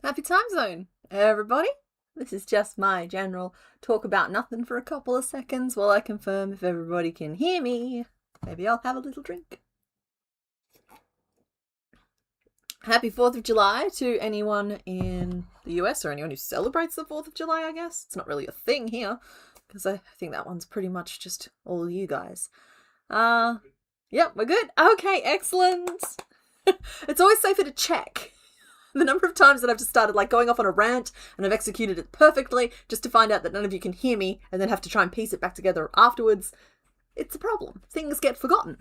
Happy time zone, everybody. This is just my general talk about nothing for a couple of seconds while I confirm if everybody can hear me. Maybe I'll have a little drink. Happy 4th of July to anyone in the US or anyone who celebrates the 4th of July, I guess. It's not really a thing here because I think that one's pretty much just all of you guys. Yep, we're good. Okay, excellent. It's always safer to check. The number of times that I've just started like going off on a rant and I've executed it perfectly just to find out that none of you can hear me and then have to try and piece it back together afterwards. It's a problem. Things get forgotten.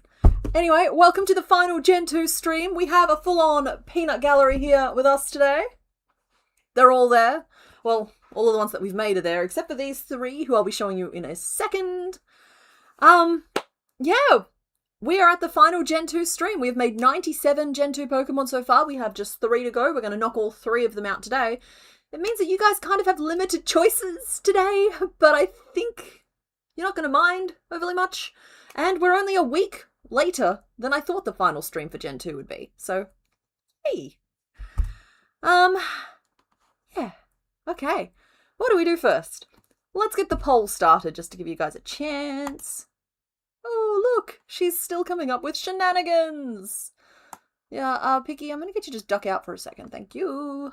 Anyway, welcome to the final Gen 2 stream. We have a full-on peanut gallery here with us today. They're all there. Well, all of the ones that we've made are there, except for these three, who I'll be showing you in a second. Yeah, we are at the final Gen 2 stream. We've made 97 Gen 2 Pokemon so far. We have just 3 to go. We're going to knock all 3 of them out today. It means that you guys kind of have limited choices today, but I think you're not going to mind overly much. And we're only a week later than I thought the final stream for Gen 2 would be. So, hey. Yeah. Okay. What do we do first? Let's get the poll started just to give you guys a chance. Oh, look, she's still coming up with shenanigans. Yeah, Picky, I'm going to get you to just duck out for a second. Thank you.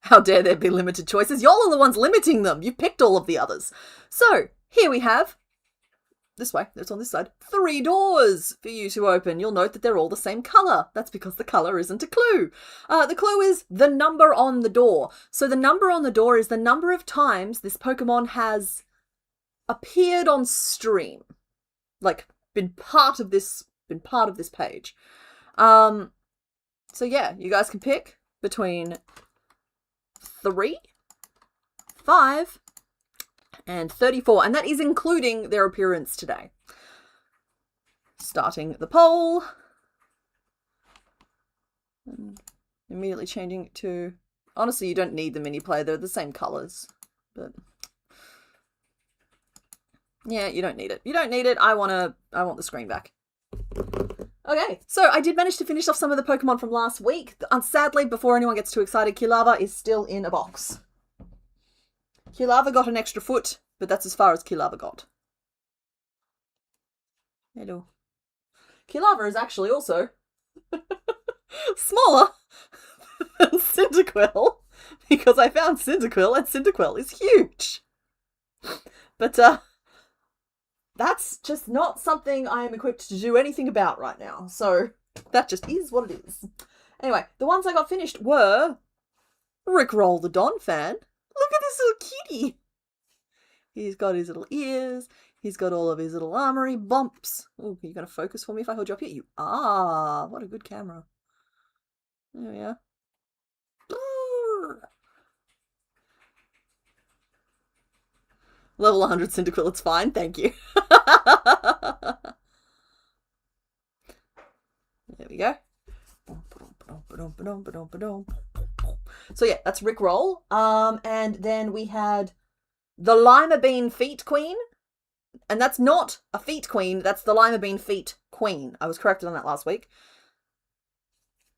How dare there be limited choices? Y'all are the ones limiting them. You picked all of the others. So, here we have, this way, it's on this side, 3 doors for you to open. You'll note that they're all the same colour. That's because the colour isn't a clue. The clue is the number on the door. So the number on the door is the number of times this Pokemon has appeared on stream, like been part of this page. So yeah, you guys can pick between 3, 5, and 34, and that is including their appearance today. Starting the poll, and immediately changing to, honestly, you don't need the mini play, they're the same colors, but yeah, you don't need it. You don't need it. I want the screen back. Okay, so I did manage to finish off some of the Pokemon from last week. Sadly, before anyone gets too excited, Kilava is still in a box. Kilava got an extra foot, but that's as far as Kilava got. Hello. Kilava is actually also smaller than Cyndaquil, because I found Cyndaquil, and Cyndaquil is huge. But, that's just not something I am equipped to do anything about right now. So that just is what it is. Anyway, the ones I got finished were Rickroll the Don fan. Look at this little kitty. He's got his little ears. He's got all of his little armory bumps. Oh, are you going to focus for me if I hold you up here? You are. What a good camera. There we are. Level 100 Cyndaquil, it's fine, thank you. There we go. So yeah, that's Rickroll. And then we had the Lima Bean Feet Queen. And that's not a feet queen, that's the Lima Bean Feet Queen. I was corrected on that last week.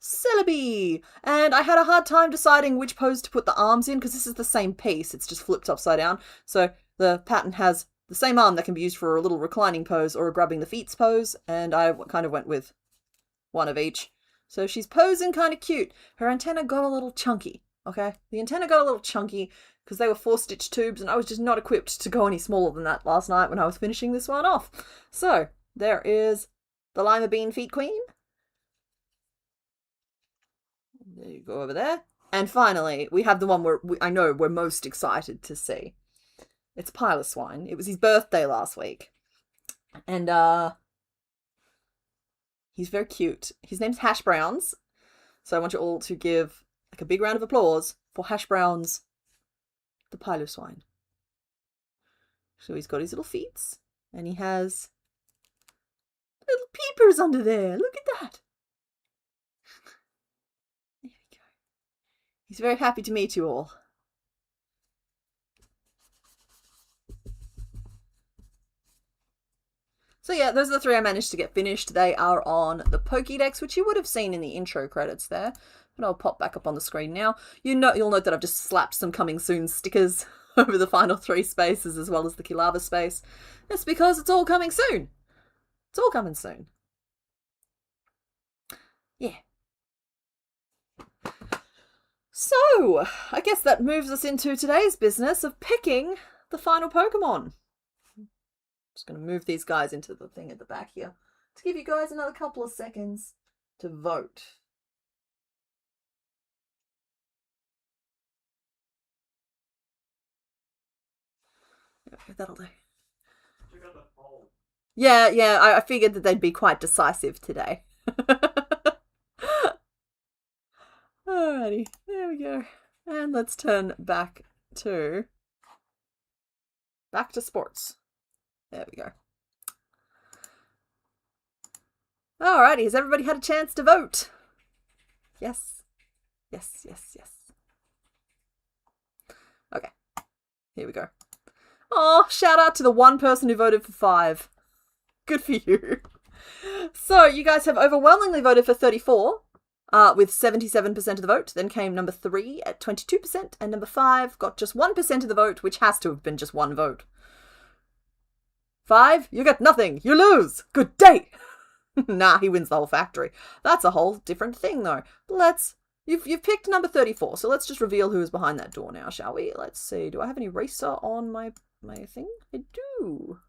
Celebi! And I had a hard time deciding which pose to put the arms in, because this is the same piece, it's just flipped upside down. So the pattern has the same arm that can be used for a little reclining pose or a grabbing the feet pose, and I kind of went with one of each. So she's posing kind of cute. Her antenna got a little chunky, okay? The antenna got a little chunky because they were 4-stitch tubes, and I was just not equipped to go any smaller than that last night when I was finishing this one off. So there is the Lima Bean Feet Queen. There you go over there. And finally, we have the one I know we're most excited to see. It's Piloswine. It was his birthday last week. And, he's very cute. His name's Hash Browns. So I want you all to give, like, a big round of applause for Hash Browns, the Piloswine. So he's got his little feet. And he has little peepers under there. Look at that. There we go. He's very happy to meet you all. So yeah, those are the 3 I managed to get finished. They are on the Pokédex, which you would have seen in the intro credits there. but I'll pop back up on the screen now. You'll note that I've just slapped some coming soon stickers over the final 3 spaces as well as the Igglybuff space. It's because it's all coming soon. It's all coming soon. Yeah. So, I guess that moves us into today's business of picking the final Pokemon. Just going to move these guys into the thing at the back here to give you guys another couple of seconds to vote. Okay, that'll do. Yeah, I figured that they'd be quite decisive today. Alrighty, there we go. And let's turn back to sports. There we go. Alrighty, has everybody had a chance to vote? Yes. Yes. Okay, here we go. Oh, shout out to the one person who voted for 5. Good for you. So, you guys have overwhelmingly voted for 34, with 77% of the vote. Then came number 3 at 22%, and number 5 got just 1% of the vote, which has to have been just 1 vote. 5, you get nothing. You lose. Good day. Nah, he wins the whole factory. That's a whole different thing, though. You've picked number 34, so let's just reveal who is behind that door now, shall we? Let's see. Do I have an eraser on my thing? I do.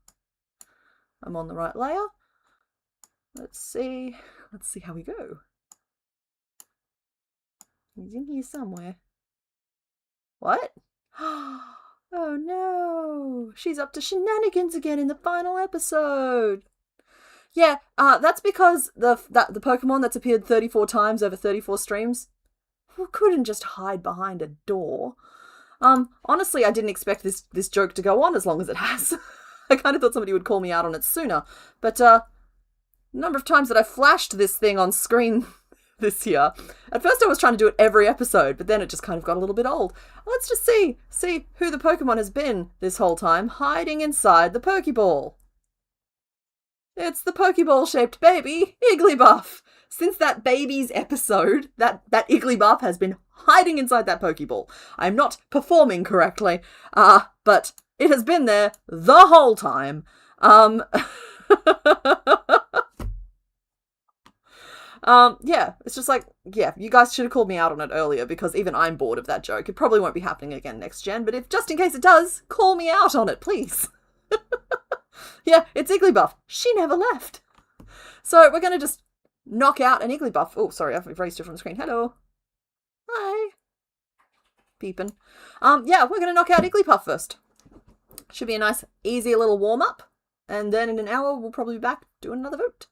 I'm on the right layer. Let's see how we go. He's in here somewhere. What? Oh no! She's up to shenanigans again in the final episode. Yeah, that's because the Pokemon that's appeared 34 times over 34 streams couldn't just hide behind a door. Honestly, I didn't expect this joke to go on as long as it has. I kind of thought somebody would call me out on it sooner. But the number of times that I flashed this thing on screen this year. At first I was trying to do it every episode, but then it just kind of got a little bit old. Let's just see who the Pokemon has been this whole time, hiding inside the Pokeball. It's the Pokeball-shaped baby, Igglybuff. Since that baby's episode, that Igglybuff has been hiding inside that Pokeball. I'm not performing correctly, but it has been there the whole time. Yeah, it's just like, yeah, you guys should have called me out on it earlier because even I'm bored of that joke. It probably won't be happening again next gen, but if just in case it does, call me out on it, please. Yeah, it's Igglybuff. She never left. So we're going to just knock out an Igglybuff. Oh, sorry, I've erased her from the screen. Hello. Hi. Peeping. Yeah, we're going to knock out Igglybuff first. Should be a nice, easy little warm-up. And then in an hour, we'll probably be back doing another vote.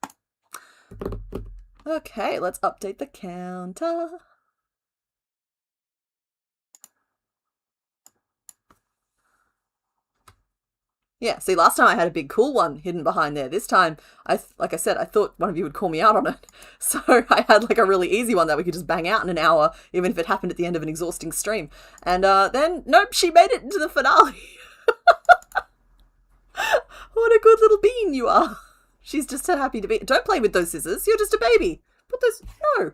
Okay, let's update the counter. Yeah, see, last time I had a big cool one hidden behind there. This time, like I said, I thought one of you would call me out on it. So I had like a really easy one that we could just bang out in an hour, even if it happened at the end of an exhausting stream. And then, nope, she made it into the finale. What a good little bean you are. She's just so happy to be. Don't play with those scissors. You're just a baby. Put those. No.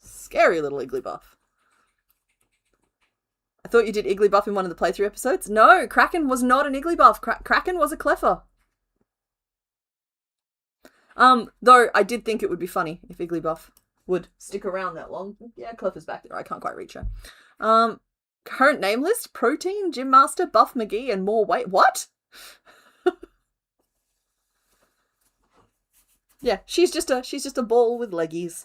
Scary little Igglybuff. I thought you did Igglybuff in one of the playthrough episodes. No, Kraken was not an Igglybuff. Kraken was a Cleffa. Though I did think it would be funny if Igglybuff would stick around that long. Yeah, Cleffa's back there. I can't quite reach her. Current name list: Protein, Gym Master, Buff McGee, and more weight. What? Yeah, she's just a ball with leggies.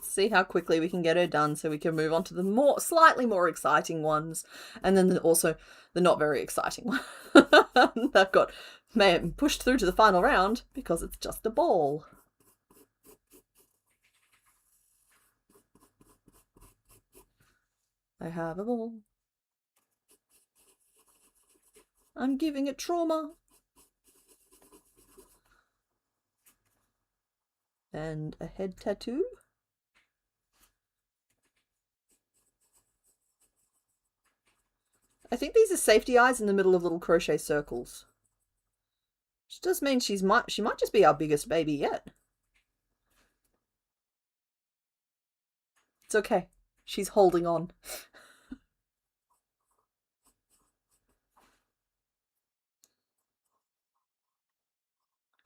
See how quickly we can get her done so we can move on to the slightly more exciting ones, and then also the not very exciting one that may have pushed through to the final round because it's just a ball. I have a ball. I'm giving it trauma. And a head tattoo. I think these are safety eyes in the middle of little crochet circles. Which does mean she might just be our biggest baby yet. It's okay. She's holding on.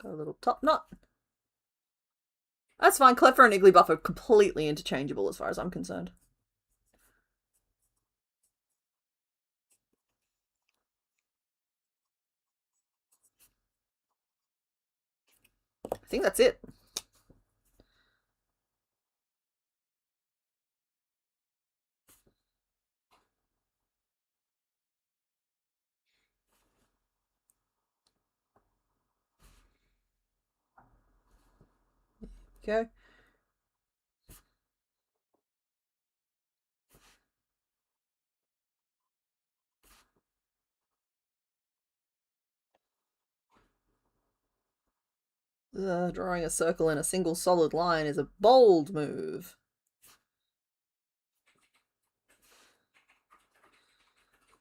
Got a little top knot. That's fine. Cleffer and Igglybuff are completely interchangeable as far as I'm concerned. I think that's it. Okay. Drawing a circle in a single solid line is a bold move.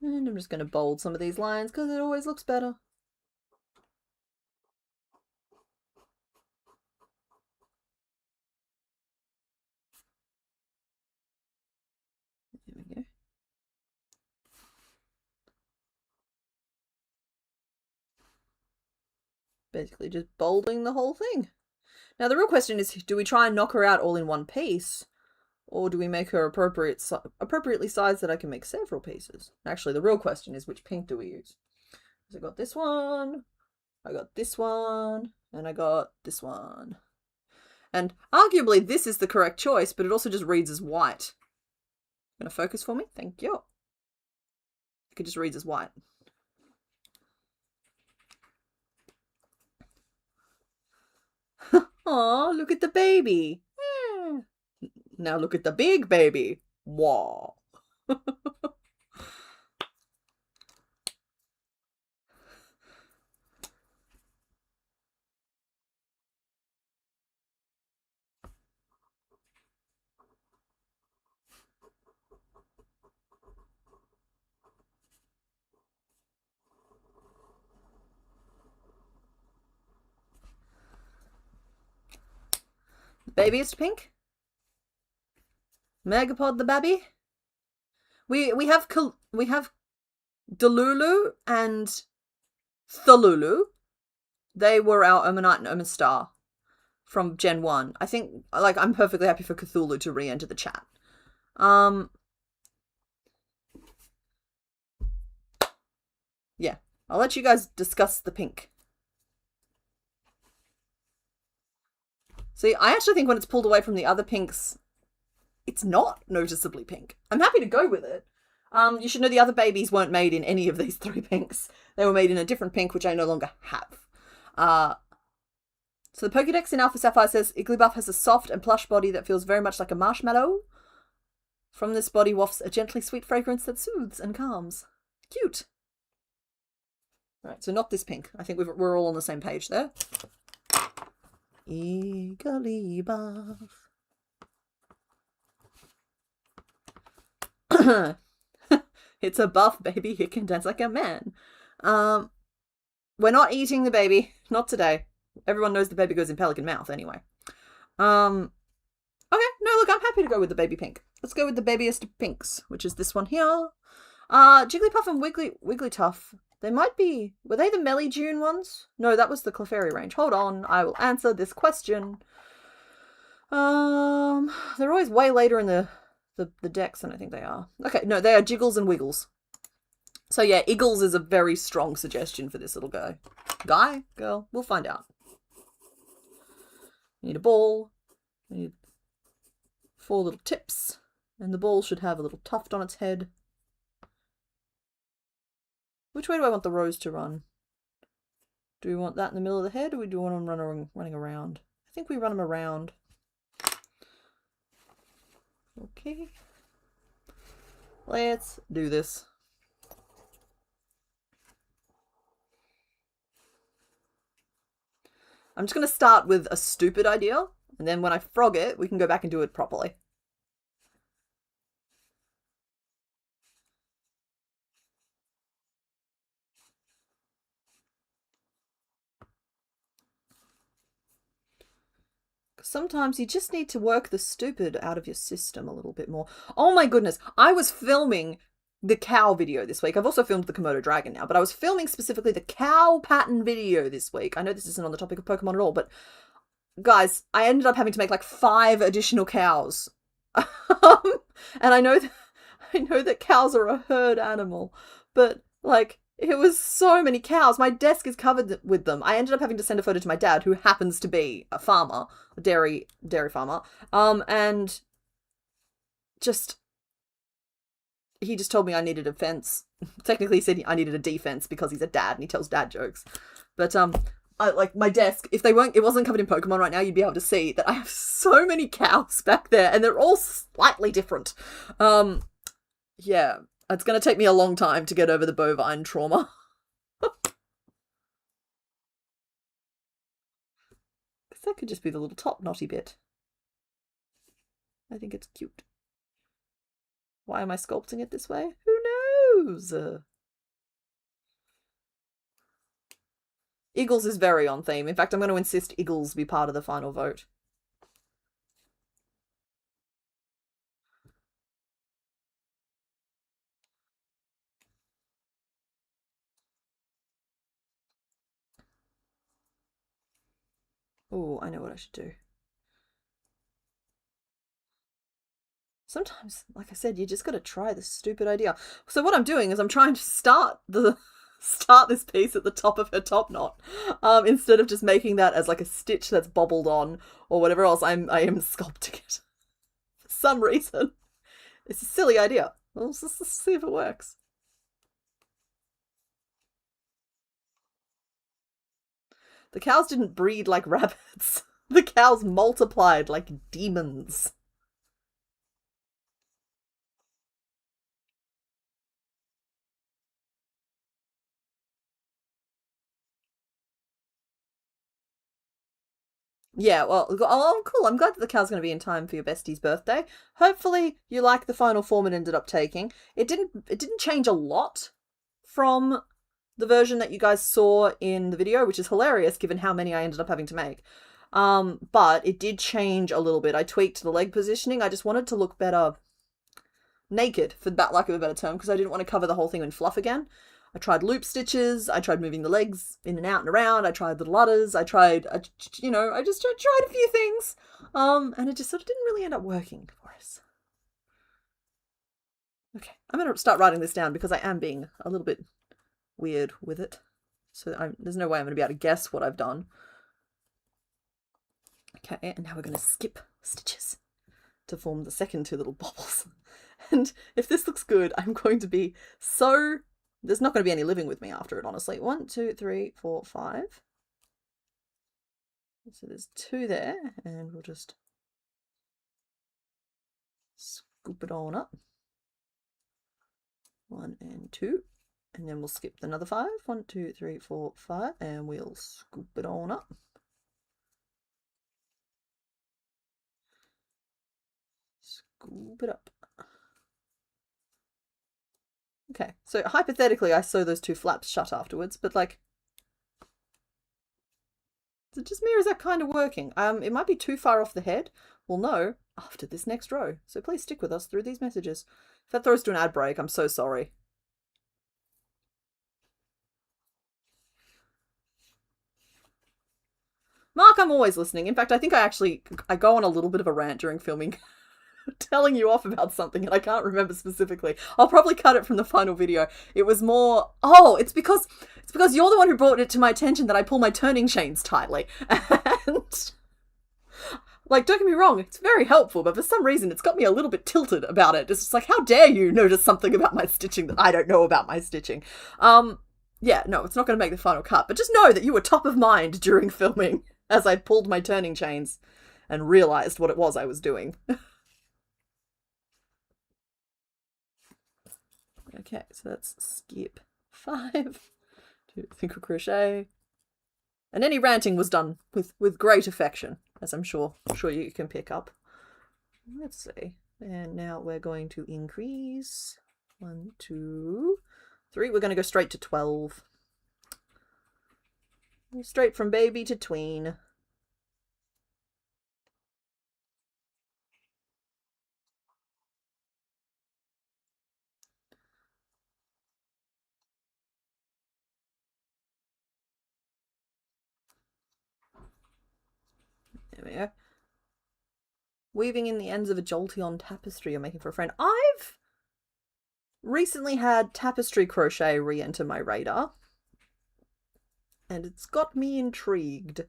And I'm just going to bold some of these lines because it always looks better. There we go. Basically just bolding the whole thing. Now the real question is, do we try and knock her out all in one piece? Or do we make her appropriately sized that I can make several pieces? Actually, the real question is, which pink do we use? So I got this one, I got this one, and I got this one. And arguably this is the correct choice, but it also just reads as white. Gonna focus for me? Thank you. It just reads as white. Aw, look at the baby. Now look at the big baby. Wow. The babyest pink? Megapod the baby? We have Delulu and Thalulu. They were our Omanite and Omastar from Gen 1. I think, like, I'm perfectly happy for Cthulhu to re-enter the chat. Yeah, I'll let you guys discuss the pink. See, I actually think when it's pulled away from the other pinks, it's not noticeably pink. I'm happy to go with it. You should know the other babies weren't made in any of these three pinks. They were made in a different pink, which I no longer have. So the Pokédex in Alpha Sapphire says, Igglybuff has a soft and plush body that feels very much like a marshmallow. From this body wafts a gently sweet fragrance that soothes and calms. Cute. Right, so not this pink. I think we're all on the same page there. Igglybuff. It's a buff baby. It can dance like a man. We're not eating the baby. Not today. Everyone knows the baby goes in pelican mouth anyway. Okay, no, look, I'm happy to go with the baby pink. Let's go with the babiest of pinks, which is this one here. Jigglypuff and Wigglytuff. They might be... Were they the Melijune ones? No, that was the Clefairy range. Hold on, I will answer this question. They're always way later in the decks than I think they are. Okay, no, they are Jiggles and Wiggles. So yeah, Iggles is a very strong suggestion for this little guy. Girl, we'll find out. We need a ball. We need 4 little tips. And the ball should have a little tuft on its head. Which way do I want the rose to run? Do we want that in the middle of the head, or do we want them running around? I think we run them around. Okay. Let's do this. I'm just going to start with a stupid idea, and then when I frog it, we can go back and do it properly. Sometimes you just need to work the stupid out of your system a little bit more. Oh my goodness. I was filming the cow video this week. I've also filmed the Komodo dragon now, but I was filming specifically the cow pattern video this week. I know this isn't on the topic of Pokemon at all, but guys, I ended up having to make like 5 additional cows. And I know that cows are a herd animal, but like, it was so many cows. My desk is covered with them. I ended up having to send a photo to my dad, who happens to be a farmer, a dairy farmer. And just, he just told me I needed a fence. Technically, he said I needed a defense because he's a dad and he tells dad jokes. But like my desk, if it wasn't covered in Pokemon right now, you'd be able to see that I have so many cows back there, and they're all slightly different. Yeah. It's going to take me a long time to get over the bovine trauma. Because that could just be the little top knotty bit. I think it's cute. Why am I sculpting it this way? Who knows? Iggles is very on theme. In fact, I'm going to insist Iggles be part of the final vote. Oh, I know what I should do. Sometimes, like I said, you just got to try this stupid idea. So what I'm doing is I'm trying to start this piece at the top of her top knot, instead of just making that as like a stitch that's bobbled on or whatever else. I am sculpting it for some reason. It's a silly idea. Let's see if it works. The cows didn't breed like rabbits. The cows multiplied like demons. Yeah, well, oh, cool. I'm glad that the cow's going to be in time for your bestie's birthday. Hopefully you like the final form it ended up taking. It didn't change a lot from the version that you guys saw in the video, which is hilarious given how many I ended up having to make. But it did change a little bit. I tweaked the leg positioning. I just wanted to look better naked, for that lack of a better term, because I didn't want to cover the whole thing in fluff again. I tried loop stitches, I tried moving the legs in and out and around, I tried little udders, I just tried a few things, and it just sort of didn't really end up working for us. Okay, I'm going to start writing this down because I am being a little bit weird with it, so there's no way I'm going to be able to guess what I've done. Okay, and now we're going to skip stitches to form the second 2 little bobbles. And if this looks good, I'm going to be so... There's not going to be any living with me after it, honestly. 1, 2, 3, 4, 5. So there's 2 there, and we'll just scoop it on up. 1 and 2. And then we'll skip another 5. 1, 2, 3, 4, 5. And we'll scoop it on up. Scoop it up. Okay, so hypothetically I sew those 2 flaps shut afterwards, but like, is it just me or is that kind of working? It might be too far off the head. We'll know after this next row, so please stick with us through these messages. If that throws to an ad break, I'm so sorry. Mark, I'm always listening. In fact, I think I go on a little bit of a rant during filming telling you off about something and I can't remember specifically. I'll probably cut it from the final video. It was more, it's because you're the one who brought it to my attention that I pull my turning chains tightly. And like, don't get me wrong, it's very helpful, but for some reason it's got me a little bit tilted about it. It's just like, how dare you notice something about my stitching that I don't know about my stitching. Yeah, no, it's not going to make the final cut, but just know that you were top of mind during filming as I pulled my turning chains and realized what it was I was doing. Okay, so that's skip 5, 2 single crochet, and any ranting was done with great affection, as I'm sure you can pick up. Let's see, and now we're going to increase 1, 2, 3. We're going to go straight to 12. Straight from baby to tween. There we go. Weaving in the ends of a jolteon tapestry you're making for a friend. I've recently had tapestry crochet re-enter my radar, and it's got me intrigued.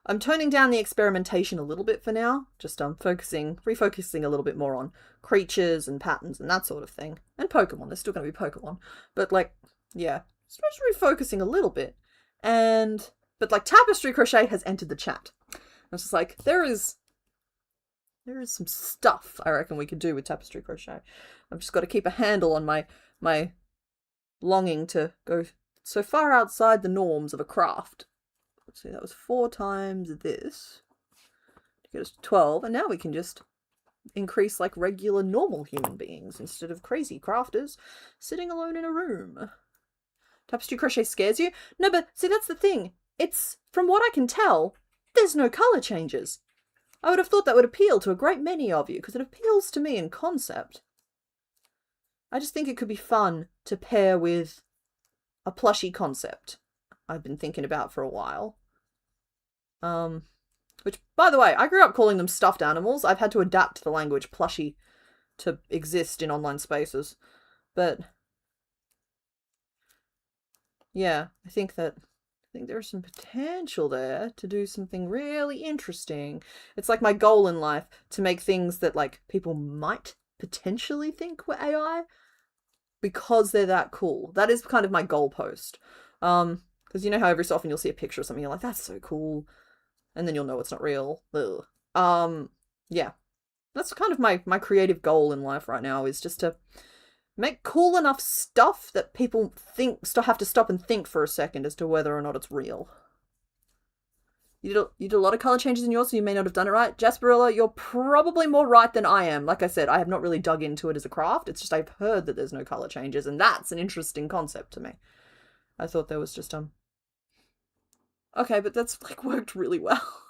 I'm toning down the experimentation a little bit for now. Just refocusing a little bit more on creatures and patterns and that sort of thing. And Pokemon. There's still going to be Pokemon. But like, yeah, just refocusing a little bit. But like tapestry crochet has entered the chat. I was just like, there is some stuff I reckon we could do with tapestry crochet. I've just got to keep a handle on my longing to go so far outside the norms of a craft. Let's see, that was 4 times this to get us to 12, and now we can just increase like regular normal human beings instead of crazy crafters sitting alone in a room. Tapestry crochet scares you? No, but see, that's the thing. It's, from what I can tell, there's no colour changes. I would have thought that would appeal to a great many of you, because it appeals to me in concept. I just think it could be fun to pair with a plushie concept I've been thinking about for a while. Which, by the way, I grew up calling them stuffed animals. I've had to adapt the language plushie to exist in online spaces. But yeah, I think there's some potential there to do something really interesting. It's like my goal in life, to make things that like people might potentially think were AI because they're that cool. That is kind of my goalpost. Because you know how every so often you'll see a picture of something, you're like, that's so cool. And then you'll know it's not real. Ugh. Yeah. That's kind of my creative goal in life right now, is just to make cool enough stuff that people have to stop and think for a second as to whether or not it's real. You did a lot of color changes in yours, so you may not have done it right. Jasperilla, you're probably more right than I am. Like I said, I have not really dug into it as a craft. It's just I've heard that there's no color changes, and that's an interesting concept to me. I thought there was just, okay, but that's like worked really well.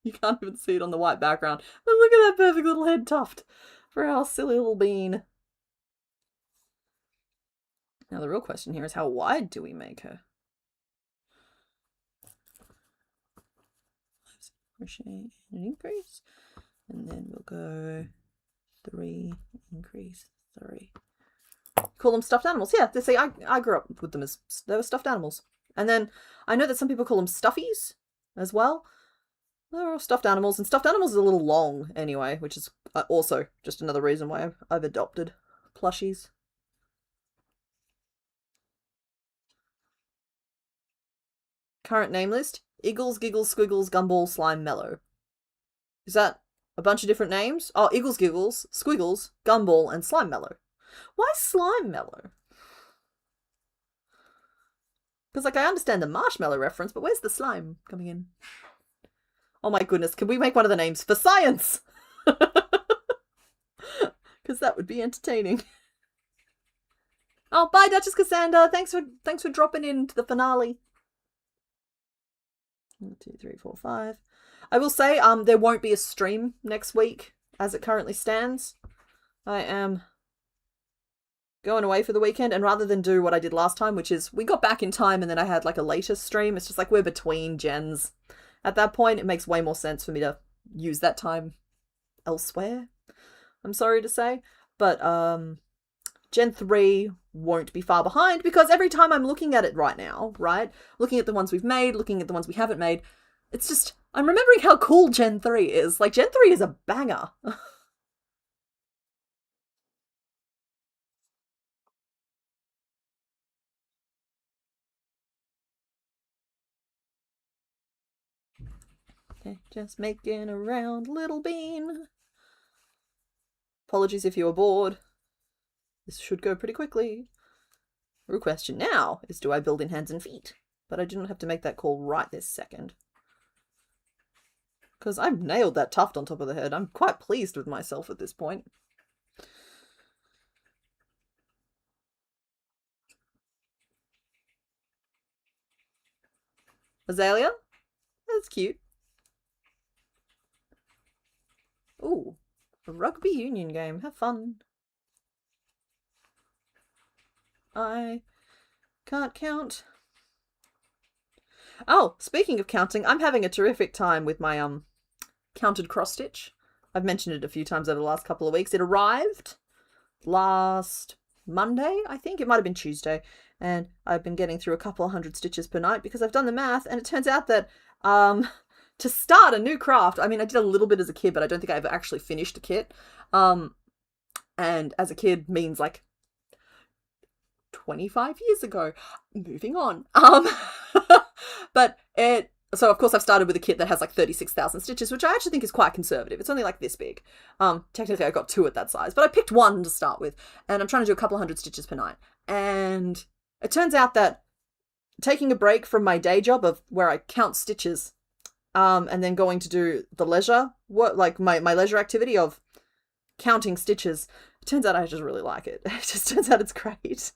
You can't even see it on the white background. But look at that perfect little head tuft for our silly little bean. Now the real question here is, how wide do we make her? Crochet and increase, and then we'll go 3, increase 3. Call them stuffed animals. Yeah, they say I grew up with them as they were stuffed animals. And then I know that some people call them stuffies as well. They're all stuffed animals, and stuffed animals is a little long anyway, which is also just another reason why I've adopted plushies. Current name list: Iggles, Giggles, Squiggles, Gumball, Slime, Mellow. Is that a bunch of different names? Oh, Iggles, Giggles, Squiggles, Gumball, and Slime Mellow. Why Slime Mellow? Because, like, I understand the marshmallow reference, but where's the slime coming in? Oh my goodness, can we make one of the names for science? Because that would be entertaining. Oh, bye, Duchess Cassandra. Thanks for dropping in to the finale. 1, 2, 3, 4, 5. I will say, there won't be a stream next week as it currently stands. I am going away for the weekend, and rather than do what I did last time, which is we got back in time and then I had like a later stream, it's just like we're between gens. At that point, it makes way more sense for me to use that time elsewhere, I'm sorry to say. But Gen 3 won't be far behind, because every time I'm looking at it right now, right, looking at the ones we've made, looking at the ones we haven't made, it's just, I'm remembering how cool Gen 3 is. Like, Gen 3 is a banger. Okay, just making a round little bean. Apologies if you were bored. This should go pretty quickly. The real question now is, do I build in hands and feet? But I do not have to make that call right this second. Because I've nailed that tuft on top of the head. I'm quite pleased with myself at this point. Azalea? That's cute. Ooh, a rugby union game. Have fun. I can't count. Oh, speaking of counting, I'm having a terrific time with my counted cross stitch. I've mentioned it a few times over the last couple of weeks. It arrived last Monday, I think. It might have been Tuesday. And I've been getting through a couple of hundred stitches per night because I've done the math, and it turns out that to start a new craft, I mean, I did a little bit as a kid, but I don't think I ever actually finished a kit. And as a kid means like 25 years ago. Moving on. But so of course I've started with a kit that has like 36,000 stitches, which I actually think is quite conservative. It's only like this big. Technically I got two at that size, but I picked one to start with, and I'm trying to do a couple of hundred stitches per night. And it turns out that taking a break from my day job of where I count stitches, and then going to do the leisure work, like my leisure activity of counting stitches, it turns out I just really like it. It just turns out it's great.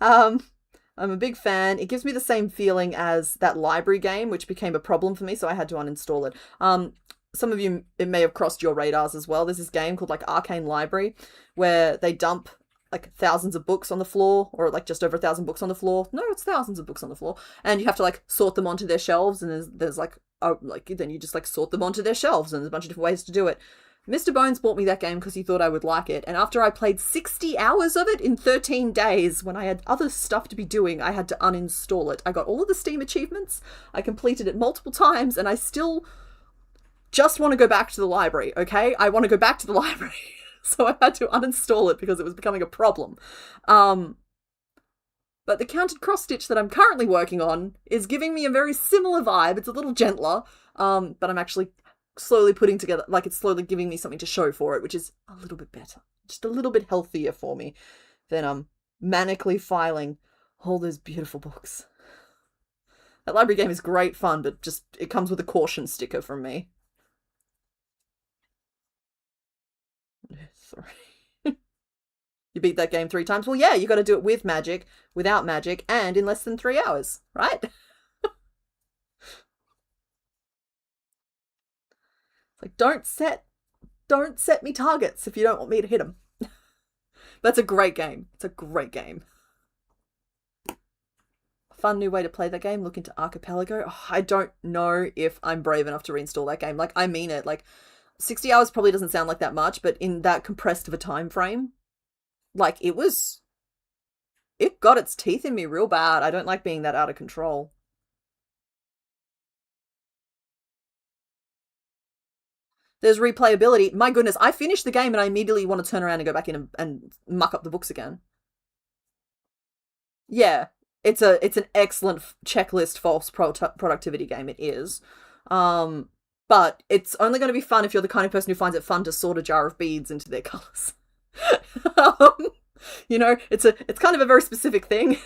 I'm a big fan. It gives me the same feeling as that library game, which became a problem for me, so I had to uninstall it. Some of you, it may have crossed your radars as well. There's this game called like Arcane Library where they dump like thousands of books on the floor, or like just over 1,000 books on the floor. No, it's thousands of books on the floor, and you have to like sort them onto their shelves, and there's like then you just like sort them onto their shelves, and there's a bunch of different ways to do it. Mr. Bones bought me that game because he thought I would like it, and after I played 60 hours of it in 13 days, when I had other stuff to be doing, I had to uninstall it. I got all of the Steam achievements, I completed it multiple times, and I still just want to go back to the library, okay? I want to go back to the library. So I had to uninstall it because it was becoming a problem. But the counted cross stitch that I'm currently working on is giving me a very similar vibe. It's a little gentler, but I'm actually slowly putting together, like it's slowly giving me something to show for it, which is a little bit better. Just a little bit healthier for me than manically filing all those beautiful books. That library game is great fun, but just it comes with a caution sticker from me. Sorry. You beat that game 3 times? Well, yeah, you got to do it with magic, without magic, and in less than 3 hours, right? It's like, don't set me targets if you don't want me to hit them. That's a great game. It's a great game. Fun new way to play that game. Look into Archipelago. Oh, I don't know if I'm brave enough to reinstall that game. Like, I mean it. Like, 60 hours probably doesn't sound like that much, but in that compressed of a time frame, like, it got its teeth in me real bad. I don't like being that out of control. There's replayability. My goodness, I finished the game and I immediately want to turn around and go back in and muck up the books again. Yeah, it's an excellent checklist false productivity game. It is. But it's only going to be fun if you're the kind of person who finds it fun to sort a jar of beads into their colours. You know, it's kind of a very specific thing.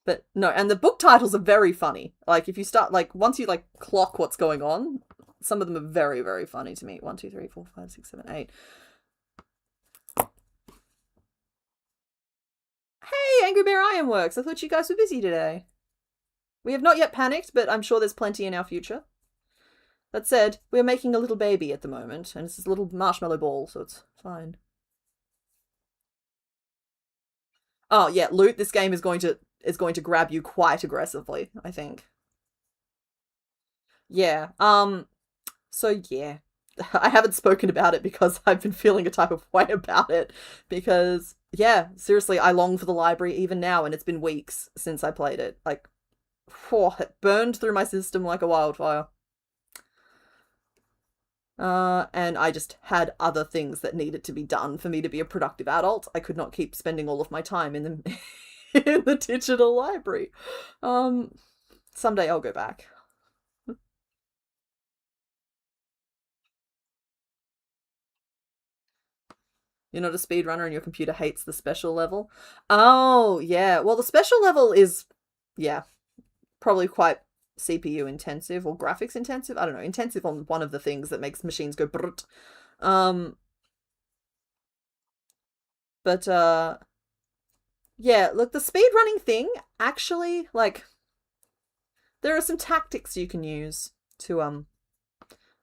But no, and the book titles are very funny. Like, if you start, like, once you, like, clock what's going on, some of them are very, very funny to me. 1, 2, 3, 4, 5, 6, 7, 8. Hey, Angry Bear Ironworks! I thought you guys were busy today. We have not yet panicked, but I'm sure there's plenty in our future. That said, we're making a little baby at the moment, and it's this little marshmallow ball, so it's fine. Oh, yeah, loot. This game is going to grab you quite aggressively, I think. Yeah. So yeah. I haven't spoken about it because I've been feeling a type of way about it. Because, yeah, seriously, I long for the library even now, and it's been weeks since I played it. Like, it burned through my system like a wildfire. And I just had other things that needed to be done for me to be a productive adult. I could not keep spending all of my time in the in the digital library. Someday I'll go back. You're not a speedrunner and your computer hates the special level? Oh, yeah. Well, the special level is, yeah, probably quite CPU intensive or graphics intensive. I don't know, intensive on one of the things that makes machines go brrrt. But yeah, look, the speedrunning thing, actually, like, there are some tactics you can use to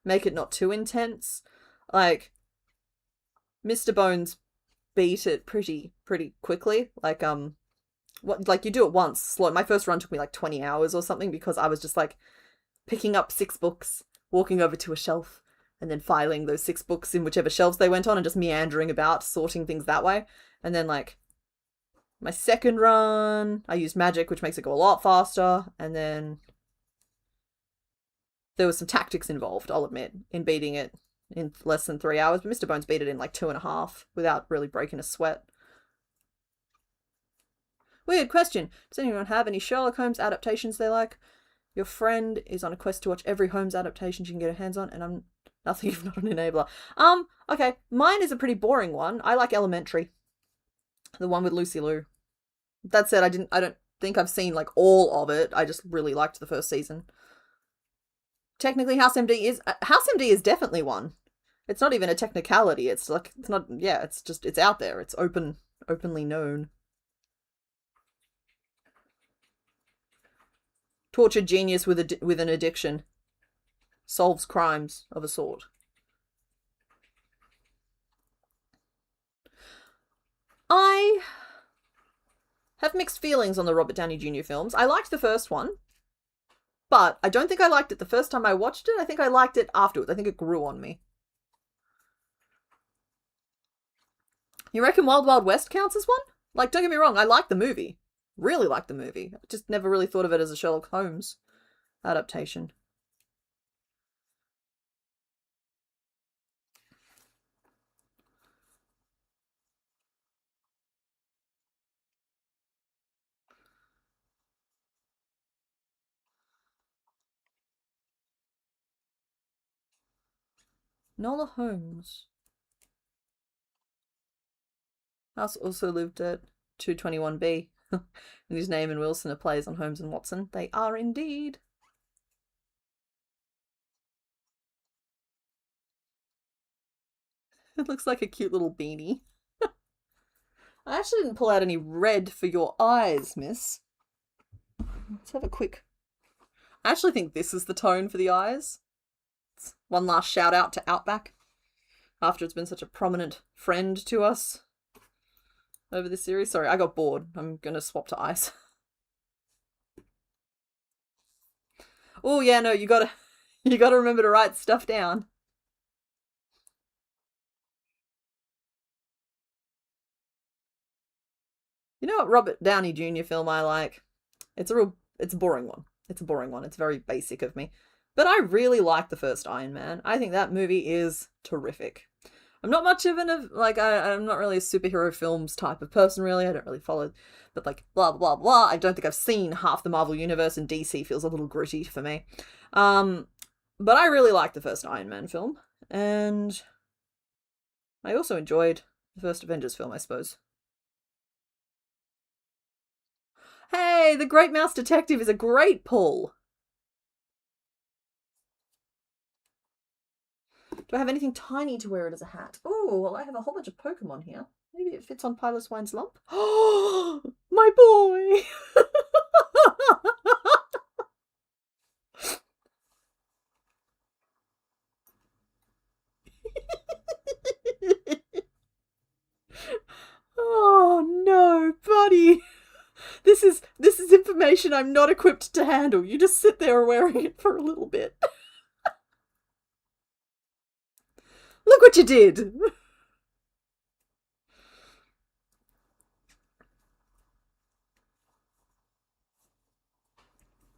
make it not too intense. Like, Mr. Bones beat it pretty quickly. Like, what, like, you do it once, slow. My first run took me like 20 hours or something because I was just like picking up 6 books, walking over to a shelf, and then filing those 6 books in whichever shelves they went on and just meandering about, sorting things that way. And then, like, my second run, I used magic, which makes it go a lot faster. And then there was some tactics involved, I'll admit, in beating it in less than 3 hours. But Mr. Bones beat it in like 2.5 without really breaking a sweat. Weird question. Does anyone have any Sherlock Holmes adaptations they like? Your friend is on a quest to watch every Holmes adaptation she can get her hands on, and I'm nothing if not an enabler. Okay, mine is a pretty boring one. I like Elementary. The one with Lucy Liu. That said, I don't think I've seen like all of it. I just really liked the first season. Technically, House MD is definitely one. It's not even a technicality. It's like, it's not, yeah, it's just, it's out there. It's openly known. Tortured genius with an addiction. Solves crimes of a sort. I have mixed feelings on the Robert Downey Jr. films. I liked the first one, but I don't think I liked it the first time I watched it. I think I liked it afterwards. I think it grew on me. You reckon Wild Wild West counts as one? Like, don't get me wrong, I like the movie. Really like the movie. I just never really thought of it as a Sherlock Holmes adaptation. Nola Holmes. House also lived at 221B. And his name and Wilson are plays on Holmes and Watson. They are indeed. It looks like a cute little beanie. I actually didn't pull out any red for your eyes, miss. Let's have a quick... I actually think this is the tone for the eyes. It's one last shout out to Outback. After it's been such a prominent friend to us over this series. Sorry, I got bored. I'm gonna swap to ice. Oh yeah, no, you gotta remember to write stuff down. You know what Robert Downey Jr. film I like? It's a boring one. It's a boring one. It's very basic of me. But I really like the first Iron Man. I think that movie is terrific. I'm not much of I'm not really a superhero films type of person, really. I don't really follow, but like, blah, blah, blah. I don't think I've seen half the Marvel Universe, and DC feels a little gritty for me. But I really like the first Iron Man film, and I also enjoyed the first Avengers film, I suppose. Hey, The Great Mouse Detective is a great pull. Do I have anything tiny to wear it as a hat? Oh, well, I have a whole bunch of Pokemon here. Maybe it fits on Pilot's Wine's lump. Oh, my boy! Oh no, buddy. This is information I'm not equipped to handle. You just sit there wearing it for a little bit. Look what you did!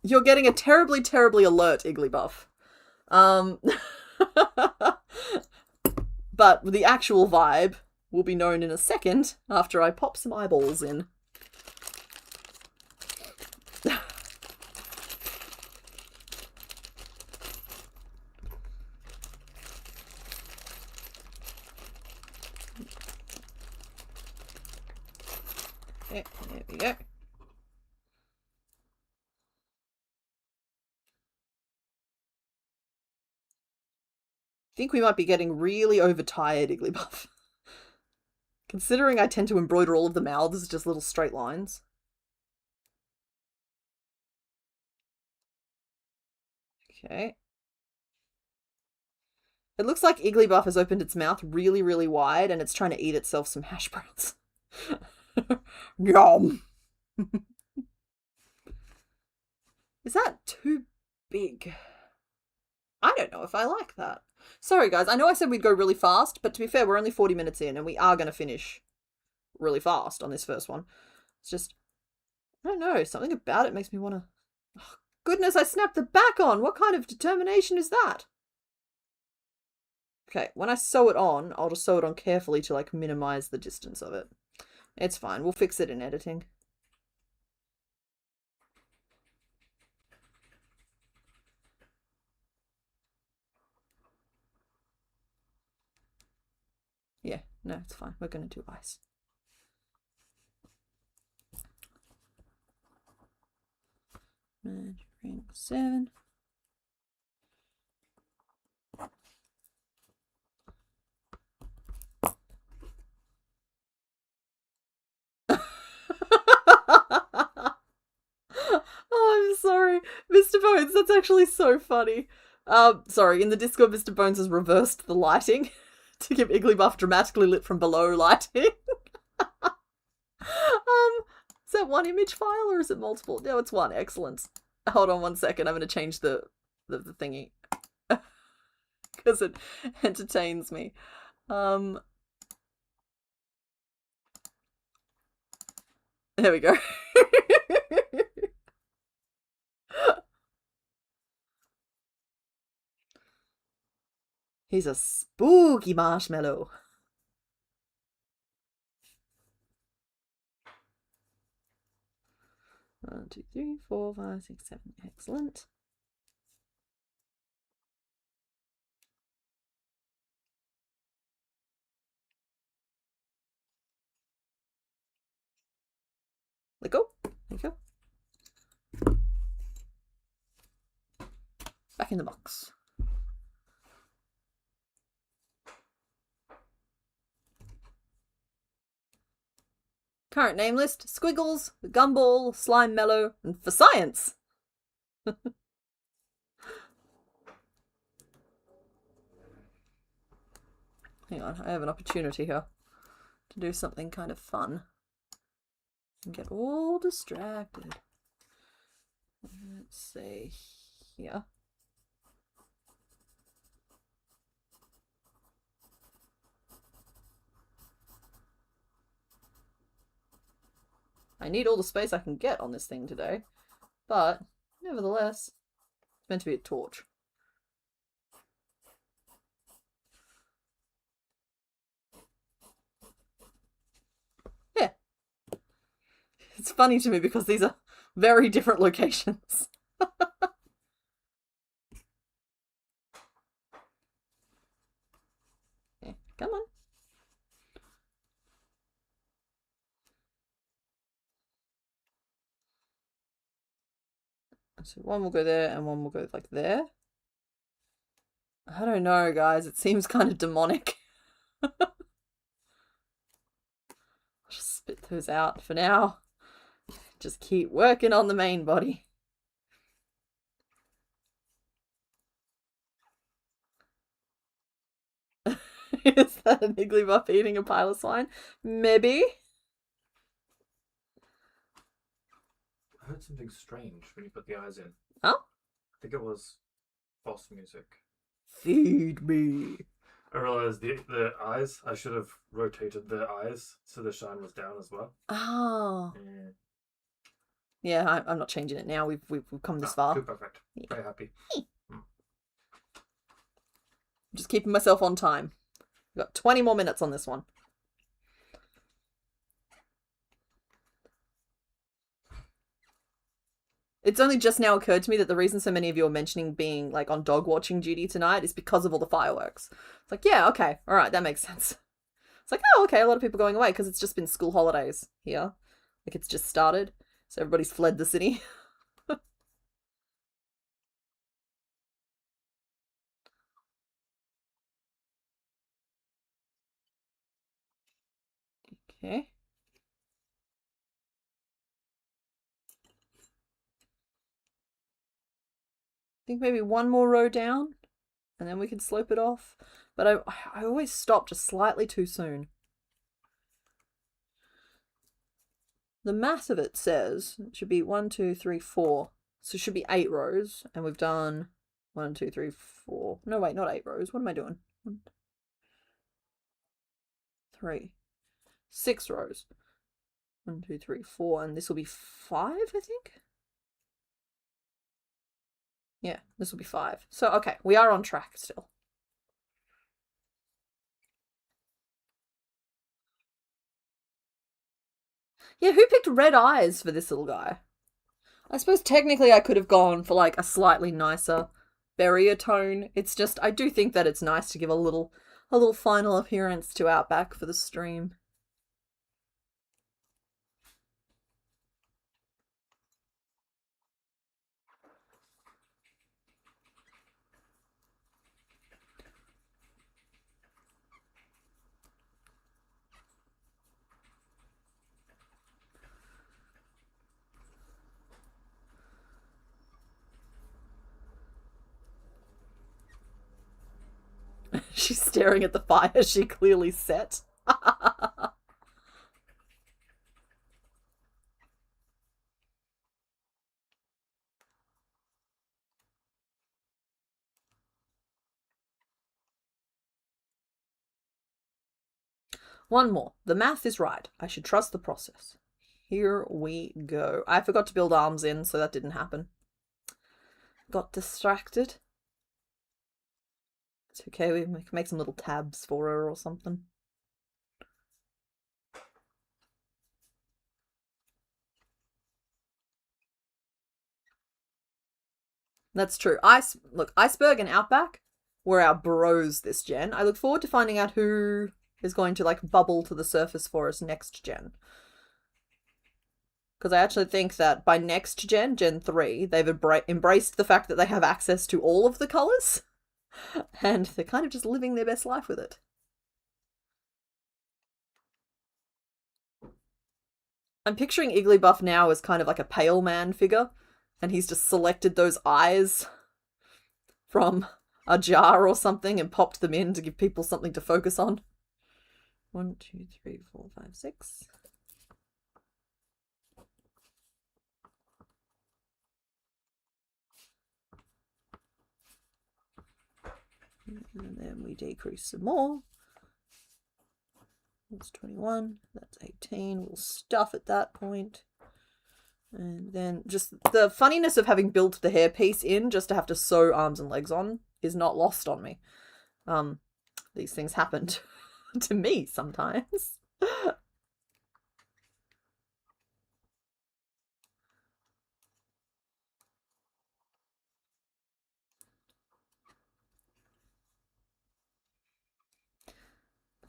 You're getting a terribly, terribly alert Igglybuff. But the actual vibe will be known in a second after I pop some eyeballs in. Okay, there we go. I think we might be getting really overtired, Igglybuff. Considering I tend to embroider all of the mouths as just little straight lines. Okay. It looks like Igglybuff has opened its mouth really, really wide and it's trying to eat itself some hash browns. Yum! Is that too big? I don't know if I like that. Sorry, guys. I know I said we'd go really fast, but to be fair, we're only 40 minutes in, and we are going to finish really fast on this first one. It's just, I don't know. Something about it makes me want to... Oh, goodness, I snapped the back on. What kind of determination is that? Okay, when I sew it on, I'll just sew it on carefully to, like, minimize the distance of it. It's fine. We'll fix it in editing. Yeah, no, it's fine. We're going to do ice. Measuring 7. Oh, I'm sorry. Mr. Bones, that's actually so funny. Sorry, in the Discord, Mr. Bones has reversed the lighting to give Igglybuff dramatically lit from below lighting. Is that one image file or is it multiple? No, it's one. Excellent. Hold on 1 second. I'm going to change the thingy because it entertains me. There we go. He's a spooky marshmallow. One, 2, 3, 4, 5, 6, 7. Excellent. Let go. There you go. Back in the box. Current name list: Squiggles, the Gumball, Slime Mellow, and For Science. Hang on, I have an opportunity here to do something kind of fun and get all distracted. Let's say here. I need all the space I can get on this thing today, but nevertheless, it's meant to be a torch. Yeah. It's funny to me because these are very different locations. Yeah, come on. So one will go there and one will go like there. I don't know, guys. It seems kind of demonic. I'll just spit those out for now. Just keep working on the main body. Is that an Igglybuff eating a pile of swine? Maybe. I heard something strange when you put the eyes in. Oh? I think it was boss music. Feed me. I realized the eyes, I should have rotated the eyes so the shine was down as well. Oh. Yeah, I'm not changing it now. We've come this far. Good, perfect. Yeah. Very happy. I'm just keeping myself on time. We've got 20 more minutes on this one. It's only just now occurred to me that the reason so many of you are mentioning being like on dog watching duty tonight is because of all the fireworks. It's like, yeah, okay, all right, that makes sense. It's like, oh, okay, a lot of people going away because it's just been school holidays here. Like it's just started, so everybody's fled the city. Okay. I think maybe one more row down and then we can slope it off. But I always stop just slightly too soon. the math of it says it should be 1, 2, 3, 4. So it should be 8 rows, and we've done 1, 2, 3, 4. No, wait, not 8 rows. What am I doing? 1, 3, 6 rows. 1, 2, 3, 4, and this will be 5, I think. Yeah, this will be 5. So, okay, we are on track still. Yeah, who picked red eyes for this little guy? I suppose technically I could have gone for like a slightly nicer berrier tone. It's just, I do think that it's nice to give a little final appearance to Outback for the stream. She's staring at the fire she clearly set. One more. The math is right. I should trust the process. Here we go. I forgot to build arms in, so that didn't happen. Got distracted. It's okay, we can make some little tabs for her or something. That's true. Look, Iceberg and Outback were our bros this gen. I look forward to finding out who is going to like bubble to the surface for us next gen. Because I actually think that by next gen, Gen 3, they've embraced the fact that they have access to all of the colours. And they're kind of just living their best life with it. I'm picturing Igglybuff now as kind of like a pale man figure. And he's just selected those eyes from a jar or something and popped them in to give people something to focus on. 1, 2, 3, 4, 5, 6. And then we decrease some more. That's 21. That's 18. We'll stuff at that point. And then just the funniness of having built the hairpiece in just to have to sew arms and legs on is not lost on me. These things happened to me sometimes.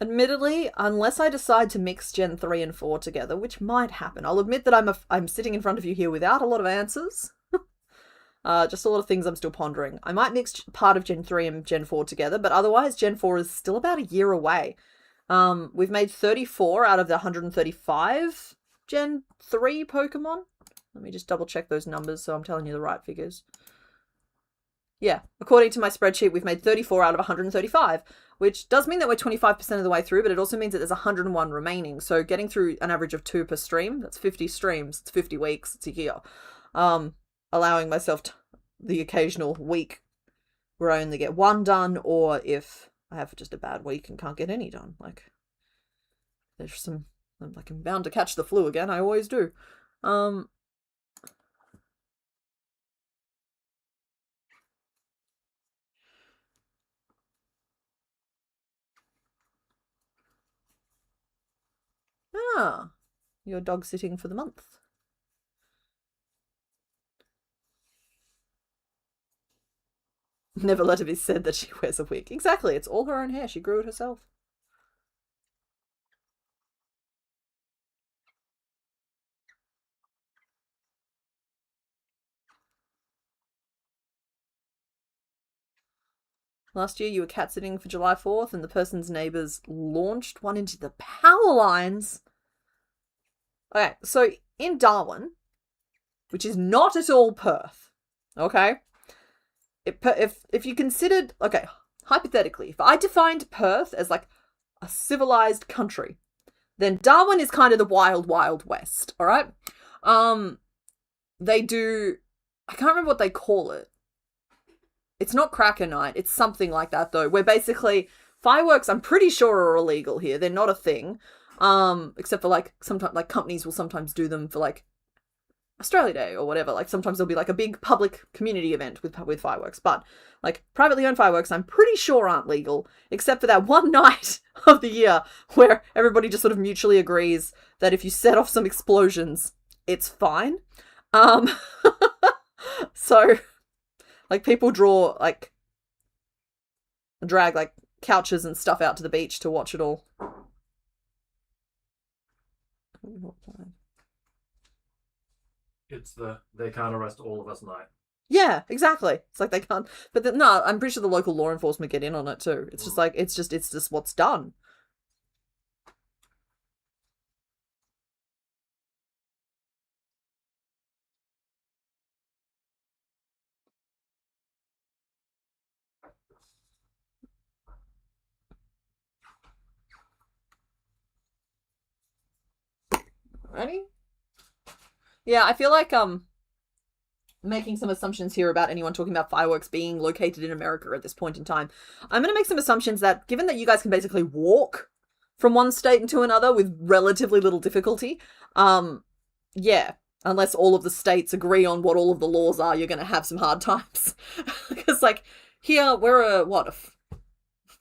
Admittedly, unless I decide to mix Gen 3 and 4 together, which might happen, I'll admit that I'm sitting in front of you here without a lot of answers. Just a lot of things I'm still pondering. I might mix part of Gen 3 and Gen 4 together, but otherwise Gen 4 is still about a year away. We've made 34 out of the 135 Gen 3 Pokemon. Let me just double check those numbers so I'm telling you the right figures. Yeah, according to my spreadsheet, we've made 34 out of 135, which does mean that we're 25% of the way through, but it also means that there's 101 remaining. So getting through an average of 2 per stream, that's 50 streams, it's 50 weeks, it's a year. Allowing myself the occasional week where I only get 1 done, or if I have just a bad week and can't get any done. Like, there's some, like, I'm bound to catch the flu again, I always do. Ah, you're dog sitting for the month. Never let it be said that she wears a wig. Exactly, it's all her own hair. She grew it herself. Last year you were cat sitting for July 4th and the person's neighbours launched one into the power lines. Okay, so in Darwin, which is not at all Perth, okay? If you considered, okay, hypothetically, if I defined Perth as like a civilized country, Then Darwin is kind of the wild, wild west, all right? They do, I can't remember what they call it. It's not Cracker Night. It's something like that, though, where basically fireworks, I'm pretty sure, are illegal here. They're not a thing. Except for, like, sometimes, like, companies will sometimes do them for, like, Australia Day or whatever. Like, sometimes there'll be, like, a big public community event with fireworks. But, like, privately owned fireworks, I'm pretty sure aren't legal, except for that one night of the year where everybody just sort of mutually agrees that if you set off some explosions, it's fine. So, like, people drag, like, couches and stuff out to the beach to watch it all. It's the they can't arrest all of us night. Yeah, exactly. It's like they can't. But no, I'm pretty sure the local law enforcement get in on it too. It's just like it's just what's done. Ready? Yeah, I feel like making some assumptions here about anyone talking about fireworks being located in America at this point in time. I'm going to make some assumptions that, given that you guys can basically walk from one state into another with relatively little difficulty, yeah, unless all of the states agree on what all of the laws are, you're going to have some hard times. Because, like, here, we're a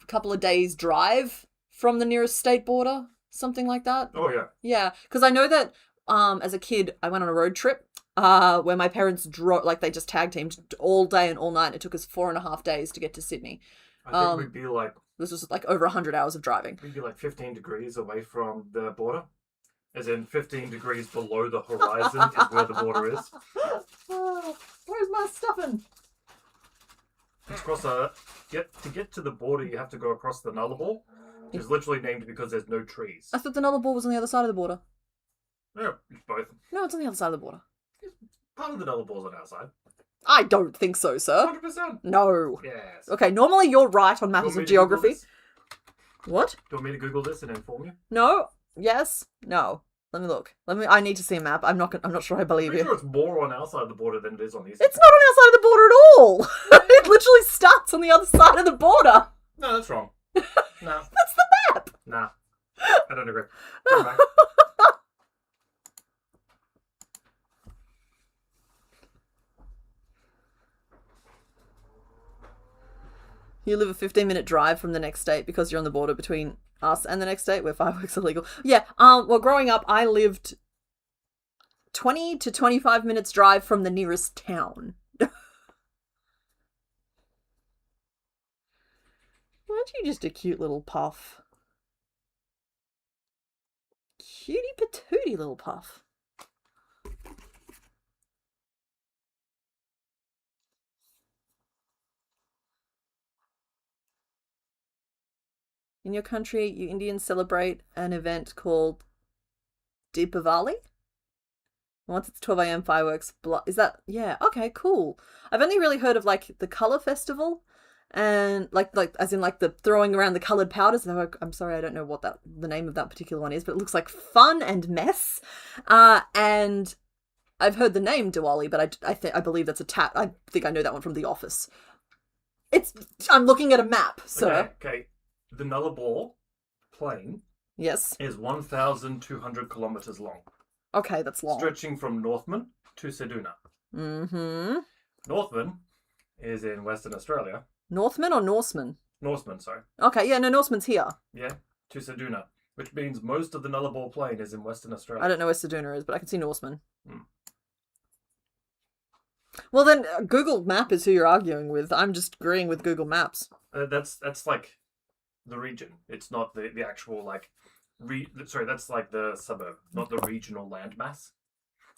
couple of days drive from the nearest state border? Something like that? Oh, yeah. Yeah, because I know that as a kid, I went on a road trip where my parents drove, like, they just tag teamed all day and all night. It took us 4.5 days to get to Sydney. I think we'd be like... This was like over 100 hours of driving. We'd be like 15 degrees away from the border. As in 15 degrees below the horizon is where the border is. Oh, where's my stuffing? To get to the border, you have to go across the Nullarbor, which is literally named because there's no trees. I thought the Nullarbor was on the other side of the border. Yeah, it's both. No, it's on the other side of the border. Part of the Nullabor's on our side. I don't think so, sir. 100%. No. Yes. Okay, normally you're right on matters of geography. What? Do you want me to Google this and inform you? No. Yes. No. Let me look. I need to see a map. I'm not sure I believe I'm you. sure it's more on our side of the border than it is on the east. It's not on our side of the border at all. It literally starts on the other side of the border. No, that's wrong. No. That's the map. Nah. I don't agree. Go back. You live a 15-minute drive from the next state because you're on the border between us and the next state where fireworks are legal. Yeah, well, growing up, I lived 20 to 25 minutes drive from the nearest town. Aren't you just a cute little puff? Cutie patootie little puff. In your country, you Indians celebrate an event called Deepavali. Once it's 12 a.m. fireworks. Is that? Yeah. Okay. Cool. I've only really heard of like the color festival, and like as in like the throwing around the colored powders. I'm sorry, I don't know what the name of that particular one is, but it looks like fun and mess. And I've heard the name Diwali, but I believe that's I think I know that one from The Office. I'm looking at a map, sir. Okay. The Nullarbor plain Yes. is 1,200 kilometers long. Okay, that's long. Stretching from Northman to Seduna. Mm-hmm. Northman is in Western Australia. Northman or Norseman? Norseman, sorry. Okay, yeah, no, Norseman's here. Yeah, to Seduna, which means most of the Nullarbor plain is in Western Australia. I don't know where Seduna is, but I can see Norseman. Hmm. Well, then Google Map is who you're arguing with. I'm just agreeing with Google Maps. That's like the region. It's not the actual like sorry, that's like the suburb, not the regional landmass.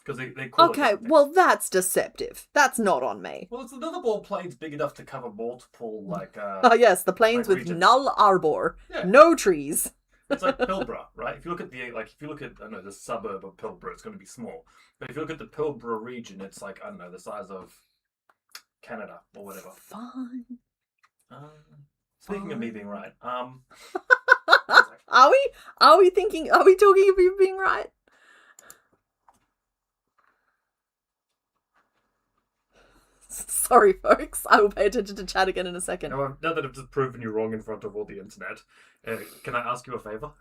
Because they call okay, it well, that's deceptive. That's not on me. Well, it's the Nullarbor plain's big enough to cover multiple like oh yes, the plains like with regions. null arbor. Yeah. No trees. It's like Pilbara, right? If you look at I don't know, the suburb of Pilbara, it's going to be small. But if you look at the Pilbara region, it's like, I don't know, the size of Canada or whatever. Fine. Speaking of me being right, Are we? Are we talking of you being right? Sorry, folks. I will pay attention to chat again in a second. Now that I've just proven you wrong in front of all the internet, can I ask you a favor?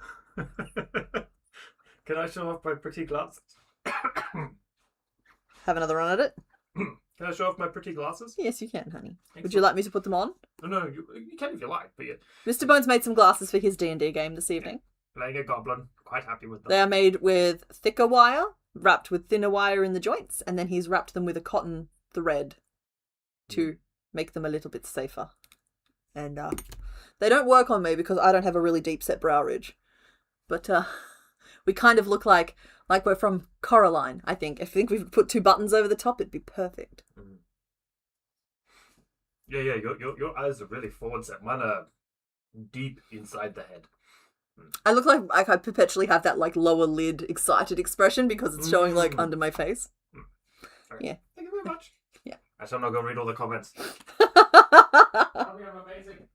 Can I show off my pretty glasses? Have another run at it? Can I show off my pretty glasses? Yes, you can, honey. Excellent. Would you like me to put them on? No, you can if you like, but yeah. Mr. Bones made some glasses for his D&D game this evening. Playing a goblin, quite happy with them. They are made with thicker wire, wrapped with thinner wire in the joints, and then he's wrapped them with a cotton thread to make them a little bit safer. And they don't work on me because I don't have a really deep set brow ridge. But we kind of look like we're from Coraline, I think. I think if we put 2 buttons over the top, it'd be perfect. Mm. Yeah, your eyes are really forward set. Mine are deep inside the head. I look like I perpetually have that like lower lid excited expression because it's showing like under my face. Okay. Yeah. Thank you very much. Yeah. I shall not go read all the comments. I'm amazing.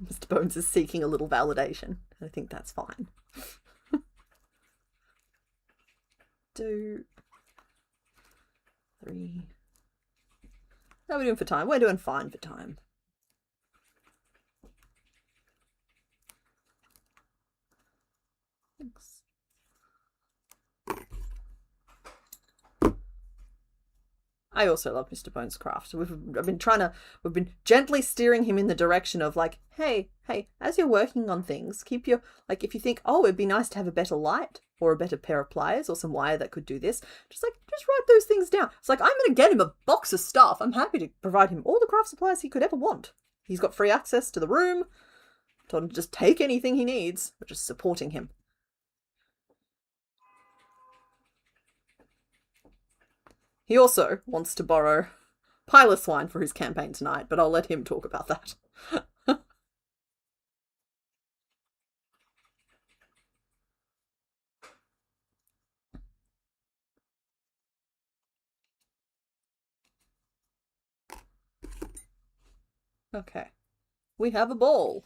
Mr. Bones is seeking a little validation. I think that's fine. 2, 3. How are we doing for time? We're doing fine for time. Thanks. I also love Mr. Bones' craft. We've been gently steering him in the direction of like, hey, as you're working on things, keep your, like, if you think, oh, it'd be nice to have a better light or a better pair of pliers or some wire that could do this, just write those things down. It's like, I'm going to get him a box of stuff. I'm happy to provide him all the craft supplies he could ever want. He's got free access to the room. Told him to just take anything he needs. We're just supporting him. He also wants to borrow Pilot Swine for his campaign tonight, but I'll let him talk about that. Okay. We have a ball.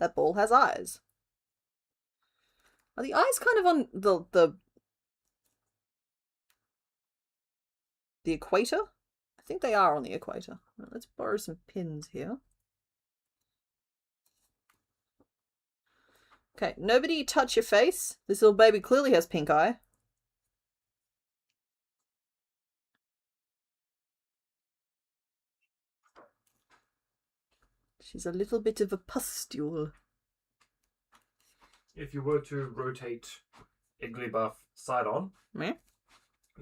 That ball has eyes. Are the eyes kind of on the equator? I think they are on the equator. Let's borrow some pins here. Okay, nobody touch your face. This little baby clearly has pink eye. She's a little bit of a pustule. If you were to rotate Igglybuff side on, Meh?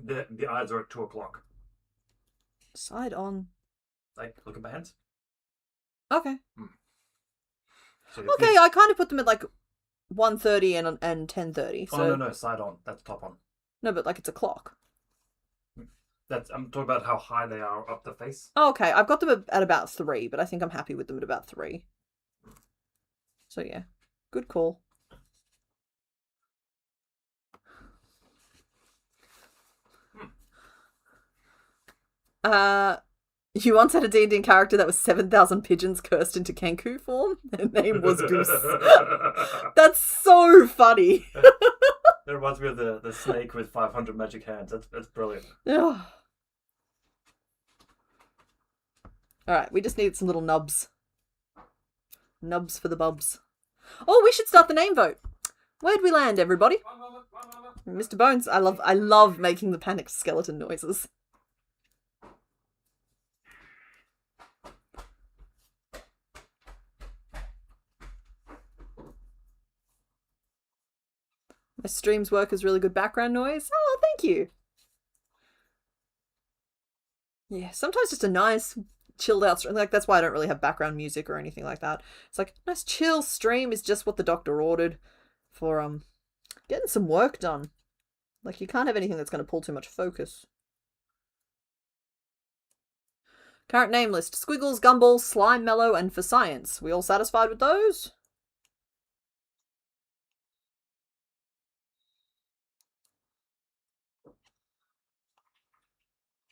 the eyes are at 2 o'clock. Side on. Like, look at my hands. Okay. So okay, I kind of put them at like 1:30 and 10:30. So... Oh, no, side on. That's top on. No, but like it's a clock. I'm talking about how high they are up the face. Oh, okay, I've got them at about 3, but I think I'm happy with them at about 3. So yeah, good call. You once had a D&D character that was 7,000 pigeons cursed into Kenku form? Their name was Goose. That's so funny. That reminds me of the snake with 500 magic hands. That's brilliant. Alright, we just needed some little nubs. Nubs for the bubs. Oh, we should start the name vote. Where'd we land, everybody? One moment. Mr. Bones, I love making the panicked skeleton noises. My streams work as really good background noise. Oh, thank you. Yeah, sometimes just a nice chilled out stream. Like, that's why I don't really have background music or anything like that. It's like, nice chill stream is just what the doctor ordered for getting some work done. Like, you can't have anything that's going to pull too much focus. Current name list: Squiggles, Gumball, Slime Mellow, and For Science. We all satisfied with those?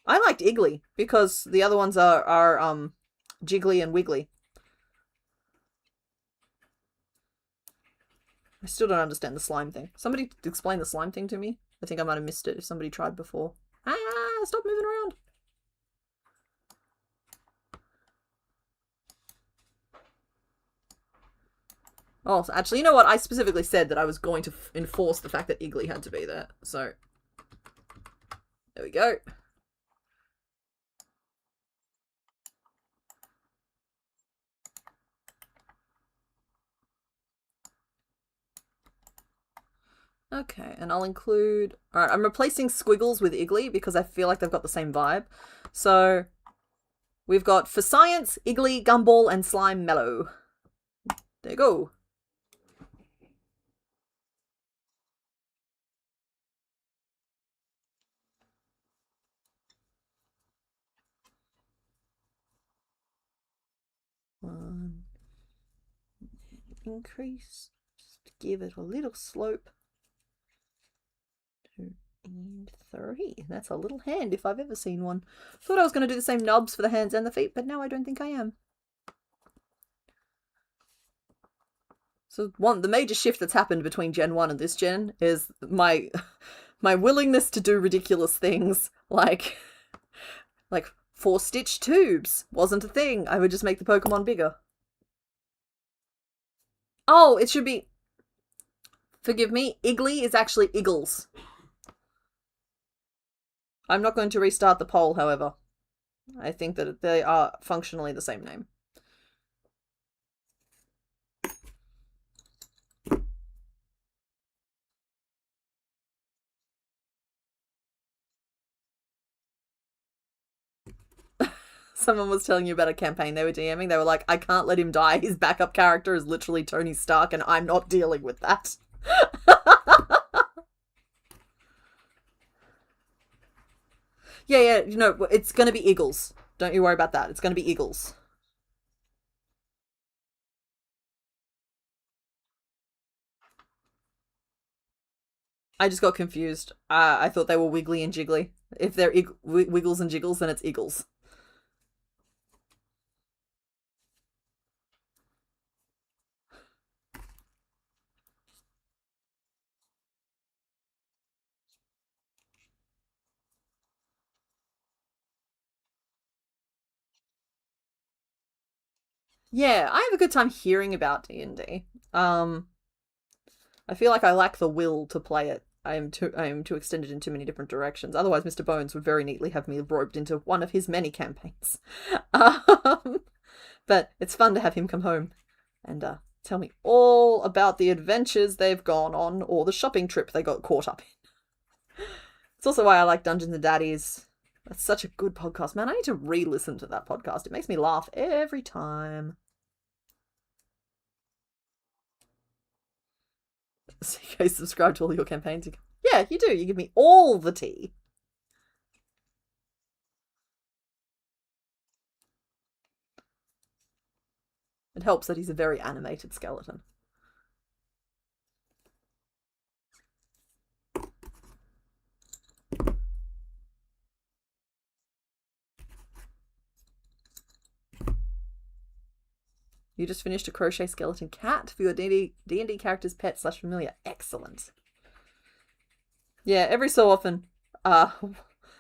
I liked Iggly because the other ones are Jiggly and Wiggly. I still don't understand the slime thing. Somebody explain the slime thing to me. I think I might have missed it if somebody tried before. Ah, stop moving around. Oh, actually, you know what? I specifically said that I was going to enforce the fact that Iggly had to be there. So, there we go. Okay, and I'll include... Alright, I'm replacing Squiggles with Iggly because I feel like they've got the same vibe. So, we've got for science, Iggly, Gumball, and Slime Mellow. There you go. One. Increase. Just give it a little slope. 2 and 3. That's a little hand if I've ever seen one. Thought I was going to do the same nubs for the hands and the feet, but now I don't think I am. So the major shift that's happened between Gen 1 and this gen is my willingness to do ridiculous things like 4-stitch tubes wasn't a thing. I would just make the Pokemon bigger. Oh, it should be... Forgive me, Iggly is actually Iggles. I'm not going to restart the poll, however. I think that they are functionally the same name. Someone was telling you about a campaign they were DMing. They were like, I can't let him die. His backup character is literally Tony Stark, and I'm not dealing with that. Yeah, you know, it's going to be Eagles. Don't you worry about that. It's going to be Eagles. I just got confused. I thought they were Wiggly and Jiggly. If they're Wiggles and Jiggles, then it's Eagles. Yeah, I have a good time hearing about D&D. I feel like I lack the will to play it. I am too extended in too many different directions. Otherwise, Mr. Bones would very neatly have me roped into one of his many campaigns. But it's fun to have him come home and tell me all about the adventures they've gone on or the shopping trip they got caught up in. It's also why I like Dungeons and Daddies. That's such a good podcast. Man, I need to re-listen to that podcast. It makes me laugh every time. So you guys subscribe to all your campaigns? Yeah, you do. You give me all the tea. It helps that he's a very animated skeleton. You just finished a crochet skeleton cat for your D&D character's pet / familiar. Excellent. Yeah, every so often,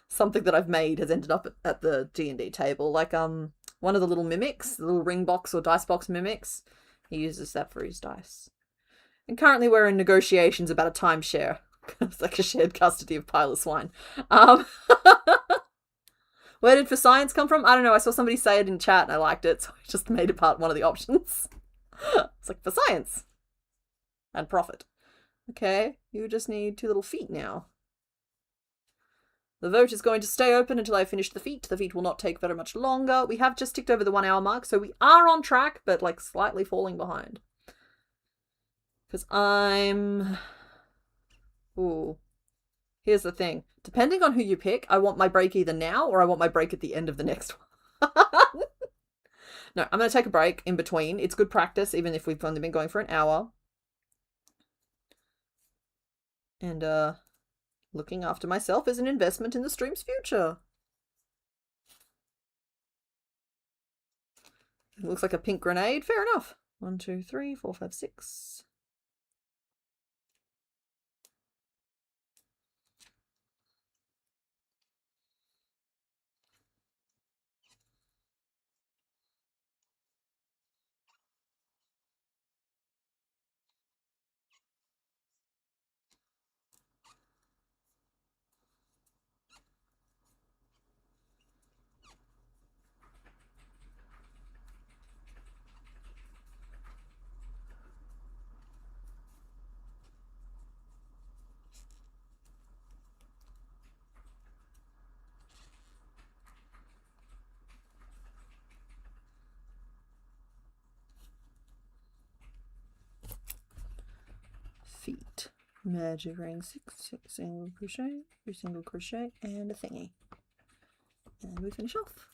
something that I've made has ended up at the D&D table. Like, one of the little mimics, the little ring box or dice box mimics, he uses that for his dice. And currently we're in negotiations about a timeshare. It's like a shared custody of pile of swine. Where did for science come from? I don't know. I saw somebody say it in chat and I liked it, so I just made it one of the options. It's like for science. And profit. Okay, you just need 2 little feet now. The vote is going to stay open until I finish the feet. The feet will not take very much longer. We have just ticked over the 1 hour mark, so we are on track, but like slightly falling behind. Because I'm... Ooh. Here's the thing. Depending on who you pick, I want my break either now or I want my break at the end of the next one. No, I'm going to take a break in between. It's good practice, even if we've only been going for an hour. And, looking after myself is an investment in the stream's future. It looks like a pink grenade. Fair enough. 1, 2, 3, 4, 5, 6. Feet. Magic ring, 6 single crochet, 3 single crochet, and a thingy. And we finish off.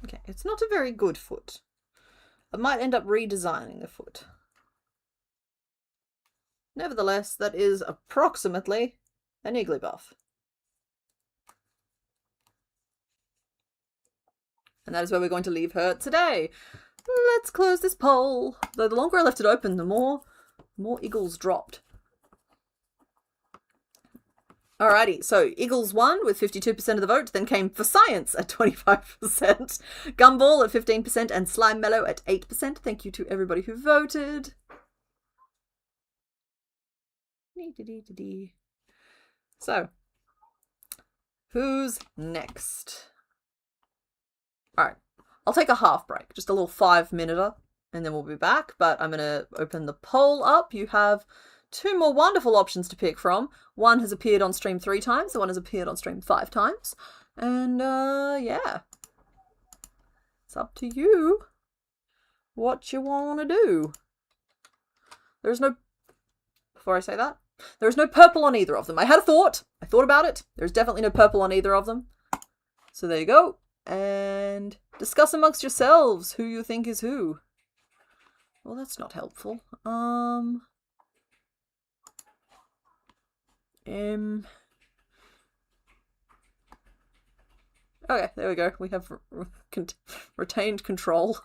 Okay, it's not a very good foot. I might end up redesigning the foot. Nevertheless, that is approximately an Igglybuff. And that is where we're going to leave her today. Let's close this poll. Though the longer I left it open, the more Iggles dropped. Alrighty, so Iggles won with 52% of the vote, then came For Science at 25%, Gumball at 15%, and Slime Mellow at 8%. Thank you to everybody who voted. So, who's next? Alright, I'll take a half break, just a little 5-minute, and then we'll be back, but I'm going to open the poll up. You have 2 more wonderful options to pick from. One has appeared on stream 3 times, the one has appeared on stream 5 times. And, yeah. It's up to you what you want to do. There's no... Before I say that, there's no purple on either of them. I had a thought. I thought about it. There's definitely no purple on either of them. So there you go. And discuss amongst yourselves who you think is who. Well, that's not helpful. Okay, there we go. We have retained control.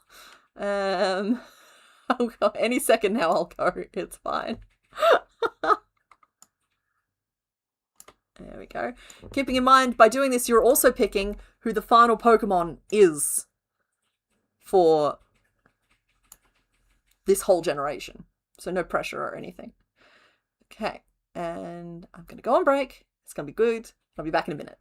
I'll go any second now. I'll go. It's fine. There we go. Keeping in mind, by doing this, you're also picking who the final Pokemon is for this whole generation. So no pressure or anything. Okay. And I'm going to go on break. It's going to be good. I'll be back in a minute.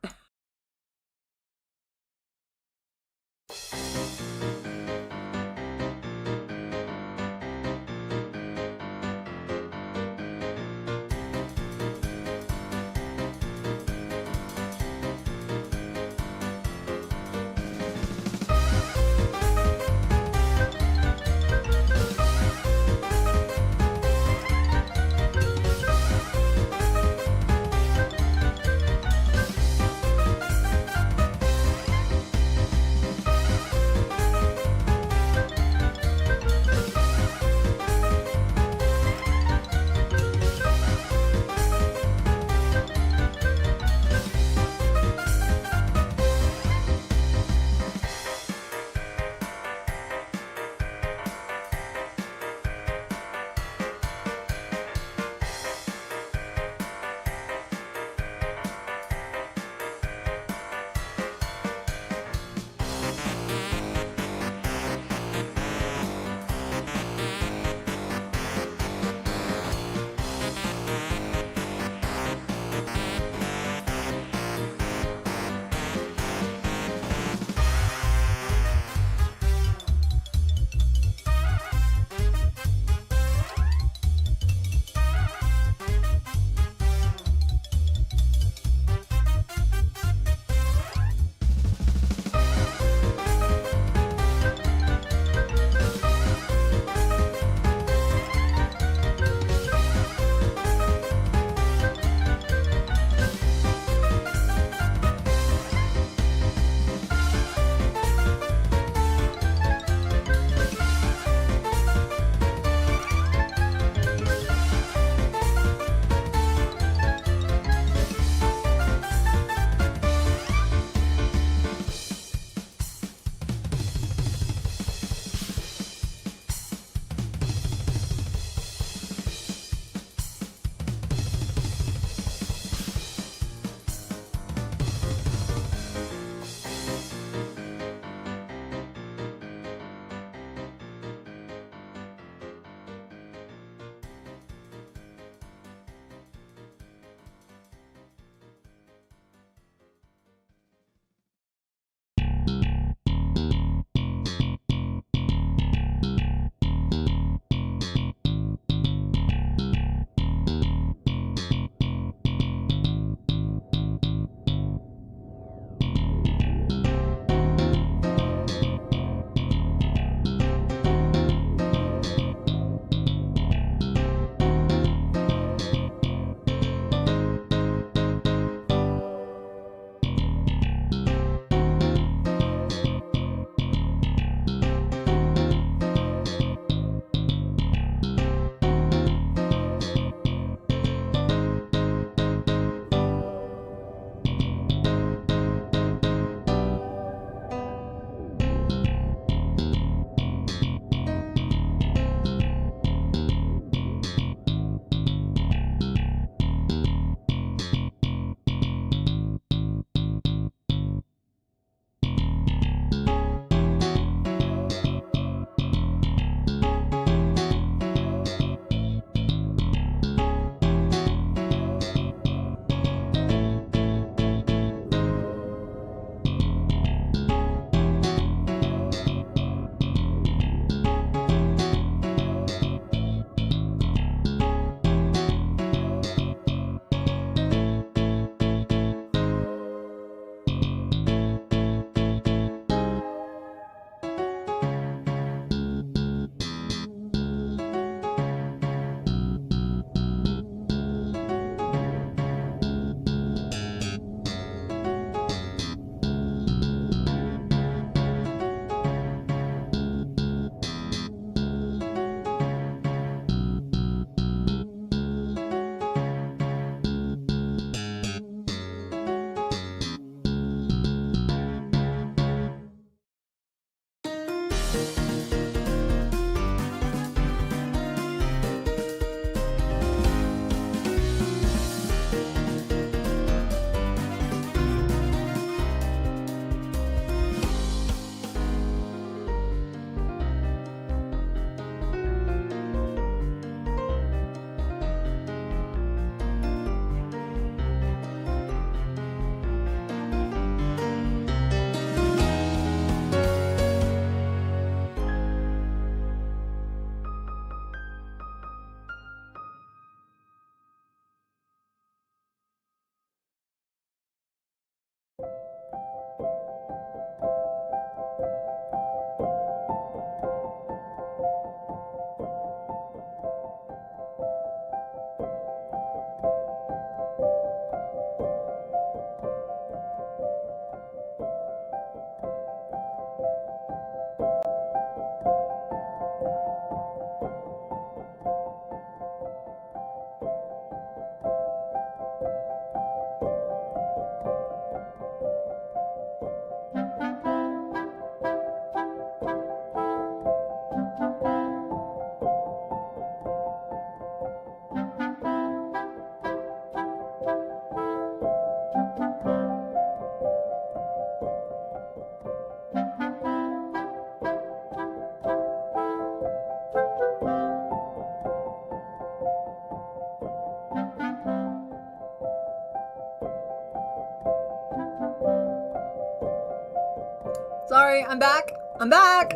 Sorry, I'm back. I'm back.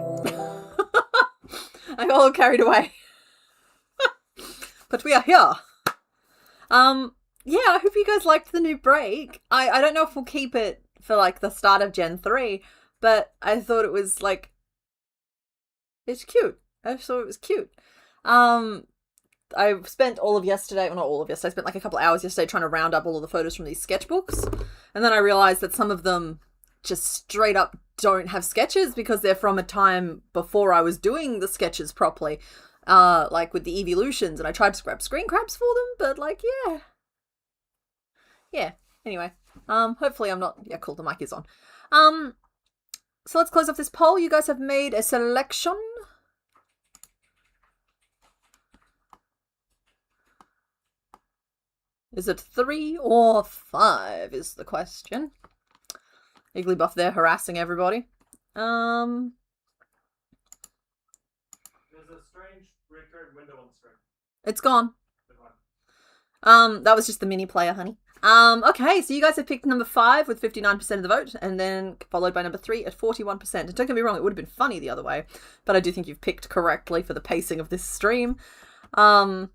I got all carried away. But we are here. Yeah, I hope you guys liked the new break. I don't know if we'll keep it for like the start of Gen 3, but I thought it was like, it's cute. I thought it was cute. I spent all of yesterday, well not all of yesterday, I spent like a couple hours yesterday trying to round up all of the photos from these sketchbooks. And then I realized that some of them just straight up don't have sketches because they're from a time before I was doing the sketches properly. Like with the evolutions, and I tried to grab screen grabs for them, but like, yeah. Anyway, hopefully I'm not, yeah, cool, the mic is on. So let's close off this poll. You guys have made a selection. Is it 3 or 5 is the question. Igglybuff there harassing everybody. There's a strange recurring window on the screen. It's gone. That was just the mini player, honey. Okay, so you guys have picked number 5 with 59% of the vote, and then followed by number 3 at 41%. And don't get me wrong, it would have been funny the other way, but I do think you've picked correctly for the pacing of this stream. Oh,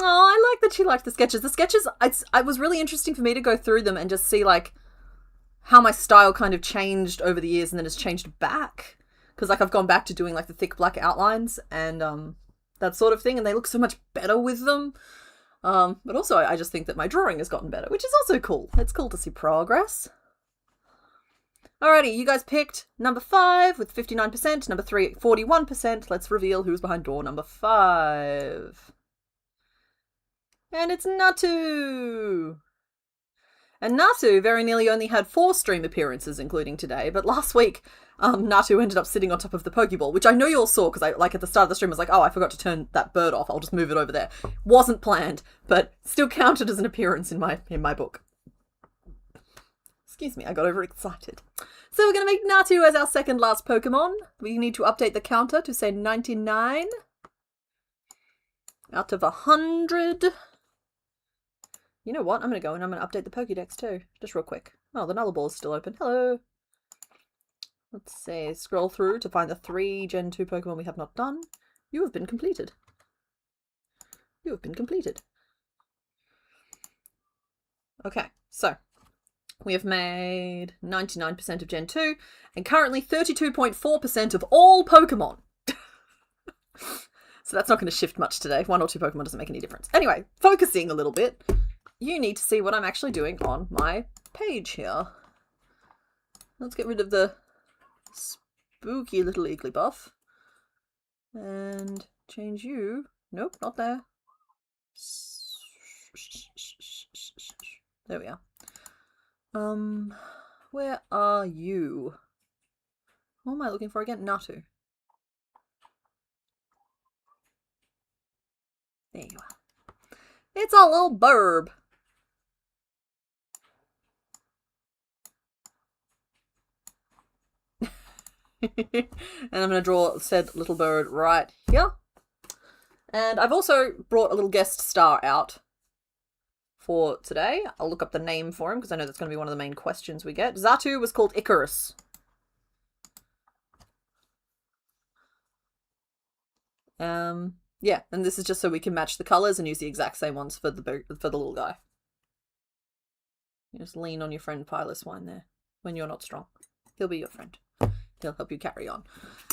I like that you liked the sketches. The sketches, it was really interesting for me to go through them and just see, like, how my style kind of changed over the years and then has changed back. Because, like, I've gone back to doing, like, the thick black outlines and that sort of thing, and they look so much better with them. But also, I just think that my drawing has gotten better, which is also cool. It's cool to see progress. Alrighty, you guys picked number 5 with 59%, number 3 at 41%. Let's reveal who's behind door number 5. And it's Natu! And Natu very nearly only had 4 stream appearances, including today, but last week, Natu ended up sitting on top of the Pokeball, which I know you all saw, because I, like, at the start of the stream, I was like, oh, I forgot to turn that bird off, I'll just move it over there. Wasn't planned, but still counted as an appearance in my book. Excuse me, I got overexcited. So we're going to make Natu as our second last Pokemon. We need to update the counter to say 99. Out of 100. You know what? I'm going to go and I'm going to update the Pokédex too. Just real quick. Oh, the Nullarball is still open. Hello. Let's see. Scroll through to find the 3 Gen 2 Pokemon we have not done. You have been completed. You have been completed. Okay, so we have made 99% of Gen 2 and currently 32.4% of all Pokemon. So that's not going to shift much today. 1 or 2 Pokemon doesn't make any difference. Anyway, focusing a little bit, you need to see what I'm actually doing on my page here. Let's get rid of the spooky little Igglybuff. And change you. Nope, not there. There we are. Where are you? What am I looking for again? Natu. There you are. It's a little burb. And I'm going to draw said little bird right here. And I've also brought a little guest star out for today. I'll look up the name for him because I know that's going to be one of the main questions we get. Xatu was called Icarus. Yeah, and this is just so we can match the colours and use the exact same ones for the little guy. You just lean on your friend Pilus Wine there when you're not strong. He'll be your friend. He'll help you carry on.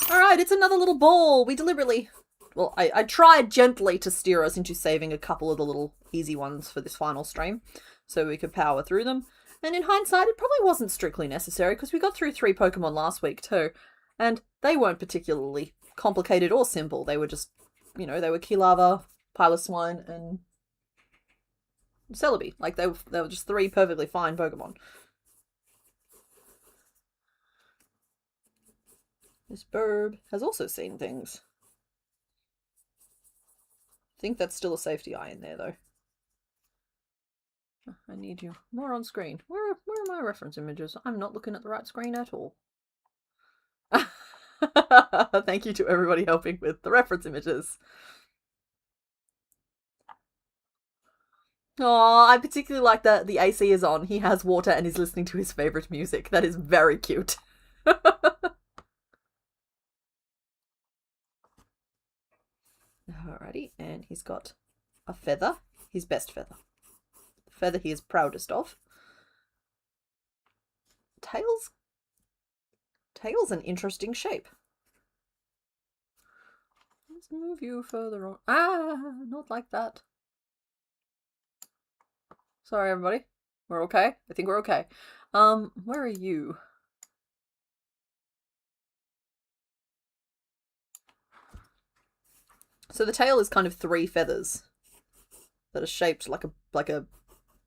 Alright, it's another little ball. We deliberately... Well, I tried gently to steer us into saving a couple of the little easy ones for this final stream so we could power through them. And in hindsight, it probably wasn't strictly necessary because we got through 3 Pokemon last week too. And they weren't particularly complicated or simple. They were just, you know, they were Kilava, Piloswine, and Celebi. Like, they were just 3 perfectly fine Pokemon. This bird has also seen things. I think that's still a safety eye in there, though. I need you more on screen. Where are my reference images? I'm not looking at the right screen at all. Thank you to everybody helping with the reference images. Oh, I particularly like that the AC is on. He has water and is listening to his favourite music. That is very cute. Alrighty, and he's got a feather, his best feather. The feather he is proudest of. Tail's an interesting shape. Let's move you further on. Ah, not like that. Sorry, everybody. We're okay? I think we're okay. Where are you? So the tail is kind of 3 feathers that are shaped like a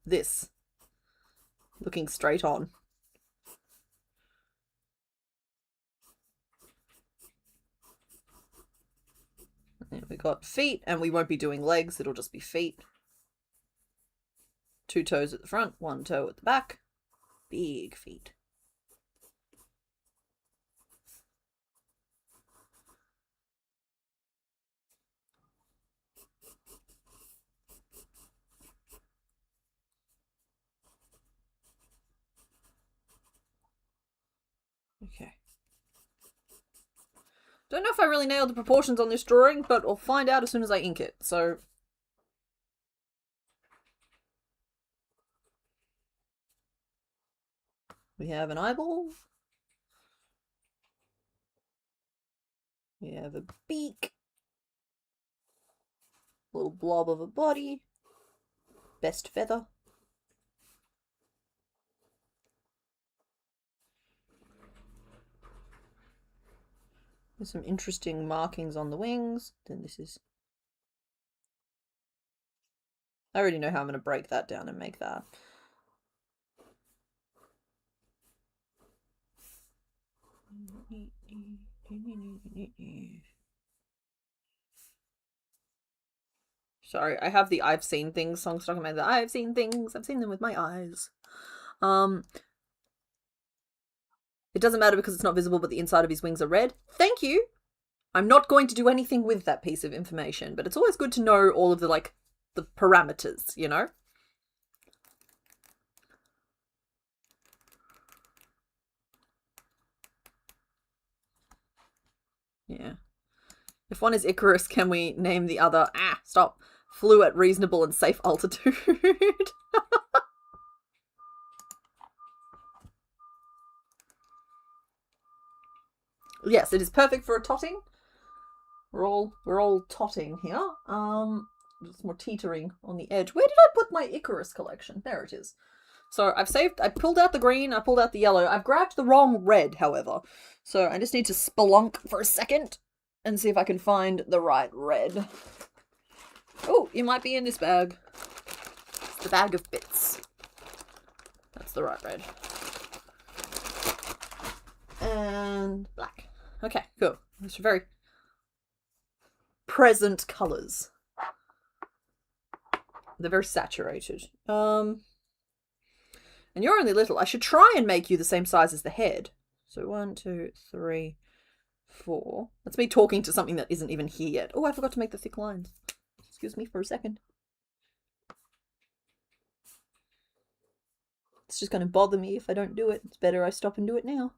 this, looking straight on. And we got feet, and we won't be doing legs, it'll just be feet. 2 toes at the front, 1 toe at the back. Big feet. Okay. Don't know if I really nailed the proportions on this drawing, but I'll find out as soon as I ink it. So we have an eyeball. We have a beak. Little blob of a body. Best feather. There's some interesting markings on the wings. Then this is... I already know how I'm going to break that down and make that. Sorry, I have the I've seen things song stuck in my head. I've seen things. I've seen them with my eyes. It doesn't matter because it's not visible, but the inside of his wings are red. Thank you. I'm not going to do anything with that piece of information, but it's always good to know all of the, like, the parameters, you know? Yeah. If one is Icarus, can we name the other... stop. Flew at reasonable and safe altitude. Yes, it is perfect for a totting. We're all totting here. Just more teetering on the edge. Where did I put my Icarus collection? There it is. So I pulled out the green, I pulled out the yellow. I've grabbed the wrong red, however. So I just need to spelunk for a second and see if I can find the right red. Oh, you might be in this bag. It's the bag of bits. That's the right red. And black. Okay, cool. Those are very present colours. They're very saturated. And you're only little. I should try and make you the same size as the head. So 1, 2, 3, 4. That's me talking to something that isn't even here yet. Oh, I forgot to make the thick lines. Excuse me for a second. It's just going to bother me if I don't do it. It's better I stop and do it now.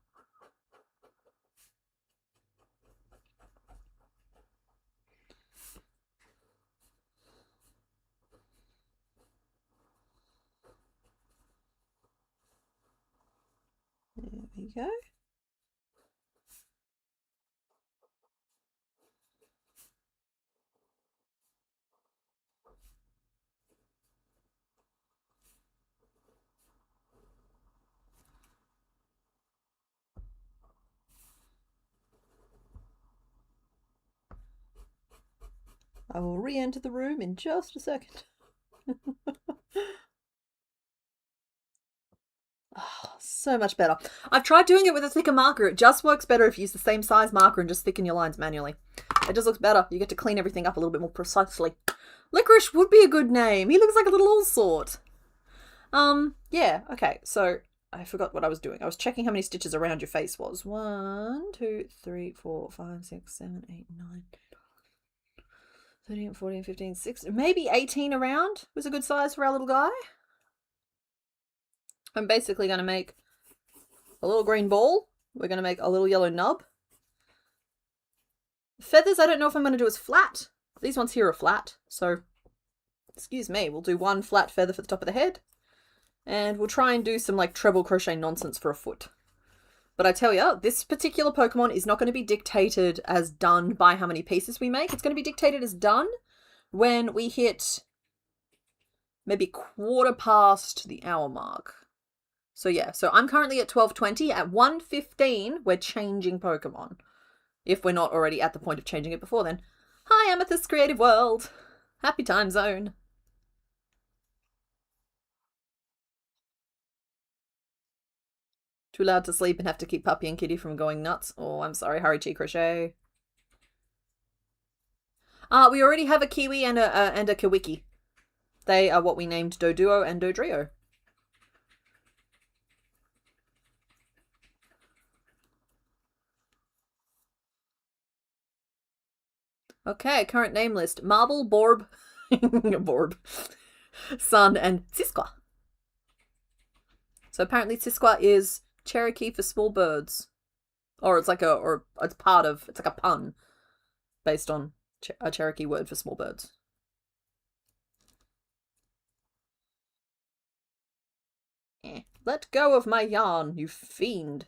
There we go. I will re-enter the room in just a second. Oh, so much better. I've tried doing it with a thicker marker. It just works better if you use the same size marker and just thicken your lines manually. It just looks better. You get to clean everything up a little bit more precisely. Licorice would be a good name. He looks like a little all sort. Yeah, okay, so I forgot what I was doing. I was checking how many stitches around your face was. 1, 2, 3, 4, 5, 6, 7, 8, 9, 13, 14, 15, 16, maybe 18 around was a good size for our little guy. I'm basically going to make a little green ball. We're going to make a little yellow nub. Feathers, I don't know if I'm going to do as flat. These ones here are flat, so excuse me, we'll do one flat feather for the top of the head, and we'll try and do some like treble crochet nonsense for a foot. But I tell you, this particular Pokemon is not going to be dictated as done by how many pieces we make. It's going to be dictated as done when we hit maybe 1/4 the hour mark. So yeah, so I'm currently at 12:20. At 1:15, we're changing Pokemon. If we're not already at the point of changing it before then. Hi, Amethyst Creative World. Happy time zone. Too loud to sleep and have to keep Puppy and Kitty from going nuts. Oh, I'm sorry, Hurry Chi Crochet. We already have a Kiwi and a Kiwiki. They are what we named Doduo and Dodrio. Okay, current name list. Marble, Borb, Borb, Sun, and Sisqua. So apparently Sisqua is Cherokee for small birds. Or it's like it's like a pun based on a Cherokee word for small birds. Let go of my yarn, you fiend.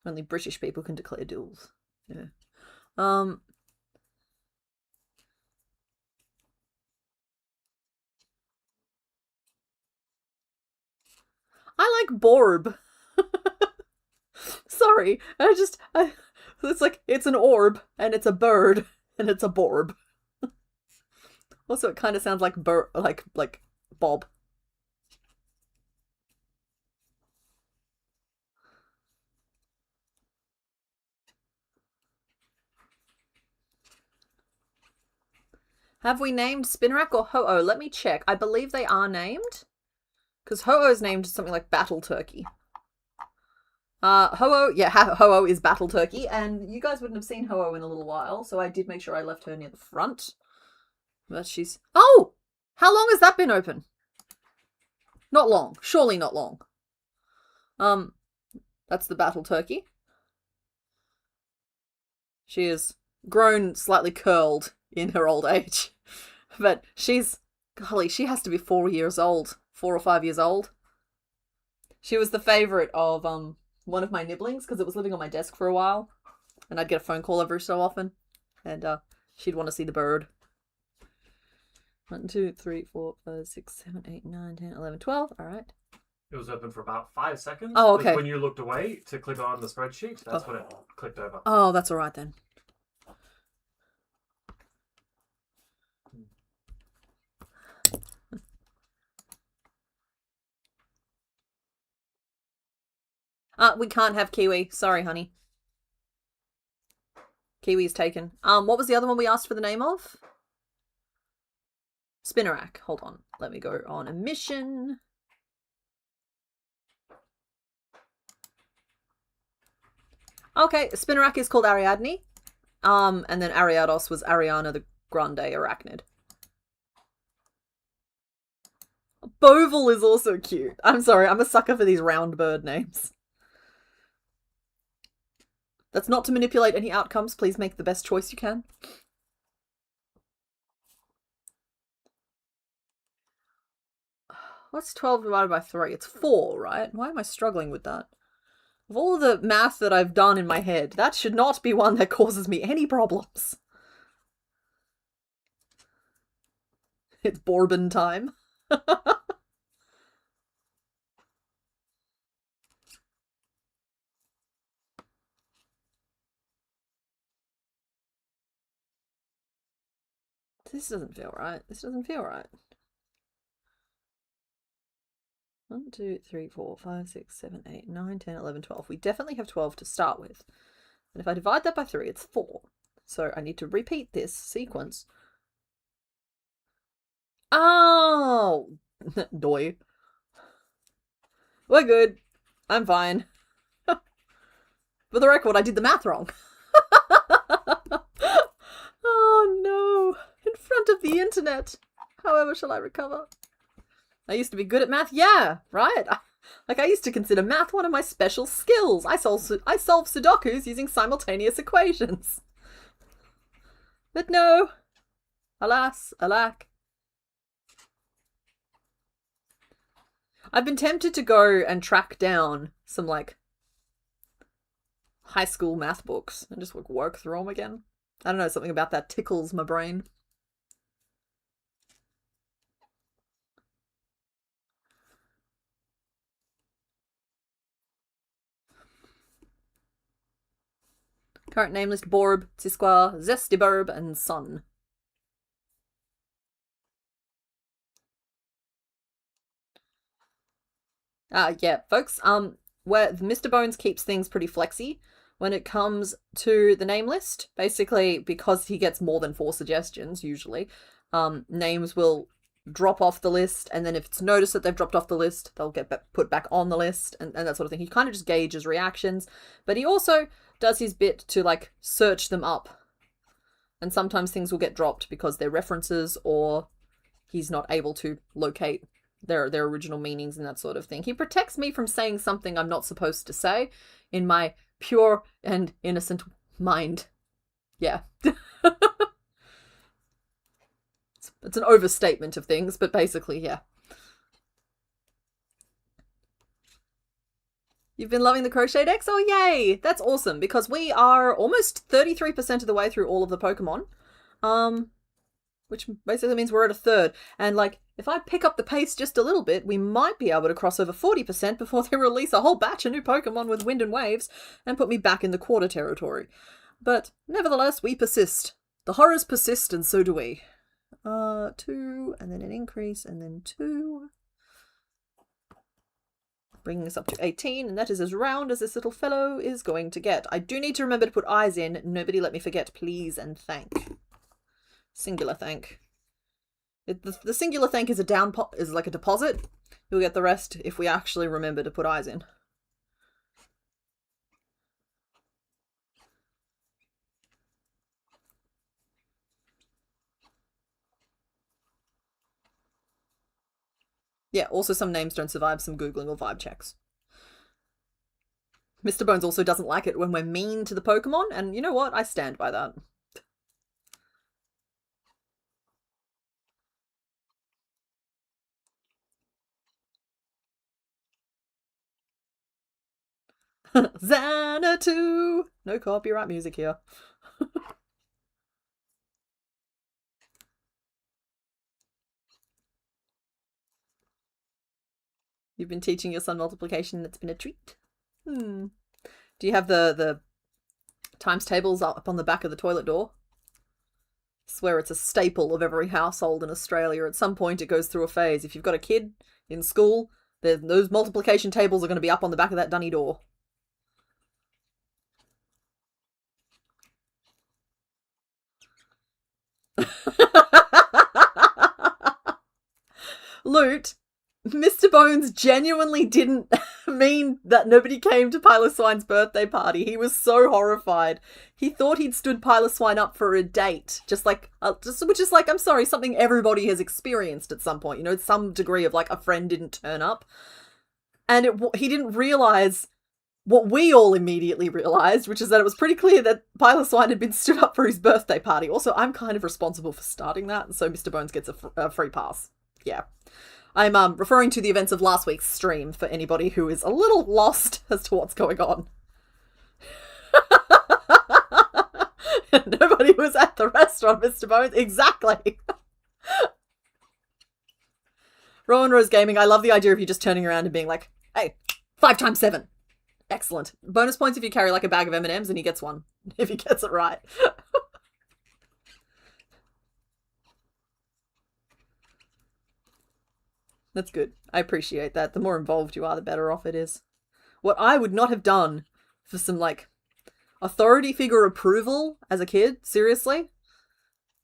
Only British people can declare duels. Yeah. I like Borb. Sorry, it's like, it's an orb, and it's a bird, and it's a Borb. Also, it kind of sounds like like Bob. Have we named Spinnerack or Ho-Oh? Let me check. I believe they are named. Because Ho-Oh is named something like Battle Turkey. Ho-Oh, yeah, Ho-Oh is Battle Turkey, and you guys wouldn't have seen Ho-Oh in a little while, so I did make sure I left her near the front. But she's... Oh! How long has that been open? Not long. Surely not long. That's the Battle Turkey. She is grown slightly curled in her old age. But she's... Golly, she has to be 4 years old. 4 or 5 years old. She was the favourite of one of my nibblings because it was living on my desk for a while. And I'd get a phone call every so often. And she'd want to see the bird. 1, 2, 3, 4, 5, 6, 7, 8, 9, 10, 11, 12. Alright. It was open for about 5 seconds. Oh, okay. When you looked away to click on the spreadsheet, that's when it clicked over. Oh, that's alright then. We can't have Kiwi. Sorry, honey. Kiwi's taken. What was the other one we asked for the name of? Spinnerack. Hold on. Let me go on a mission. Okay, Spinnerack is called Ariadne. And then Ariados was Ariana the Grande Arachnid. Boval is also cute. I'm sorry, I'm a sucker for these round bird names. That's not to manipulate any outcomes. Please make the best choice you can. What's 12 divided by 3? It's 4, right? Why am I struggling with that? Of all the math that I've done in my head, that should not be one that causes me any problems. It's Bourbon time. This doesn't feel right. This doesn't feel right. 1, 2, 3, 4, 5, 6, 7, 8, 9, 10, 11, 12. We definitely have 12 to start with. And if I divide that by 3, it's 4. So I need to repeat this sequence. Oh! Doy. We're good. I'm fine. For the record, I did the math wrong. Oh no. In front of the internet. However shall I recover? I used to be good at math. Yeah, right. Like, I used to consider math one of my special skills. I solve Sudokus using simultaneous equations. But no. Alas, alack. I've been tempted to go and track down some, like, high school math books and just work through them again. I don't know, something about that tickles my brain. Current name list: Borb, Sisqua, Zestiburb, and Sun. Yeah, folks, where Mr. Bones keeps things pretty flexy when it comes to the name list. Basically, because he gets more than 4 suggestions, usually, names will drop off the list, and then if it's noticed that they've dropped off the list, they'll get put back on the list, and that sort of thing. He kind of just gauges reactions, but he also does his bit to, like, search them up. And sometimes things will get dropped because they're references, or he's not able to locate their original meanings and that sort of thing. He protects me from saying something I'm not supposed to say in my pure and innocent mind. Yeah. It's an overstatement of things, but basically, yeah. You've been loving the Crochetdex? Oh, yay! That's awesome, because we are almost 33% of the way through all of the Pokemon. Which basically means we're at a third. And, like, if I pick up the pace just a little bit, we might be able to cross over 40% before they release a whole batch of new Pokemon with Wind and Waves and put me back in the quarter territory. But, nevertheless, we persist. The horrors persist, and so do we. 2, and then an increase, and then 2. Bringing us up to 18, and that is as round as this little fellow is going to get. I do need to remember to put eyes in. Nobody let me forget, please and thank. Singular thank. The singular thank is is like a deposit. You'll get the rest if we actually remember to put eyes in. Yeah, also some names don't survive some Googling or vibe checks. Mr. Bones also doesn't like it when we're mean to the Pokemon, and you know what? I stand by that. Xanadu! No copyright music here. You've been teaching your son multiplication, that's been a treat. Do you have the times tables up on the back of the toilet door? I swear it's a staple of every household in Australia. At some point it goes through a phase. If you've got a kid in school, those multiplication tables are going to be up on the back of that dunny door. Loot, Mr. Bones genuinely didn't mean that nobody came to Piloswine's birthday party. He was so horrified. He thought he'd stood Piloswine up for a date, which is like, I'm sorry, something everybody has experienced at some point. You know, some degree of, like, a friend didn't turn up. And he didn't realize what we all immediately realized, which is that it was pretty clear that Piloswine had been stood up for his birthday party. Also, I'm kind of responsible for starting that, and so Mr. Bones gets a free pass. Yeah. I'm referring to the events of last week's stream for anybody who is a little lost as to what's going on. Nobody was at the restaurant, Mr. Bones. Exactly. Rowan Rose Gaming, I love the idea of you just turning around and being like, hey, 5 times 7. Excellent. Bonus points if you carry, like, a bag of M&Ms, and he gets 1 if he gets it right. That's good. I appreciate that. The more involved you are, the better off it is. What I would not have done for some, like, authority figure approval as a kid, seriously,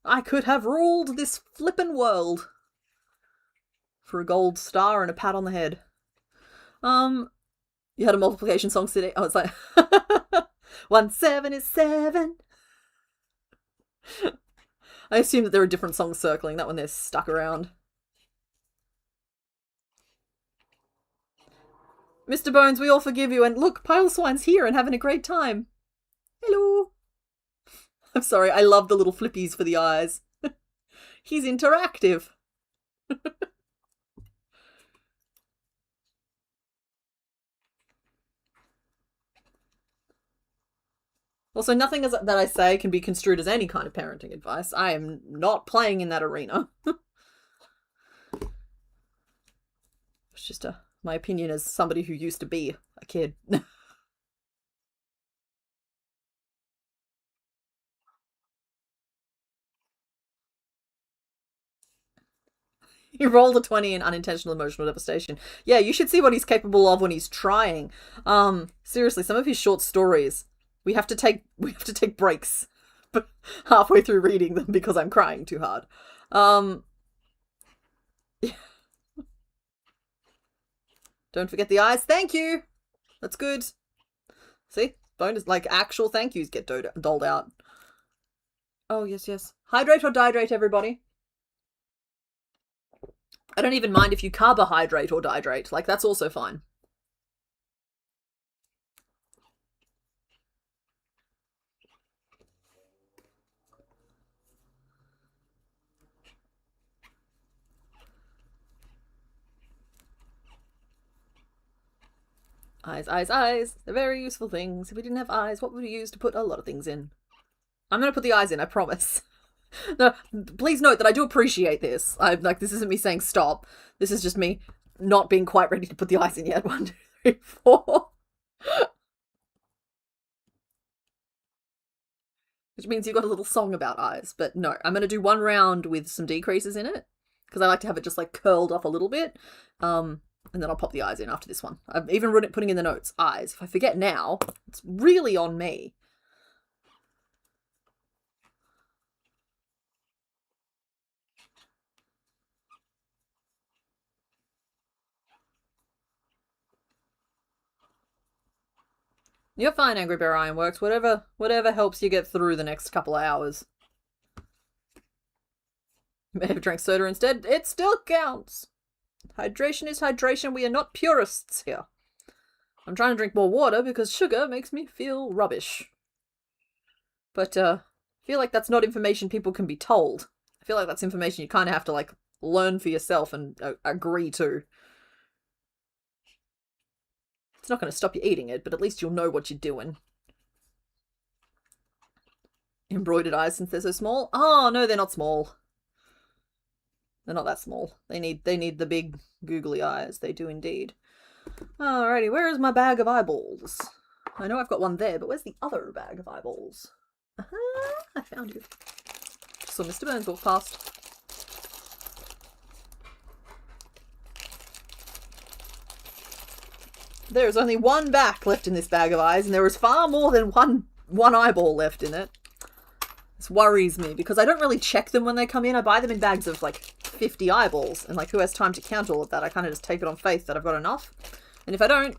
I could have ruled this flippin' world for a gold star and a pat on the head. You had a multiplication song today. Oh, it's like 1 7 is 7. I assume that there are different songs circling. That one they're stuck around. Mr. Bones, we all forgive you. And look, Pileswine's here and having a great time. Hello. I'm sorry, I love the little flippies for the eyes. He's interactive. Also, nothing that I say can be construed as any kind of parenting advice. I am not playing in that arena. It's just my opinion as somebody who used to be a kid. He rolled a 20 in unintentional emotional devastation. Yeah, you should see what he's capable of when he's trying. Seriously, some of his short stories, we have to take breaks halfway through reading them because I'm crying too hard. Yeah. Don't forget the eyes. Thank you. That's good. See? Bonus, like, actual thank yous get doled out. Oh, yes, yes. Hydrate or dihydrate, everybody. I don't even mind if you carbohydrate or dihydrate. Like, that's also fine. Eyes, eyes, eyes. They're very useful things. If we didn't have eyes, what would we use to put a lot of things in? I'm going to put the eyes in, I promise. No, please note that I do appreciate this. This isn't me saying stop. This is just me not being quite ready to put the eyes in yet. 1, 2, 3, 4. Which means you've got a little song about eyes. But no, I'm going to do one round with some decreases in it. Because I like to have it just like curled off a little bit. And then I'll pop the eyes in after this one. I've even putting in the notes, eyes. If I forget now, it's really on me. You're fine, Angry Bear Ironworks. Whatever helps you get through the next couple of hours. You may have drank soda instead. It still counts. Hydration is hydration. We are not purists here. I'm trying to drink more water because sugar makes me feel rubbish. But I feel like that's not information people can be told. I feel like that's information you kind of have to like learn for yourself and agree to. It's not going to stop you eating it, but at least you'll know what you're doing. Embroidered eyes since they're so small? Oh, no, they're not small. They're not that small. They need the big googly eyes. They do indeed. Alrighty, where is my bag of eyeballs? I know I've got one there, but where's the other bag of eyeballs? I found you. So Mr. Burns walked past. There is only one back left in this bag of eyes, and there is far more than one eyeball left in it. This worries me, because I don't really check them when they come in. I buy them in bags of, like, 50 eyeballs, and, like, who has time to count all of that? I kind of just take it on faith that I've got enough. And if I don't,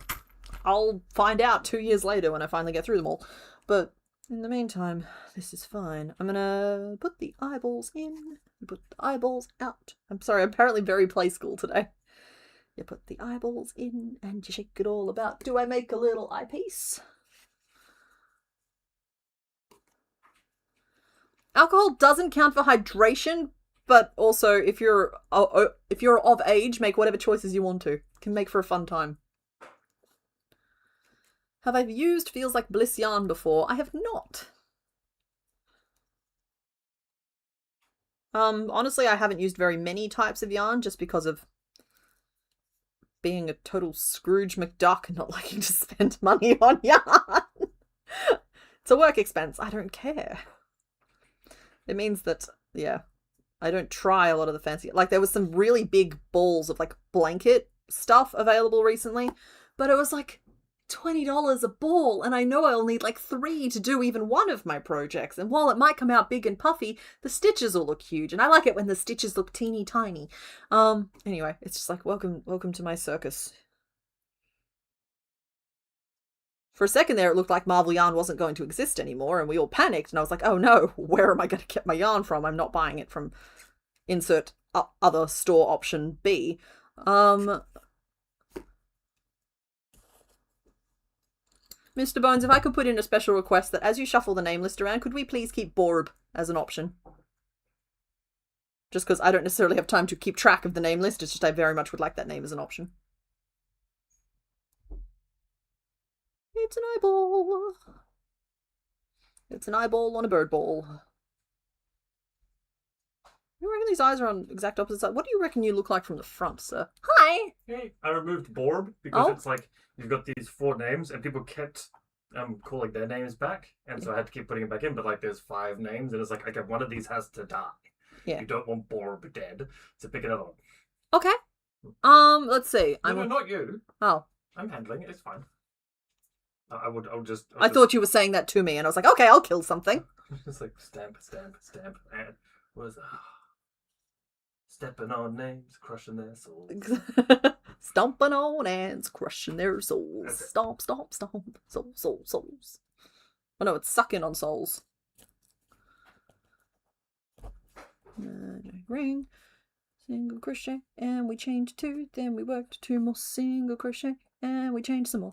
I'll find out 2 years later when I finally get through them all. But in the meantime, this is fine. I'm gonna put the eyeballs in, put the eyeballs out. I'm sorry, I'm apparently very play school today. You put the eyeballs in and you shake it all about. Do I make a little eyepiece? Alcohol doesn't count for hydration, but also if you're of age, make whatever choices you want to. It can make for a fun time. Have I used Feels Like Bliss yarn before? I have not. Honestly, I haven't used very many types of yarn just because of being a total Scrooge McDuck and not liking to spend money on yarn. It's a work expense. I don't care. It means that, yeah, I don't try a lot of the fancy... Like, there was some really big balls of, like, blanket stuff available recently, but it was, like, $20 a ball, and I know I'll need, like, 3 to do even one of my projects, and while it might come out big and puffy, the stitches will look huge, and I like it when the stitches look teeny tiny. Anyway, it's just like, welcome to my circus. For a second there, it looked like Marvel Yarn wasn't going to exist anymore, and we all panicked, and I was like, oh no, where am I going to get my yarn from? I'm not buying it from insert other store option B. Mr. Bones, if I could put in a special request that as you shuffle the name list around, could we please keep Borb as an option? Just because I don't necessarily have time to keep track of the name list, it's just I very much would like that name as an option. It's an eyeball. It's an eyeball on a bird ball. You reckon these eyes are on exact opposite sides? What do you reckon you look like from the front, sir? Hi! Hey, I removed Borb because Oh. it's like you've got these 4 names and people kept calling their names back, and so I had to keep putting it back in. But like, there's 5 names, and it's like, okay, one of these has to die. Yeah. You don't want Borb dead, so pick another one. Okay. Let's see. No, not you. Oh. I'm handling it. It's fine. I would just. I thought you were saying that to me, and I was like, okay, I'll kill something. Just like stamp, and what is that? Stepping on names, crushing their souls. Stomping on ants, crushing their souls. Okay. Stomp, stomp, stomp. Souls. Oh no, it's sucking on souls. Ring. Single crochet. And we chained 2. Then we worked 2 more single crochet. And we chained some more.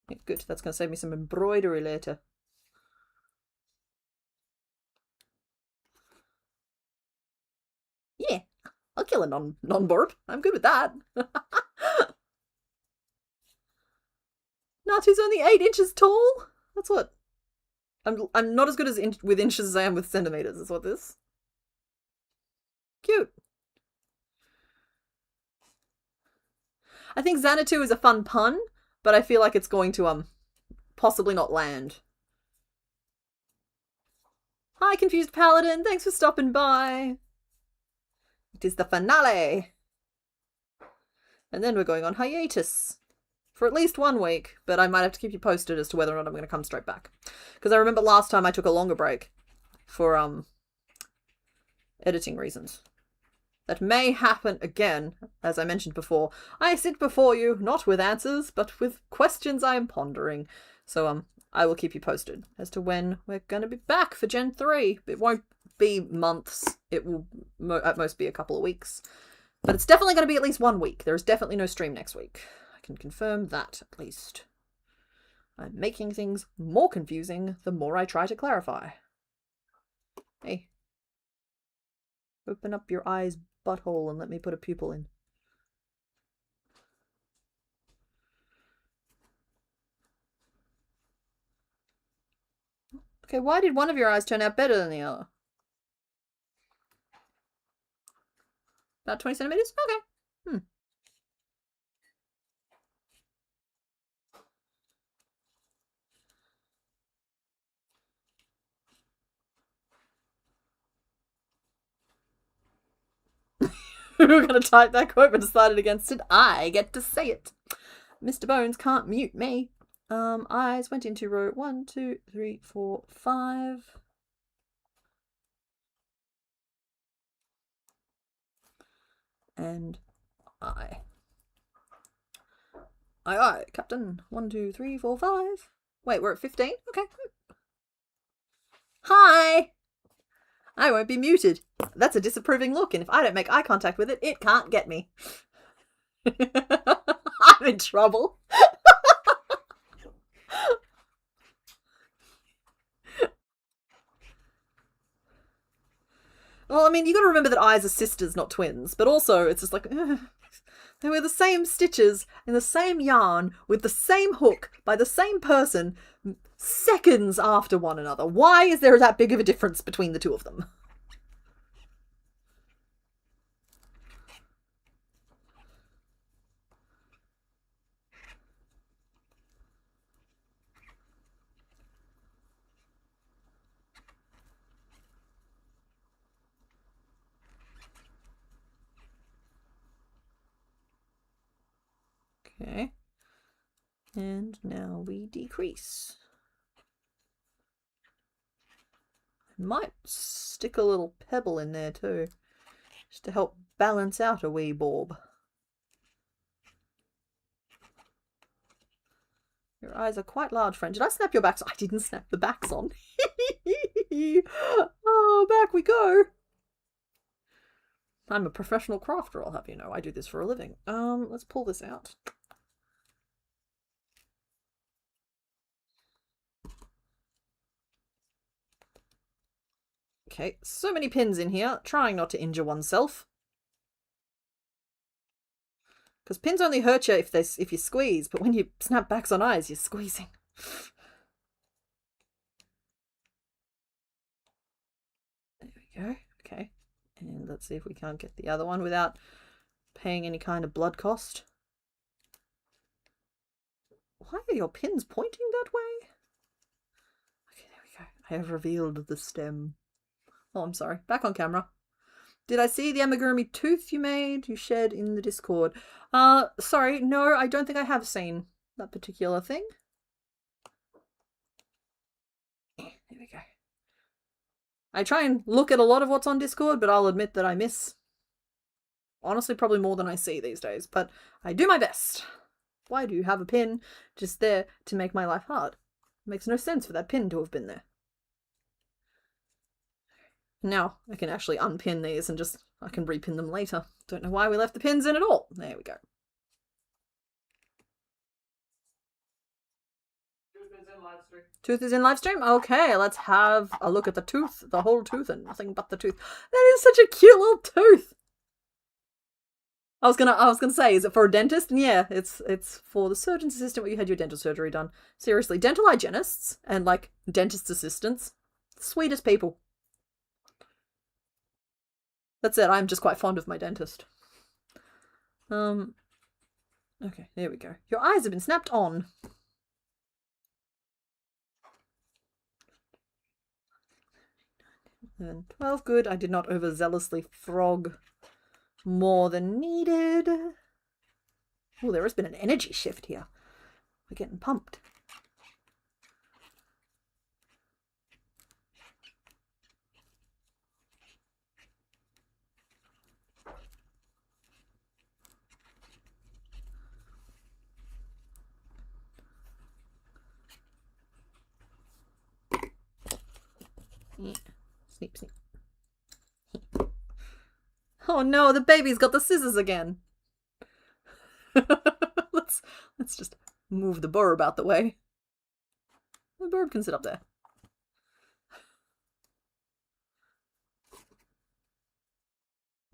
Yeah, good. That's going to save me some embroidery later. Yeah, I'll kill a non-Borb. I'm good with that. Natu's only 8 inches tall. That's what. I'm not as good with inches as I am with centimeters. Is what this. Cute. I think Xanatu is a fun pun, but I feel like it's going to possibly not land. Hi, Confused Paladin. Thanks for stopping by. It is the finale. And then we're going on hiatus for at least 1 week, but I might have to keep you posted as to whether or not I'm going to come straight back. Because I remember last time I took a longer break for editing reasons. That may happen again, as I mentioned before. I sit before you, not with answers, but with questions I am pondering. So I will keep you posted as to when we're going to be back for Gen 3. It won't be months. It will at most be a couple of weeks. But it's definitely going to be at least 1 week. There is definitely no stream next week. I can confirm that, at least. I'm making things more confusing the more I try to clarify. Hey. Open up your eye's butthole and let me put a pupil in. Okay, why did one of your eyes turn out better than the other? About 20 centimeters? Okay. We're going to type that quote but decided against it. I get to say it. Mr. Bones can't mute me. Eyes went into row 1, 2, 3, 4, 5. And I. Aye, Captain. 1, 2, 3, 4, 5. Wait, we're at 15? Okay. Hi! I won't be muted. That's a disapproving look, and if I don't make eye contact with it, it can't get me. I'm in trouble. Well, I mean, you gotta remember that eyes are sisters, not twins, but also it's just like, they were the same stitches in the same yarn with the same hook by the same person seconds after one another. Why is there that big of a difference between the two of them? Okay. And now we decrease. I might stick a little pebble in there too, just to help balance out a wee Borb. Your eyes are quite large, friend. Did I snap your backs? I didn't snap the backs on. Oh, back we go. I'm a professional crafter, I'll have you know. I do this for a living. Let's pull this out. Okay, so many pins in here, trying not to injure oneself. Because pins only hurt you if you squeeze, but when you snap backs on eyes, you're squeezing. There we go. Okay. And let's see if we can't get the other one without paying any kind of blood cost. Why are your pins pointing that way? Okay, there we go. I have revealed the stem. Oh, I'm sorry. Back on camera. Did I see the amigurumi tooth you shared in the Discord? Sorry, no, I don't think I have seen that particular thing. There we go. I try and look at a lot of what's on Discord, but I'll admit that I miss, honestly, probably more than I see these days, but I do my best. Why do you have a pin just there to make my life hard? It makes no sense for that pin to have been there. Now I can actually unpin these and I can repin them later. Don't know why we left the pins in at all. There we go. Tooth is in live stream? Okay, let's have a look at the tooth. The whole tooth and nothing but the tooth. That is such a cute little tooth. I was gonna say, is it for a dentist? And yeah, it's for the surgeon's assistant where you had your dental surgery done. Seriously, dental hygienists and like dentist assistants, sweetest people. That's it. I'm just quite fond of my dentist. Okay, there we go. Your eyes have been snapped on. And 12, good. I did not overzealously frog more than needed. Oh, there has been an energy shift here. We're getting pumped. Sneak, sneak. Oh no, the baby's got the scissors again. let's just move the burb out the way. The burb can sit up there.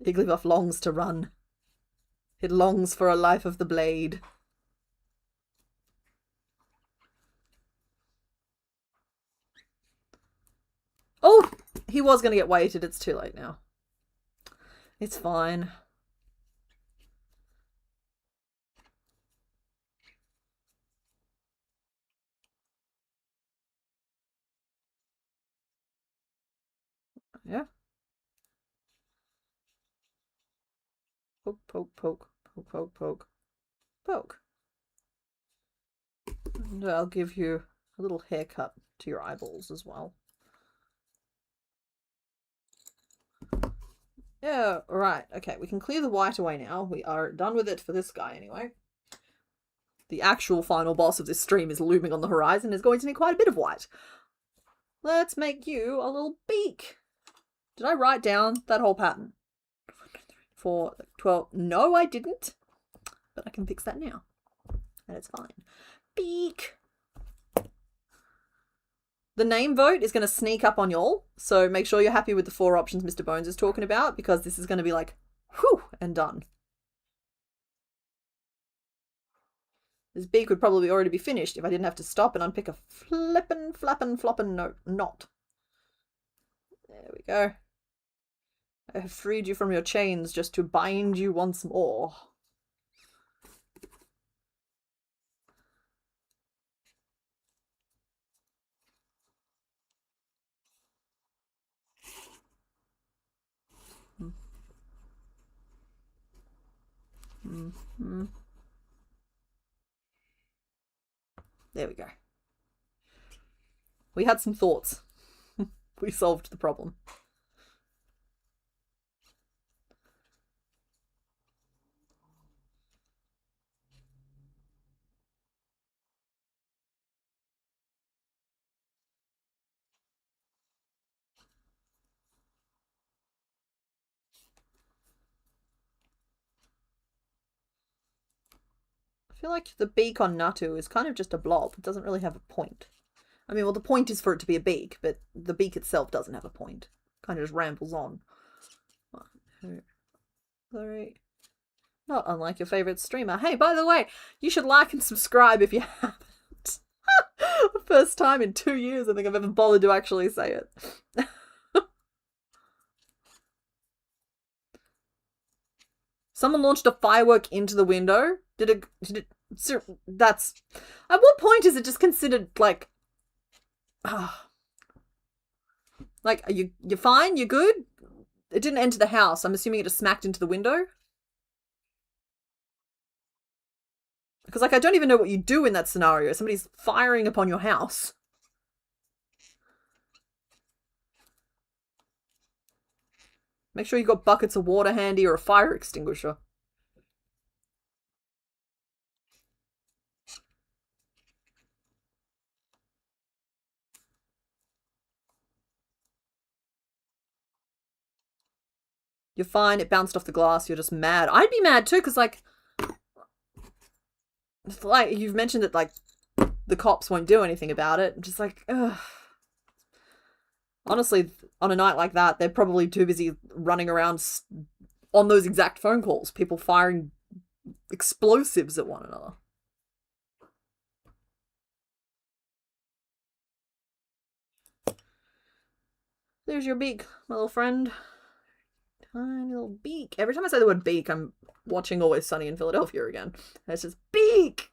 Igglybuff longs to run. It longs for a life of the blade. Oh! He was going to get weighted. It's too late now. It's fine. Yeah. Poke, poke, poke, poke, poke, poke, poke. And I'll give you a little haircut to your eyeballs as well. Yeah, right. Okay, we can clear the white away now. We are done with it for this guy anyway. The actual final boss of this stream is looming on the horizon. Is going to need quite a bit of white. Let's make you a little beak. Did I write down that whole pattern? For 12. No, I didn't. But I can fix that now. And it's fine. Beak. The name vote is going to sneak up on y'all, so make sure you're happy with the 4 options Mr. Bones is talking about, because this is going to be like, whew, and done. This beak would probably already be finished if I didn't have to stop and unpick a flippin', flappin', floppin' knot. There we go. I have freed you from your chains just to bind you once more. Mm-hmm. There we go. We had some thoughts. We solved the problem. I feel like the beak on Natu is kind of just a blob. It doesn't really have a point. I mean, well, the point is for it to be a beak, but the beak itself doesn't have a point. kind of just rambles on. 1, 2, 3. Not unlike your favorite streamer. Hey, by the way, you should like and subscribe if you haven't. First time in 2 years I think I've ever bothered to actually say it. Someone launched a firework into the window. Did it? That's. At what point is it just considered like? Like, you're fine? You're good? It didn't enter the house. I'm assuming it just smacked into the window. Because, like, I don't even know what you do in that scenario. Somebody's firing upon your house. Make sure you've got buckets of water handy or a fire extinguisher. You're fine. It bounced off the glass. You're just mad. I'd be mad too, because, like you've mentioned that, like, the cops won't do anything about it. I'm just like, ugh. Honestly, on a night like that, they're probably too busy running around on those exact phone calls. People firing explosives at one another. There's your beak, my little friend. Tiny little beak. Every time I say the word beak, I'm watching Always Sunny in Philadelphia again. It's just beak!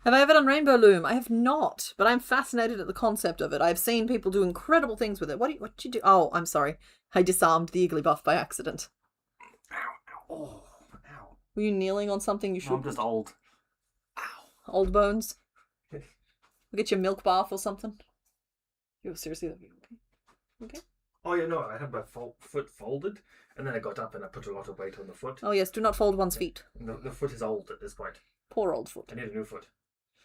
Have I ever done rainbow loom? I have not, but I'm fascinated at the concept of it. I've seen people do incredible things with it. What did you do? Oh, I'm sorry. I disarmed the Igglybuff by accident. Ow, ow, oh, ow. Were you kneeling on something you should? No, I'm just old. Ow. Old bones? We'll get you a milk bath or something. Yo, seriously, that'd be okay. Okay? Oh, yeah, no, I had my foot folded, and then I got up and I put a lot of weight on the foot. Oh, yes, do not fold one's feet. The foot is old at this point. Poor old foot. I need a new foot.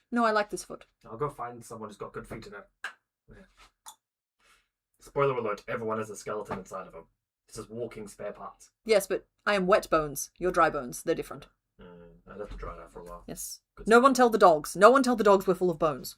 No, I like this foot. I'll go find someone who's got good feet in it. Yeah. Spoiler alert, everyone has a skeleton inside of them. This is walking spare parts. Yes, but I am wet bones. You're dry bones. They're different. I'd have to dry that for a while. Yes. No one tell the dogs. No one tell the dogs we're full of bones.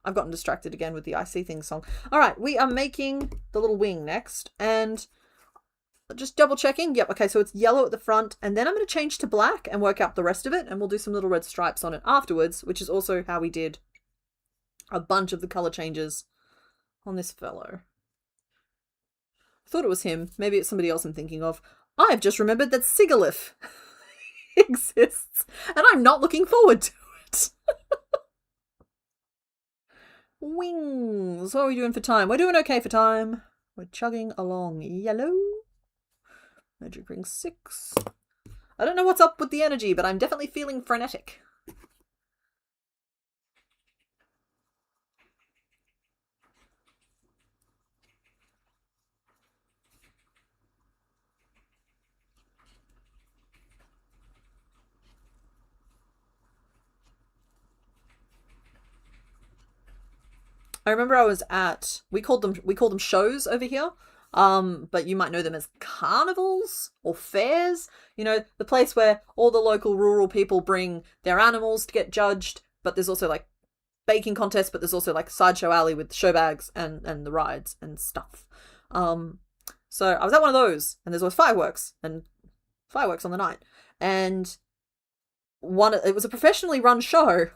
I've gotten distracted again with the I See Things song. All right, we are making the little wing next, and just double checking. Yep, okay, so it's yellow at the front, and then I'm going to change to black and work out the rest of it, and we'll do some little red stripes on it afterwards, which is also how we did a bunch of the color changes on this fellow. I thought it was him. Maybe it's somebody else I'm thinking of. I've just remembered that Igglybuff exists, and I'm not looking forward to it. Wings. What are we doing for time? We're doing okay for time. We're chugging along. Yellow. Magic ring 6. I don't know what's up with the energy, but I'm definitely feeling frenetic. I remember I was at, we called them shows over here, but you might know them as carnivals or fairs. You know, the place where all the local rural people bring their animals to get judged, but there's also like baking contests, but there's also like sideshow alley with show bags and the rides and stuff. So I was at one of those, and there's always fireworks on the night, and it was a professionally run show.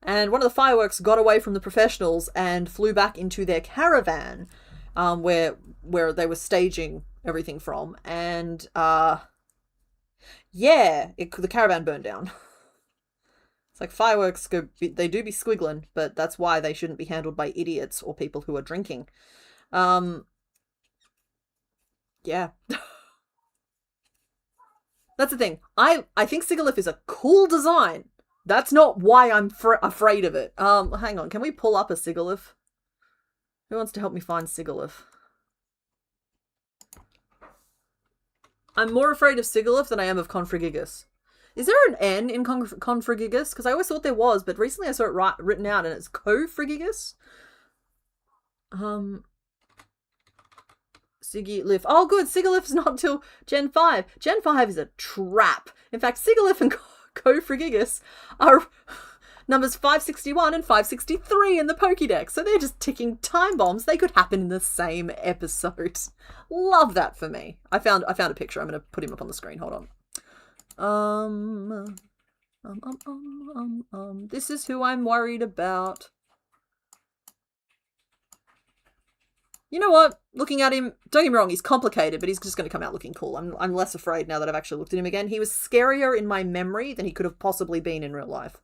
And one of the fireworks got away from the professionals and flew back into their caravan, where they were staging everything from. And the caravan burned down. It's like fireworks they do be squiggling, but that's why they shouldn't be handled by idiots or people who are drinking. Yeah. That's the thing. I think Igglybuff is a cool design, That's not why I'm afraid of it. Hang on. Can we pull up a Igglybuff? Who wants to help me find Igglybuff? I'm more afraid of Igglybuff than I am of Confrigigus. Is there an N in Confrigigus? Because I always thought there was, but recently I saw it written out and it's Cofrigigus. Igglybuff. Oh, good. Igglybuff's not until Gen 5. Gen 5 is a trap. In fact, Igglybuff and Cofrigigus are numbers 561 and 563 in the Pokédex. So they're just ticking time bombs. They could happen in the same episode. Love that for me. I found a picture. I'm going to put him up on the screen. Hold on. This is who I'm worried about. You know what? Looking at him, don't get me wrong, he's complicated, but he's just going to come out looking cool. I'm less afraid now that I've actually looked at him again. He was scarier in my memory than he could have possibly been in real life.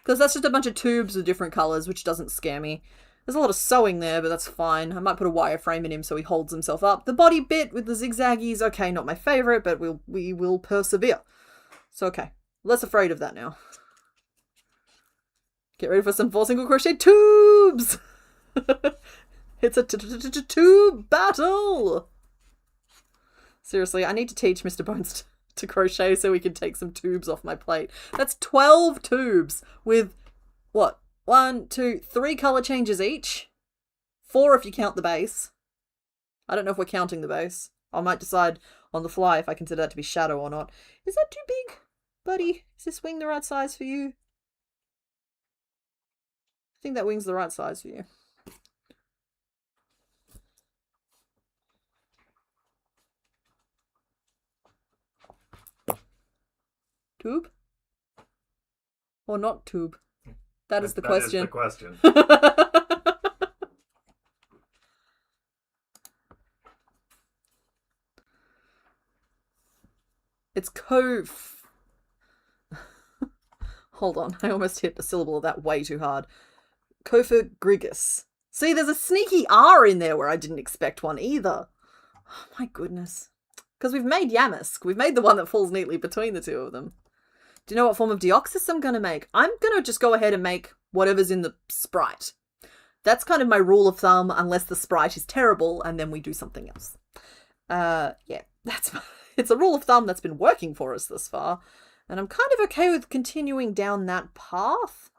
Because that's just a bunch of tubes of different colours, which doesn't scare me. There's a lot of sewing there, but that's fine. I might put a wireframe in him so he holds himself up. The body bit with the zigzaggies, okay, not my favourite, but we will persevere. So, okay. Less afraid of that now. Get ready for some 4 single crochet tubes! It's a tube battle! Seriously, I need to teach Mr. Bones to crochet so we can take some tubes off my plate. That's 12 tubes with, what, 1, 2, 3 colour changes each? 4 if you count the base. I don't know if we're counting the base. I might decide on the fly if I consider that to be shadow or not. Is that too big, buddy? Is this wing the right size for you? I think that wing's the right size for you. Tube? Or not tube? That is the question. That is the question. It's Hold on, I almost hit the syllable of that way too hard. Cofagrigus. See, there's a sneaky R in there where I didn't expect one either. Oh my goodness. Because we've made Yamask. We've made the one that falls neatly between the two of them. Do you know what form of Deoxys I'm going to make? I'm going to just go ahead and make whatever's in the sprite. That's kind of my rule of thumb, unless the sprite is terrible, and then we do something else. Yeah, it's a rule of thumb that's been working for us thus far, and I'm kind of okay with continuing down that path.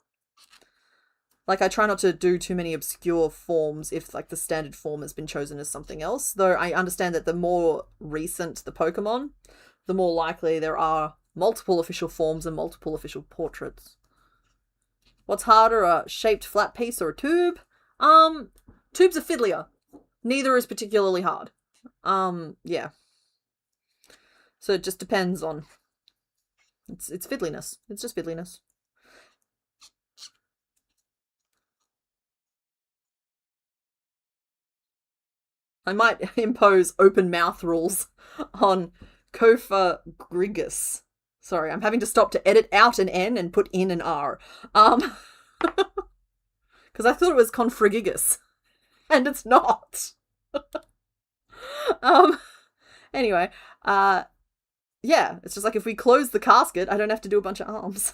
Like, I try not to do too many obscure forms if, like, the standard form has been chosen as something else, though I understand that the more recent the Pokemon, the more likely there are multiple official forms and multiple official portraits. What's harder, a shaped flat piece or a tube? Tubes are fiddlier. Neither is particularly hard. Yeah. So it just depends on... It's fiddliness. It's just fiddliness. I might impose open mouth rules on Cofagrigus. Sorry, I'm having to stop to edit out an N and put in an R. Because I thought it was Confrigigus. And it's not. Anyway, yeah, it's just like if we close the casket, I don't have to do a bunch of arms.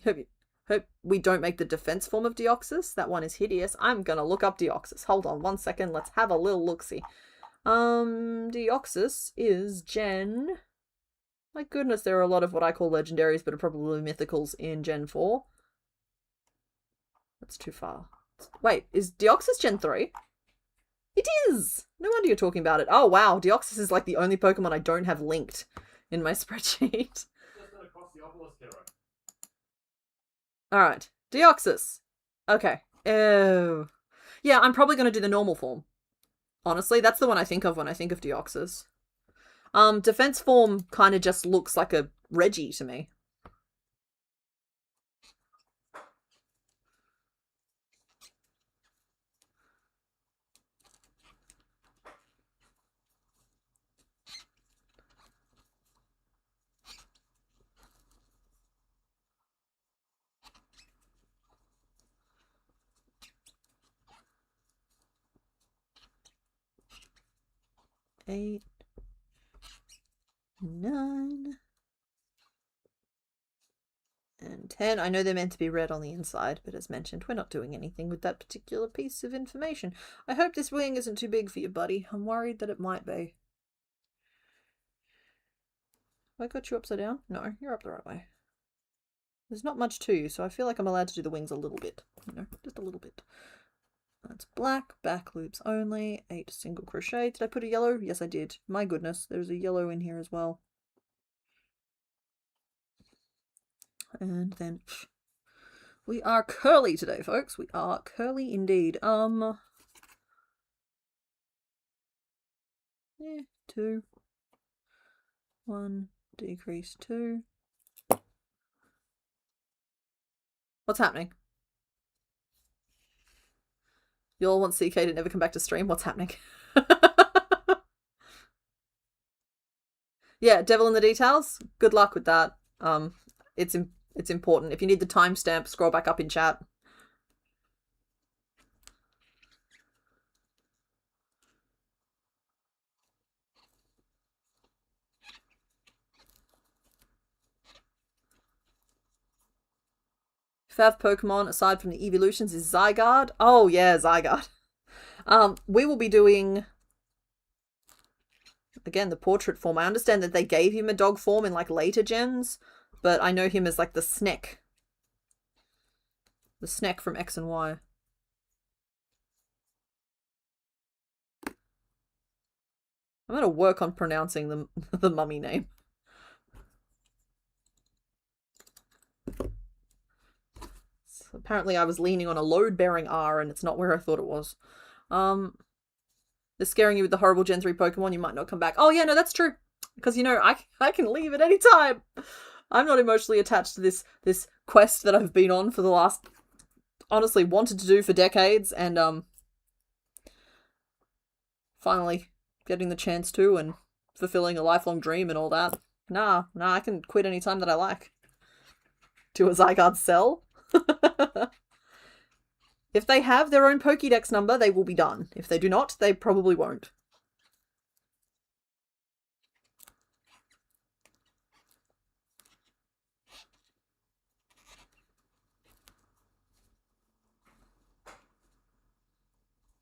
Hope we don't make the defense form of Deoxys. That one is hideous. I'm gonna look up Deoxys. Hold on 1 second. Let's have a little look-see. Deoxys is Gen... My goodness, there are a lot of what I call legendaries, but are probably mythicals in Gen 4. That's too far. Wait, is Deoxys Gen 3? It is! No wonder you're talking about it. Oh, wow. Deoxys is like the only Pokemon I don't have linked in my spreadsheet. Alright. Deoxys. Okay. Oh. Yeah, I'm probably going to do the normal form. Honestly, that's the one I think of when I think of Deoxys. Defense form kind of just looks like a Reggie to me. Eight, 9, And 10. I know they're meant to be red on the inside, but as mentioned, we're not doing anything with that particular piece of information. I hope this wing isn't too big for you, buddy. I'm worried that it might be. Have I got you upside down? No, you're up the right way. There's not much to you, so I feel like I'm allowed to do the wings a little bit. You know, just a little bit. That's black, back loops only, 8 single crochet. Did I put a yellow? Yes, I did. My goodness, there's a yellow in here as well. And then we are curly today, folks. We are curly indeed. Yeah, 2, 1, decrease 2. What's happening? You all want CK to never come back to stream? What's happening? Yeah, devil in the details. Good luck with that. It's important. If you need the timestamp, scroll back up in chat. Fav Pokemon, aside from the evolutions, is Zygarde. Oh, yeah, Zygarde. We will be doing, again, the portrait form. I understand that they gave him a dog form in, like, later gens, but I know him as, like, the Sneck. The Sneck from X and Y. I'm going to work on pronouncing the mummy name. So apparently I was leaning on a load-bearing R and it's not where I thought it was. They're scaring you with the horrible Gen 3 Pokemon, you might not come back. Oh yeah, no, that's true. Because, you know, I can leave at any time. I'm not emotionally attached to this quest that I've been on for the last, honestly, wanted to do for decades, and finally getting the chance to and fulfilling a lifelong dream and all that. Nah, I can quit any time that I like. To a Zygarde cell. If they have their own Pokédex number, they will be done. If they do not, they probably won't.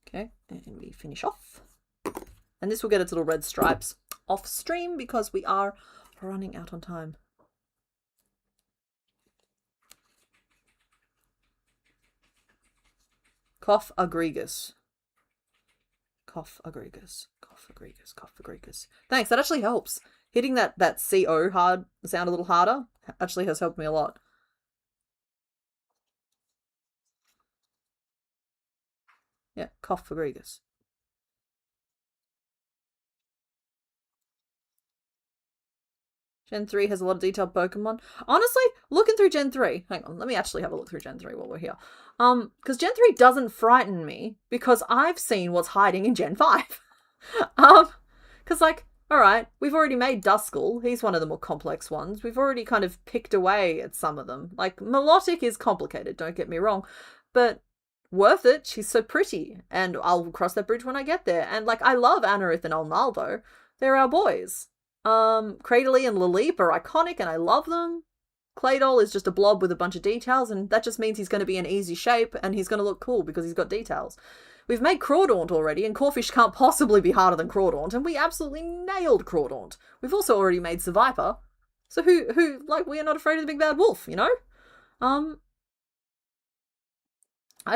Okay, and we finish off. And this will get its little red stripes off stream because we are running out on time. Cough agregus. Cough agregus. Cough agregus. Cough agregus. Thanks, that actually helps. Hitting that CO hard sound a little harder actually has helped me a lot. Yeah, cough agregus. Gen 3 has a lot of detailed Pokemon. Honestly, looking through Gen 3, hang on, let me actually have a look through Gen 3 while we're here. Because Gen 3 doesn't frighten me because I've seen what's hiding in Gen 5. Because, like, alright, we've already made Duskull. He's one of the more complex ones. We've already kind of picked away at some of them. Like, Milotic is complicated, don't get me wrong. But worth it. She's so pretty. And I'll cross that bridge when I get there. And, like, I love Anorith and Arnaldo. They're our boys. Cradily and Laleep are iconic and I love them. Claydol is just a blob with a bunch of details, and that just means he's going to be an easy shape and he's going to look cool because he's got details. We've made Crawdaunt already, and Corfish can't possibly be harder than Crawdaunt, and we absolutely nailed Crawdaunt. We've also already made Seviper, so who, like, we are not afraid of the big bad wolf, you know? I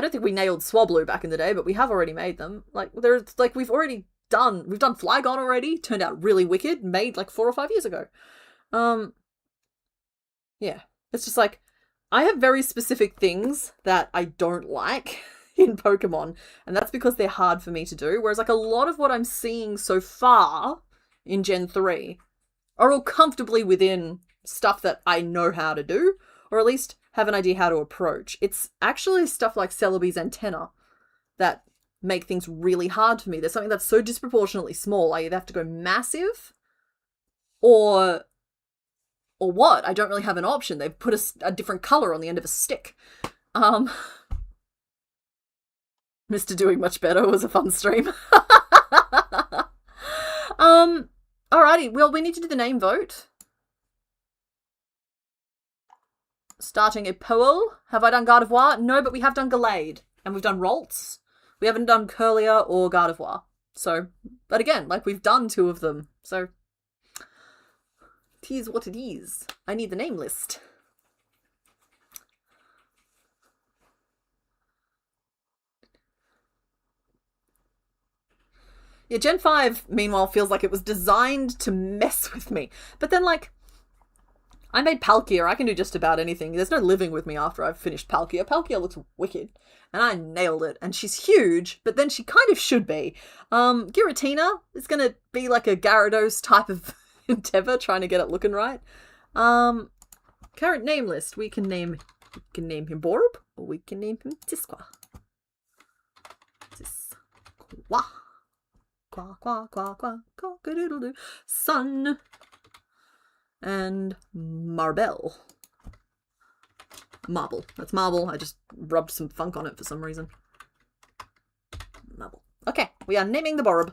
don't think we nailed Swablu back in the day, but we have already made them. Like, there's, like, we've done Flygon already, turned out really wicked, made like 4 or 5 years ago. Yeah, it's just like, I have very specific things that I don't like in Pokemon, and that's because they're hard for me to do, whereas like a lot of what I'm seeing so far in Gen 3 are all comfortably within stuff that I know how to do, or at least have an idea how to approach. It's actually stuff like Celebi's antenna that make things really hard for me. There's something that's so disproportionately small, I either have to go massive or what? I don't really have an option. They've put a different color on the end of a stick. Mr. Doing Much Better was a fun stream. Alrighty, well, we need to do the name vote. starting a poel. Have I done Gardevoir? No, but we have done Gallade. And we've done Ralts. We haven't done Curlier or Gardevoir. So, but again, like, we've done 2 of them. So, it is what it is. I need the name list. Yeah, Gen 5, meanwhile, feels like it was designed to mess with me. But then, like, I made Palkia. I can do just about anything. There's no living with me after I've finished Palkia. Palkia looks wicked. And I nailed it. And she's huge, but then she kind of should be. Giratina is going to be like a Gyarados type of endeavor, trying to get it looking right. Current name list. We can name him Borb, or we can name him Tisqua. Tisqua. Qua, qua, qua, qua, cock-a-doodle-doo. Sun. And Marble. Marble. That's Marble. I just rubbed some funk on it for some reason. Marble. Okay, we are naming the Borb.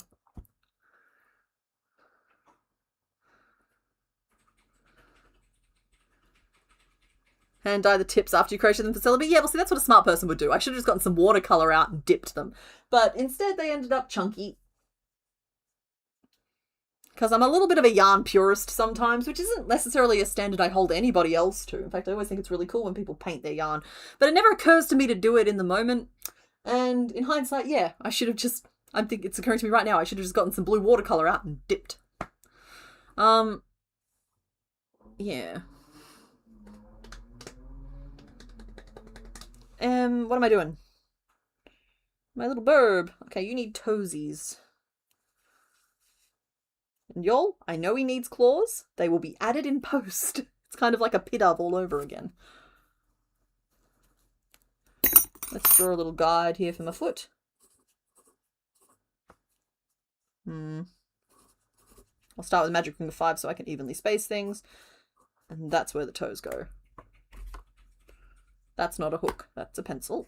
And dye the tips after you crochet them for celery. Yeah, well, see, that's what a smart person would do. I should have just gotten some watercolour out and dipped them. But instead they ended up chunky. Because I'm a little bit of a yarn purist sometimes, which isn't necessarily a standard I hold anybody else to. In fact, I always think it's really cool when people paint their yarn. But it never occurs to me to do it in the moment. And in hindsight, yeah, I should have just... I think it's occurring to me right now, I should have just gotten some blue watercolour out and dipped. Yeah. What am I doing? My little burb. Okay, you need toesies. And y'all, I know he needs claws. They will be added in post. It's kind of like a Pidove all over again. Let's draw a little guide here for my foot. I'll start with Magic Ring of 5 so I can evenly space things. And that's where the toes go. That's not a hook, that's a pencil.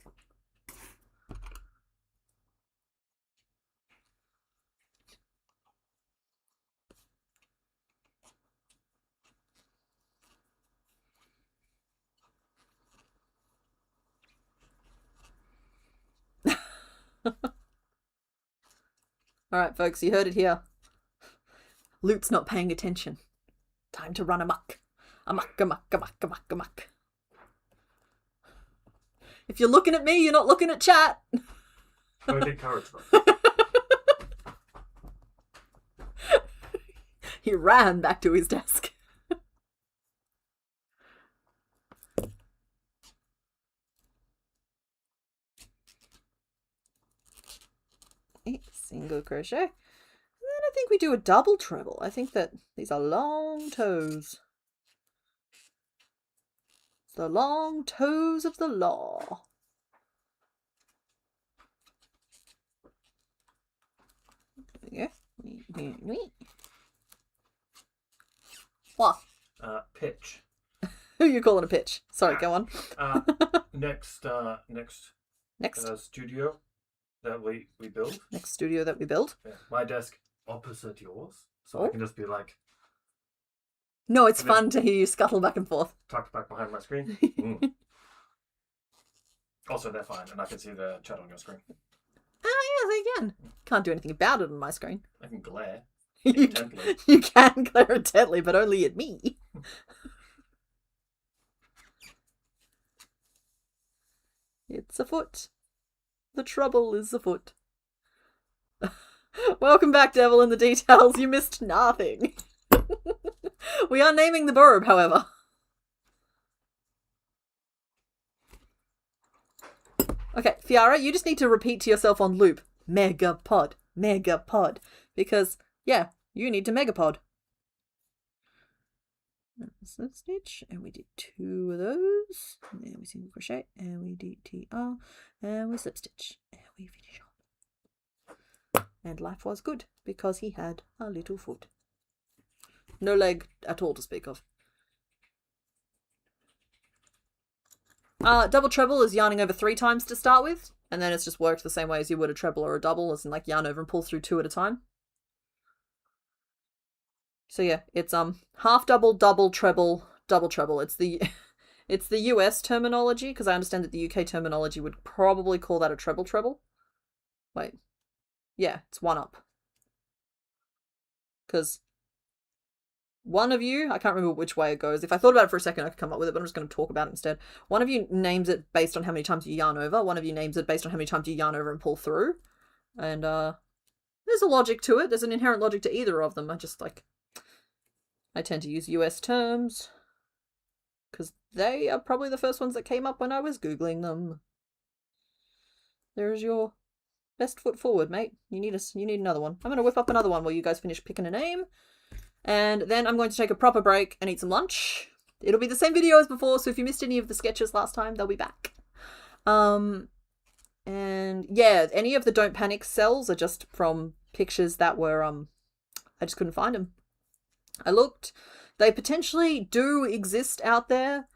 Alright, folks, you heard it here. Lute's not paying attention. Time to run amok. Amok, amok, amok, amok, amok. If you're looking at me, you're not looking at chat. Don't encourage them. He ran back to his desk. Single crochet. And then I think we do a double treble. I think that these are long toes. The long toes of the law. There we go. What? Pitch. Who are you calling a pitch? Sorry, go on. Next studio that we build. Next studio that we build. Yeah. My desk opposite yours. So I can just be like... No, it's fun to hear you scuttle back and forth. Tucked back behind my screen. Also, they're fine, and I can see the chat on your screen. Ah, yes, I can. Can't do anything about it on my screen. I can glare. You can glare intently, but only at me. It's afoot. The trouble is afoot. Welcome back, Devil in the Details. You missed nothing. We are naming the burb, however. Okay, Fiara, you just need to repeat to yourself on loop. Megapod. Megapod. Because, yeah, you need to megapod. Slip stitch, and we did 2 of those. And then we single crochet, and we DTR, and we slip stitch, and we finish up. And life was good, because he had a little foot. No leg at all to speak of. Double treble is yarning over 3 times to start with, and then it's just worked the same way as you would a treble or a double, as in like yarn over and pull through 2 at a time. So yeah, it's half double, double treble, double treble. It's the It's the US terminology, because I understand that the UK terminology would probably call that a treble treble. Wait. Yeah, it's one up. Because one of you, I can't remember which way it goes. If I thought about it for a second, I could come up with it, but I'm just going to talk about it instead. One of you names it based on how many times you yarn over. One of you names it based on how many times you yarn over and pull through. And there's a logic to it. There's an inherent logic to either of them. I tend to use US terms because they are probably the first ones that came up when I was Googling them. There's your best foot forward, mate. You need another one. I'm going to whip up another one while you guys finish picking a name. And then I'm going to take a proper break and eat some lunch. It'll be the same video as before, so if you missed any of the sketches last time, they'll be back. And yeah, any of the Don't Panic cells are just from pictures that were, I just couldn't find them. I looked. They potentially do exist out there,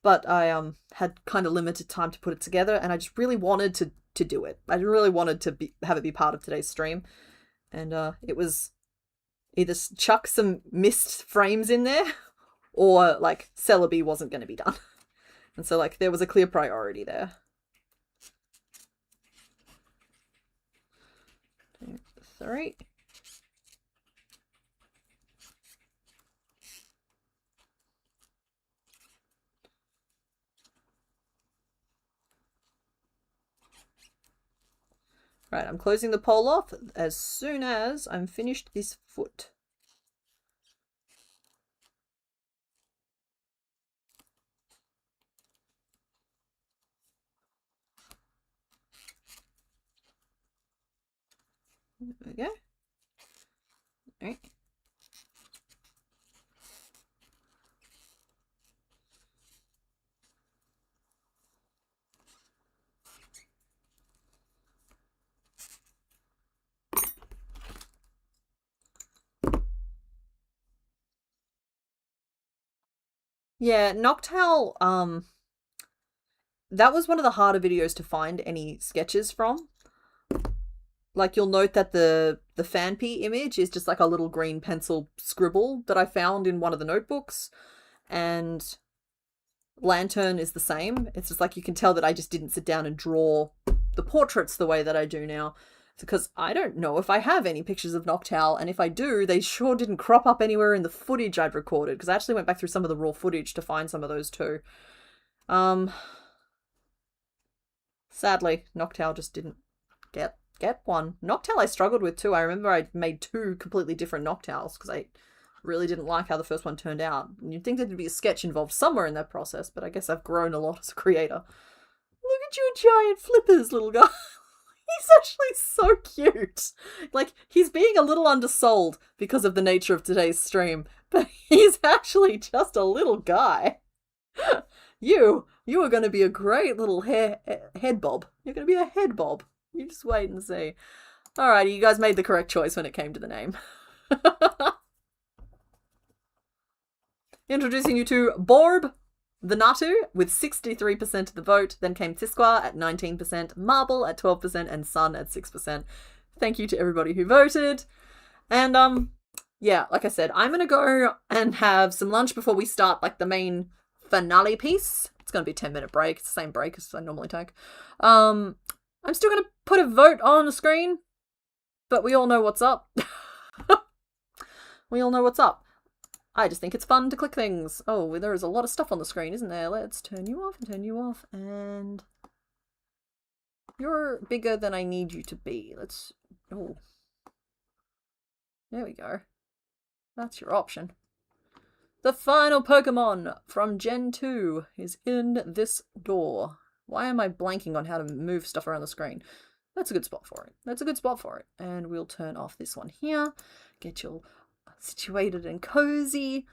but I had kind of limited time to put it together, and I just really wanted to do it. I really wanted to have it be part of today's stream. And it was either chuck some missed frames in there, or like Celebi wasn't going to be done. And so like there was a clear priority there. 2, 3. Right, I'm closing the pole off as soon as I'm finished this foot. There we go. All right. Yeah, Noctowl, that was one of the harder videos to find any sketches from. Like, you'll note that the Fanpy image is just like a little green pencil scribble that I found in one of the notebooks. And Lantern is the same. It's just like you can tell that I just didn't sit down and draw the portraits the way that I do now. Because I don't know if I have any pictures of Noctowl, and if I do, they sure didn't crop up anywhere in the footage I'd recorded, because I actually went back through some of the raw footage to find some of those too. Sadly, Noctowl just didn't get one. Noctowl I struggled with too. I remember I made 2 completely different Noctowls, because I really didn't like how the first one turned out. You'd think there'd be a sketch involved somewhere in that process, but I guess I've grown a lot as a creator. Look at you giant flippers, little guy. He's actually so cute. Like, he's being a little undersold because of the nature of today's stream, but he's actually just a little guy. You are going to be a great little head bob. You're going to be a head bob. You just wait and see. Alrighty, you guys made the correct choice when it came to the name. Introducing you to Borb the Natu with 63% of the vote. Then came Tisqua at 19%, Marble at 12%, and Sun at 6%. Thank you to everybody who voted. And yeah, like I said, I'm gonna go and have some lunch before we start like the main finale piece. It's gonna be a 10-minute break. It's the same break as I normally take. I'm still gonna put a vote on the screen, but we all know what's up. We all know what's up. I just think it's fun to click things. Oh, there is a lot of stuff on the screen, isn't there? Let's turn you off and turn you off. And you're bigger than I need you to be. Let's... Oh. There we go. That's your option. The final Pokemon from Gen 2 is in this door. Why am I blanking on how to move stuff around the screen? That's a good spot for it. That's a good spot for it. And we'll turn off this one here. Get your... situated and cozy,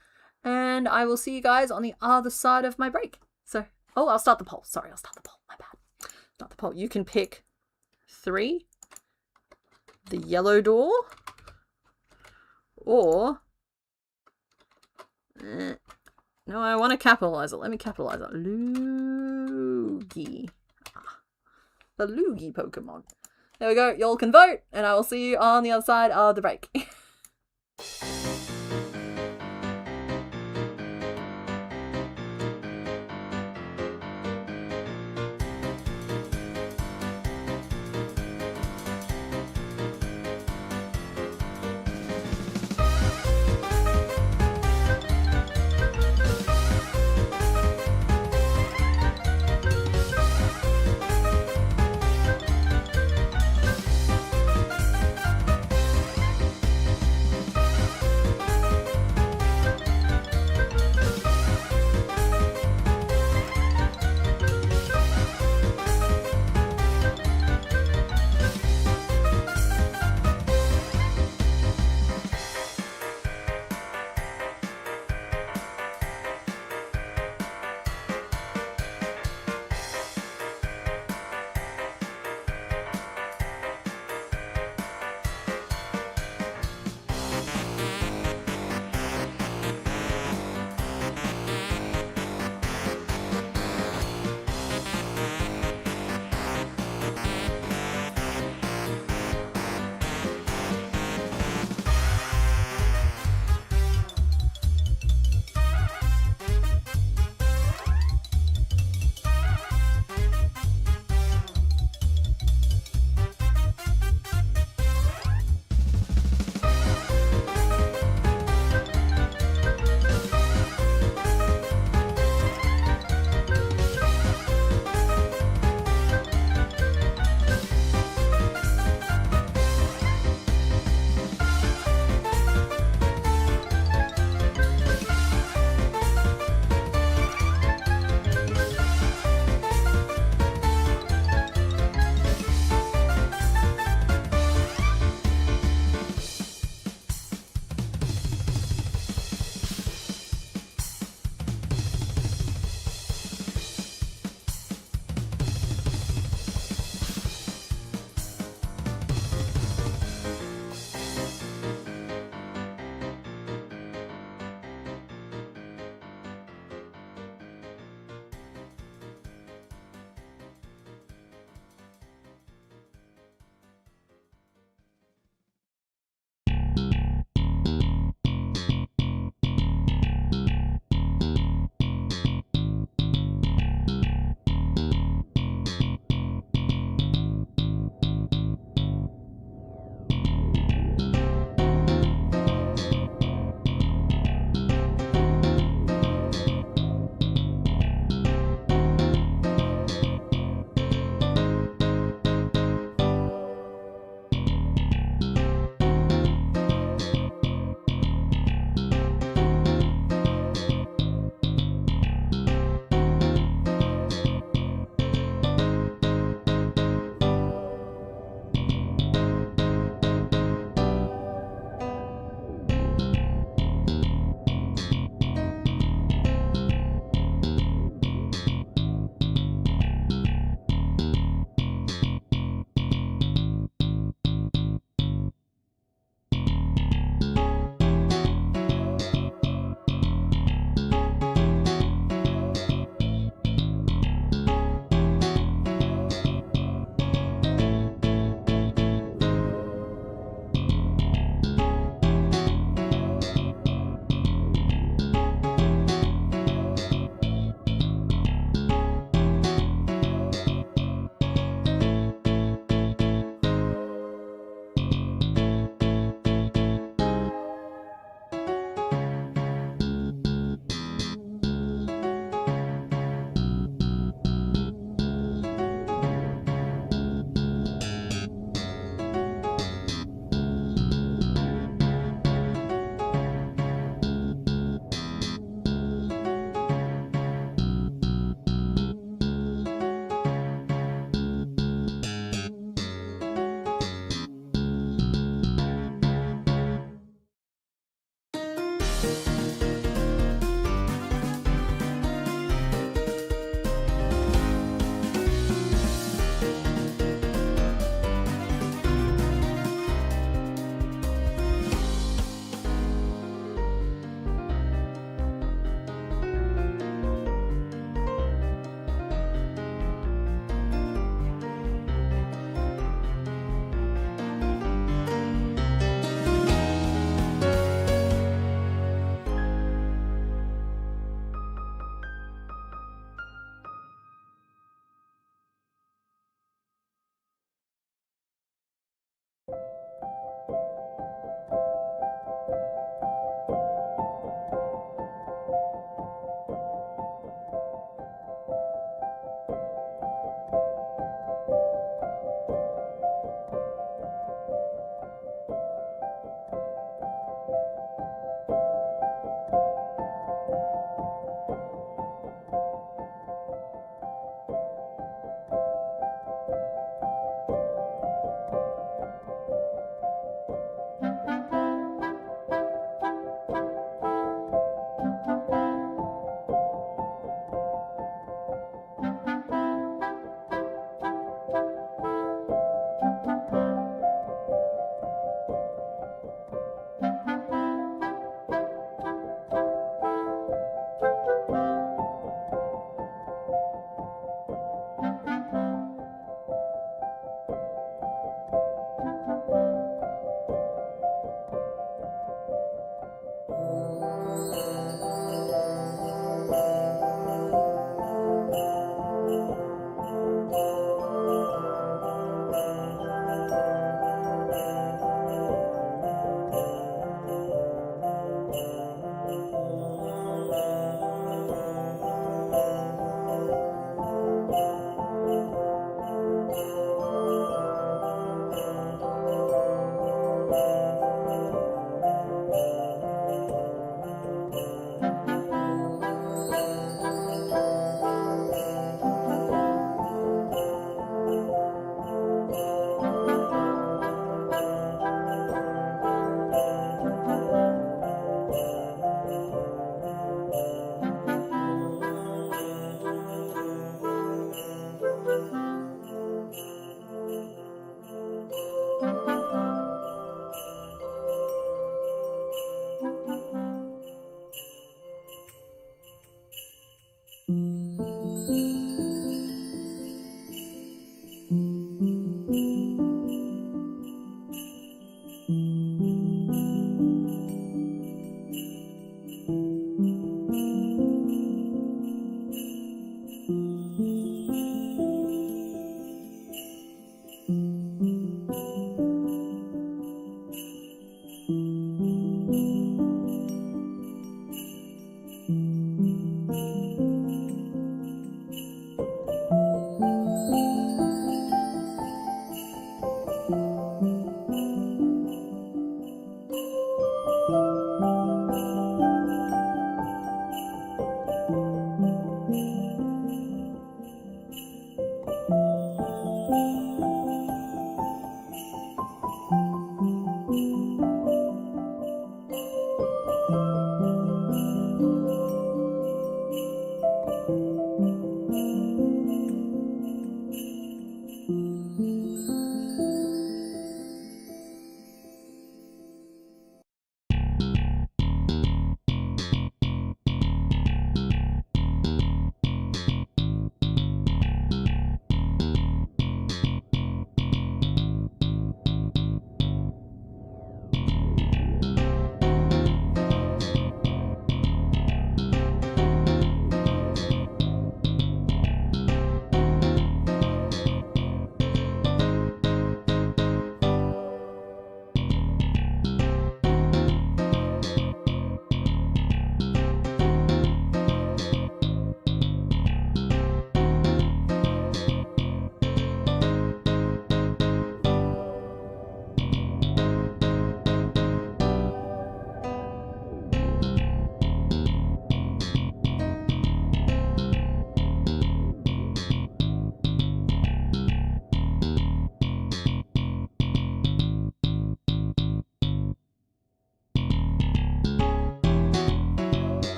and I will see you guys on the other side of my break. So, oh, I'll start the poll. Sorry, I'll start the poll. My bad. Start the poll. You can pick 3, the yellow door, or no, I want to capitalize it. Let me capitalize it. Lugia. The Lugia Pokemon. There we go. Y'all can vote, and I will see you on the other side of the break.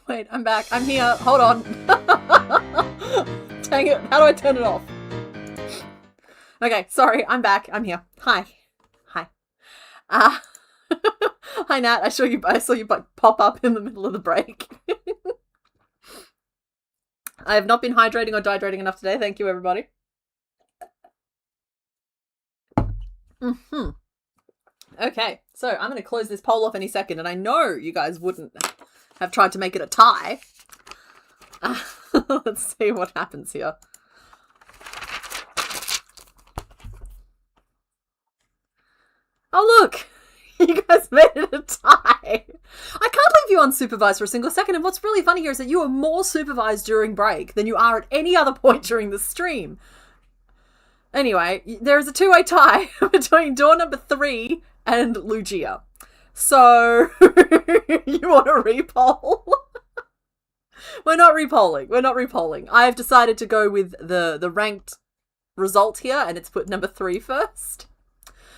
Wait, I'm back. I'm here. Hold on. Dang it. How do I turn it off? Okay, sorry. I'm back. I'm here. Hi. Hi. Hi, Nat. I saw you pop up in the middle of the break. I have not been hydrating or dehydrating enough today. Thank you, everybody. Okay, so I'm going to close this poll off any second, and I know you guys wouldn't have tried to make it a tie. Let's see what happens here. Oh, look! You guys made it a tie! I can't leave you unsupervised for a single second, and what's really funny here is that you are more supervised during break than you are at any other point during the stream. Anyway, there is a two-way tie between door number 3 and Lugia. So, you want to repoll? We're not repolling. I have decided to go with the ranked result here, and it's put number 3 first.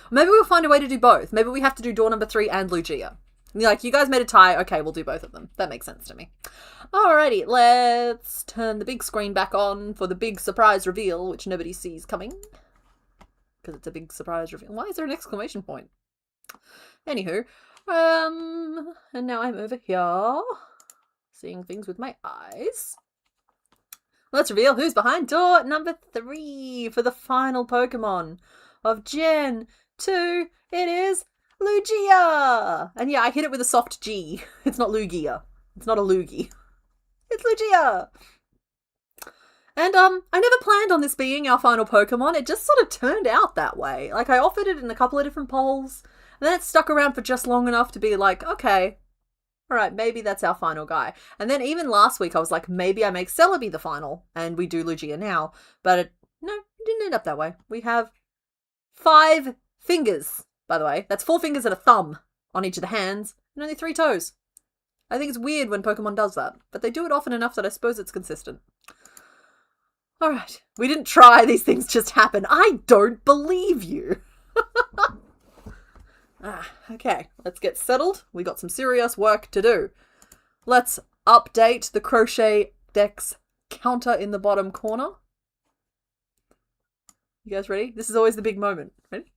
Maybe we'll find a way to do both. Maybe we have to do door number 3 and Lugia. Like, you guys made a tie. Okay, we'll do both of them. That makes sense to me. Alrighty, let's turn the big screen back on for the big surprise reveal, which nobody sees coming. Because it's a big surprise reveal. Why is there an exclamation point? Anywho, and now I'm over here, seeing things with my eyes. Let's reveal who's behind door number 3 for the final Pokemon of Gen 2. It is Lugia! And yeah, I hit it with a soft G. It's not Lugia. It's not a Lugie. It's Lugia! And I never planned on this being our final Pokemon. It just sort of turned out that way. Like, I offered it in a couple of different polls, and then it stuck around for just long enough to be like, okay, alright, maybe that's our final guy. And then even last week I was like, maybe I make Celebi the final, and we do Lugia now. But no, it didn't end up that way. We have 5 fingers, by the way. That's 4 fingers and a thumb on each of the hands, and only 3 toes. I think it's weird when Pokemon does that, but they do it often enough that I suppose it's consistent. Alright, we didn't try, these things just happen. I don't believe you. Okay, let's get settled. We got some serious work to do. Let's update the Crochetdex counter in the bottom corner. You guys ready? This is always the big moment. Ready?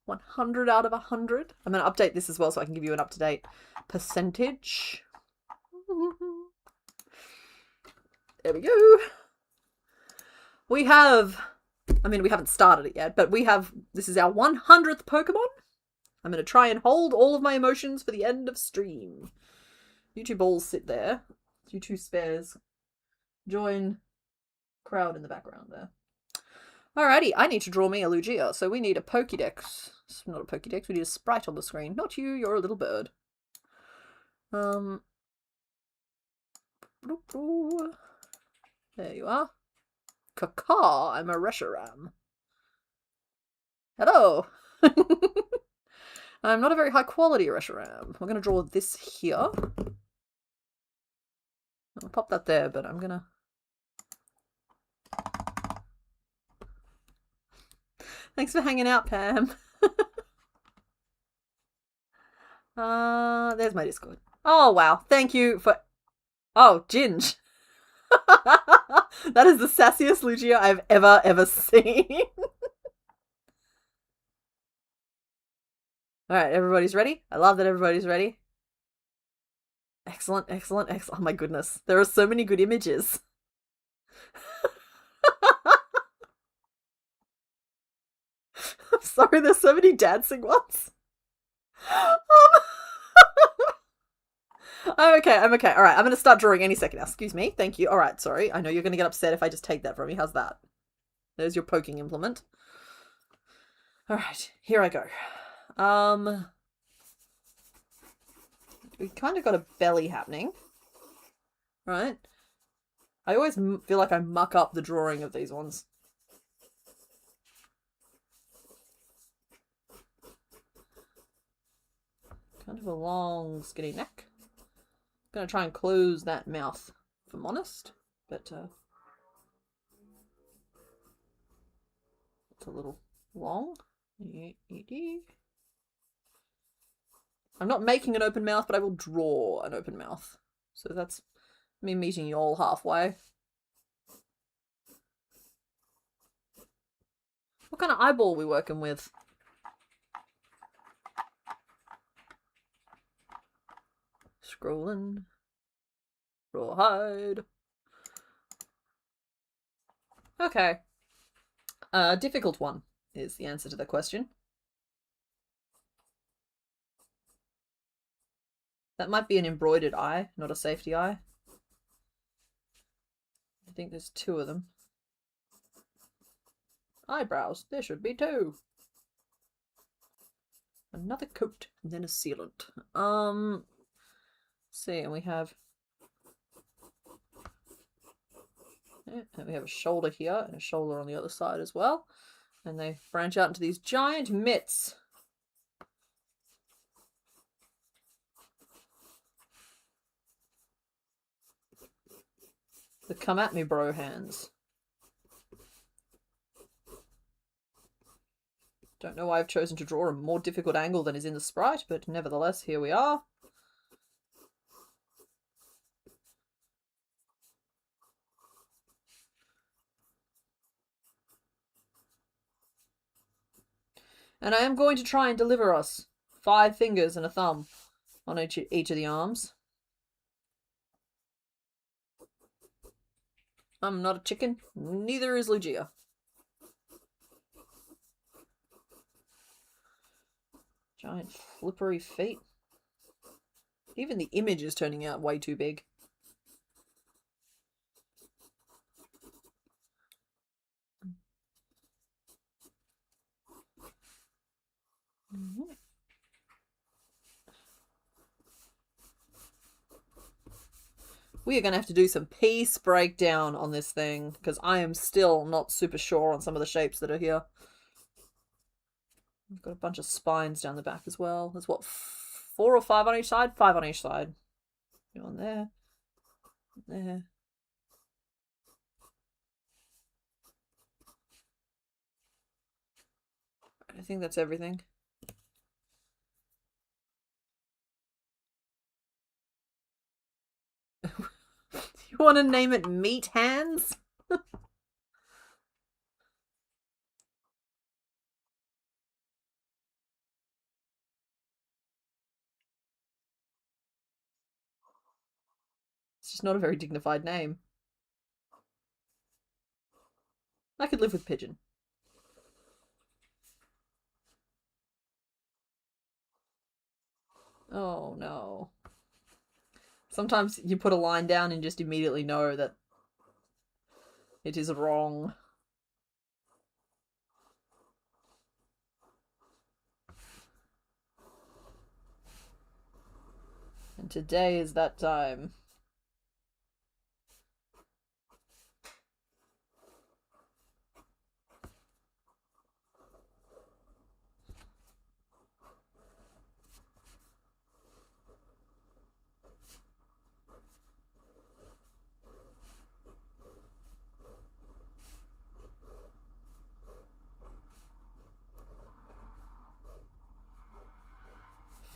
100 out of 100. I'm going to update this as well so I can give you an up-to-date percentage. There we go. We have... we haven't started it yet, but this is our 100th Pokemon. I'm going to try and hold all of my emotions for the end of stream. You two balls sit there. You two spares. Join crowd in the background there. Alrighty, I need to draw me a Lugia, so we need a Pokédex. Not a Pokédex, we need a sprite on the screen. Not you, you're a little bird. There you are. Caca, I'm a Reshiram. Hello! I'm not a very high quality Reshiram. We're going to draw this here. I'll pop that there, but I'm going to... Thanks for hanging out, Pam. There's my Discord. Oh, wow. Thank you for... Oh, Ginge. That is the sassiest Lugia I've ever seen. Alright, everybody's ready? I love that everybody's ready. Excellent. Oh my goodness. There are so many good images. I'm sorry, there's so many dancing ones. I'm okay. Alright, I'm going to start drawing any second now. Excuse me. Thank you. Alright, sorry. I know you're going to get upset if I just take that from you. How's that? There's your poking implement. Alright, here I go. We kind of got a belly happening. Right? I always feel like I muck up the drawing of these ones. Kind of a long, skinny neck. Gonna try and close that mouth, if I'm honest. But, it's a little long. I'm not making an open mouth, but I will draw an open mouth. So that's me meeting you all halfway. What kind of eyeball are we working with? Scrolling. Rawhide. Okay. Difficult one is the answer to the question. That might be an embroidered eye, not a safety eye. I think there's two of them. Eyebrows. There should be two. Another coat, and then a sealant. Let's see, and we have... Yeah, and we have a shoulder here, and a shoulder on the other side as well. And they branch out into these giant mitts. The come at me bro hands. Don't know why I've chosen to draw a more difficult angle than is in the sprite, but nevertheless, here we are. And I am going to try and deliver us 5 fingers and a thumb on each of the arms. I'm not a chicken, neither is Lugia. Giant flippery feet. Even the image is turning out way too big. We are going to have to do some piece breakdown on this thing, because I am still not super sure on some of the shapes that are here. We've got a bunch of spines down the back as well. There's what, 4 or 5 on each side? 5 on each side. One there. There. I think that's everything. You want to name it Meat Hands? It's just not a very dignified name. I could live with Pigeon. Oh no. Sometimes you put a line down and just immediately know that it is wrong. And today is that time.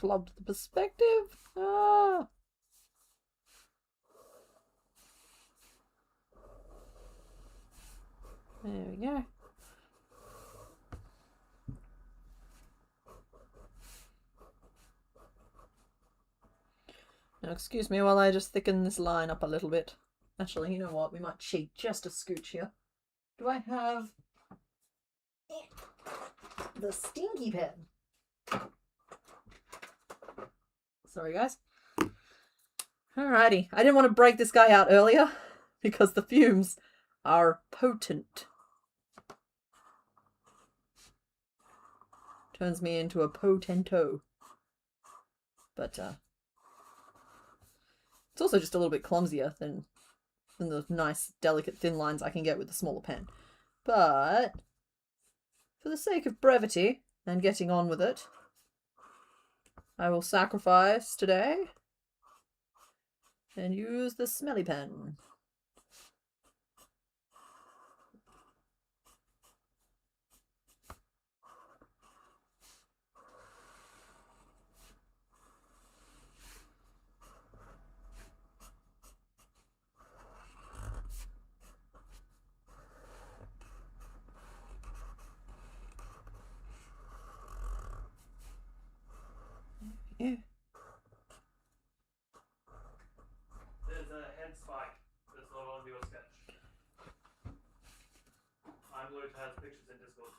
Flubbed the perspective. Ah. There we go. Now excuse me while I just thicken this line up a little bit. Actually, you know what? We might cheat just a scooch here. Do I have the stinky pen? Sorry, guys. Alrighty. I didn't want to break this guy out earlier because the fumes are potent. Turns me into a potento. But it's also just a little bit clumsier than the nice, delicate, thin lines I can get with the smaller pen. But for the sake of brevity and getting on with it, I will sacrifice today and use the smelly pen. download has pictures in Discord.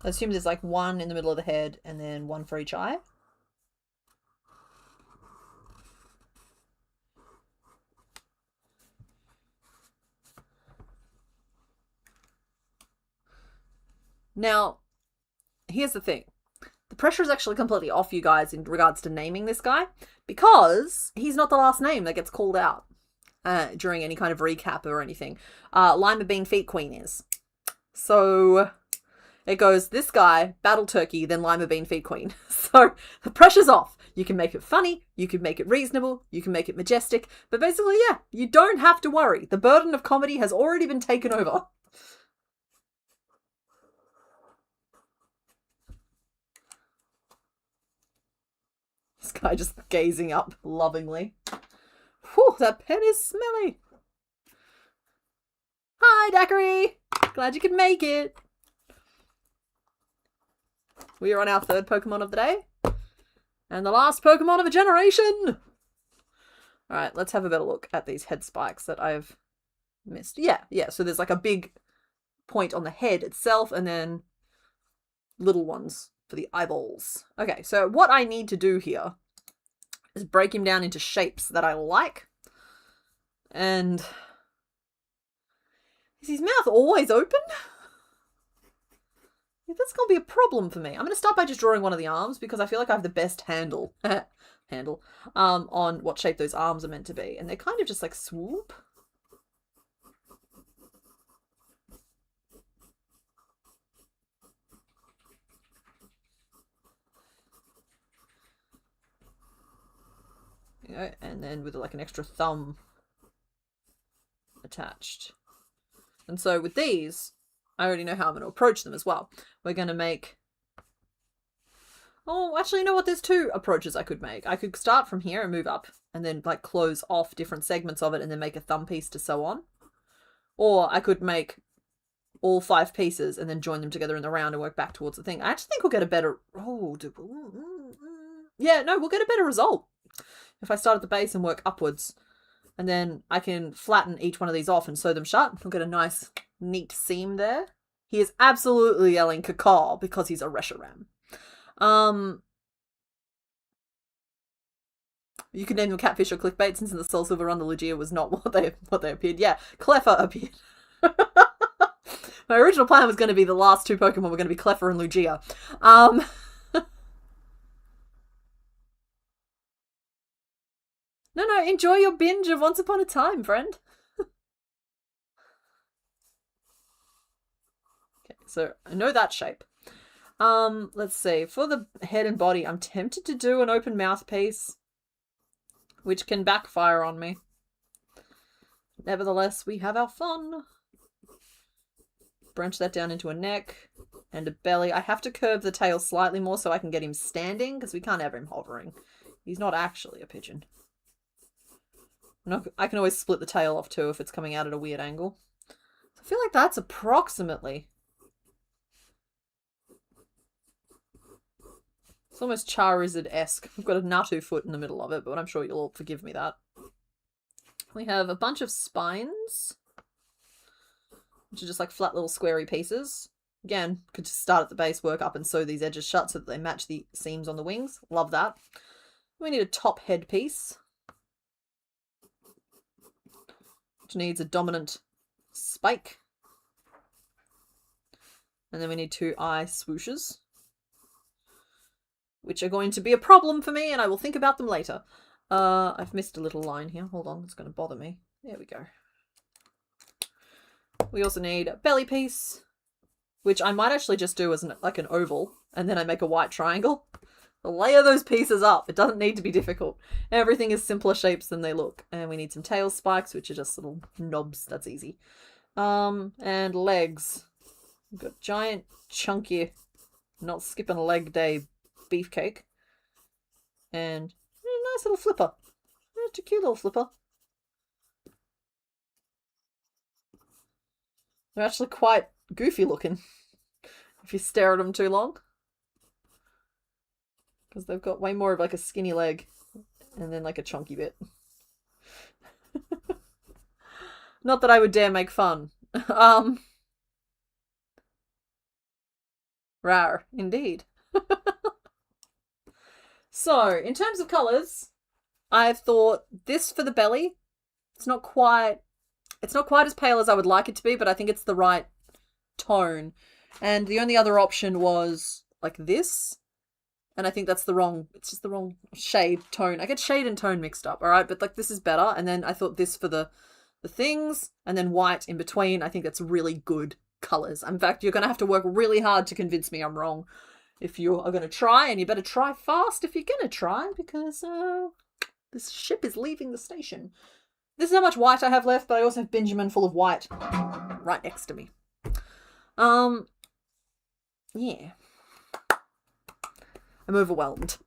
I assume there's like one in the middle of the head and then one for each eye. Now, here's the thing. The pressure is actually completely off you guys in regards to naming this guy, because he's not the last name that gets called out during any kind of recap or anything. Lima Bean Feet Queen is. So it goes this guy, Battle Turkey, then Lima Bean Feet Queen. So the pressure's off. You can make it funny, you can make it reasonable, you can make it majestic, but basically, yeah, you don't have to worry. The burden of comedy has already been taken over. This guy just gazing up lovingly. Whew, that pen is smelly. Hi, Daiquiri. Glad you could make it. We are on our third Pokemon of the day. And the last Pokemon of a generation. Alright, let's have a better look at these head spikes that I've missed. Yeah. So there's like a big point on the head itself and then little ones for the eyeballs. Okay, so what I need to do here is break him down into shapes that I like. And is his mouth always open? Yeah, that's going to be a problem for me. I'm going to start by just drawing one of the arms because I feel like I have the best handle on what shape those arms are meant to be. And they're kind of just like swoop. And then with like an extra thumb attached. And so with these, I already know how I'm going to approach them as well. We're going to make... Oh, actually, you know what? There's two approaches I could make. I could start from here and move up and then like close off different segments of it and then make a thumb piece to sew on. Or I could make all 5 pieces and then join them together in the round and work back towards the thing. I actually think we'll get a better... Oh, yeah, no, we'll get a better result if I start at the base and work upwards. And then I can flatten each one of these off and sew them shut. We'll get a nice, neat seam there. He is absolutely yelling cacaw because he's a Reshiram. You could name them Catfish or Clickbait since in the Soul Silver run the Lugia was not what they appeared. Yeah, Cleffa appeared. My original plan was going to be the last 2 Pokemon were going to be Cleffa and Lugia. No, enjoy your binge of Once Upon a Time, friend. Okay, so I know that shape. Let's see. For the head and body, I'm tempted to do an open mouth piece, which can backfire on me. Nevertheless, we have our fun. Branch that down into a neck and a belly. I have to curve the tail slightly more so I can get him standing, because we can't have him hovering. He's not actually a pigeon. I can always split the tail off too if it's coming out at a weird angle. So I feel like that's approximately... It's almost Charizard-esque. I've got a Natu foot in the middle of it, but I'm sure you'll all forgive me that. We have a bunch of spines, which are just like flat little squarey pieces. Again, could just start at the base, work up and sew these edges shut so that they match the seams on the wings. Love that. We need a top head piece, which needs a dominant spike. And then we need 2 eye swooshes, which are going to be a problem for me, and I will think about them later. I've missed a little line here. Hold on, it's going to bother me. There we go. We also need a belly piece, which I might actually just do as like an oval, and then I make a white triangle. Layer those pieces up. It doesn't need to be difficult. Everything is simpler shapes than they look. And we need some tail spikes, which are just little knobs. That's easy. And legs. We've got giant, chunky, not skipping a leg day beefcake. And a nice little flipper. Just a cute little flipper. They're actually quite goofy looking. if you stare at them too long. Because they've got way more of like a skinny leg and then like a chunky bit. Not that I would dare make fun. Rar, indeed. So, in terms of colours, I've thought this for the belly. It's not quite as pale as I would like it to be, but I think it's the right tone. And the only other option was like this. And I think that's it's just the wrong shade tone. I get shade and tone mixed up, alright? But like this is better. And then I thought this for the things, and then white in between. I think that's really good colours. In fact, you're going to have to work really hard to convince me I'm wrong if you are going to try, and you better try fast if you're going to try, because this ship is leaving the station. This is how much white I have left, but I also have Benjamin full of white right next to me. Yeah. I'm overwhelmed.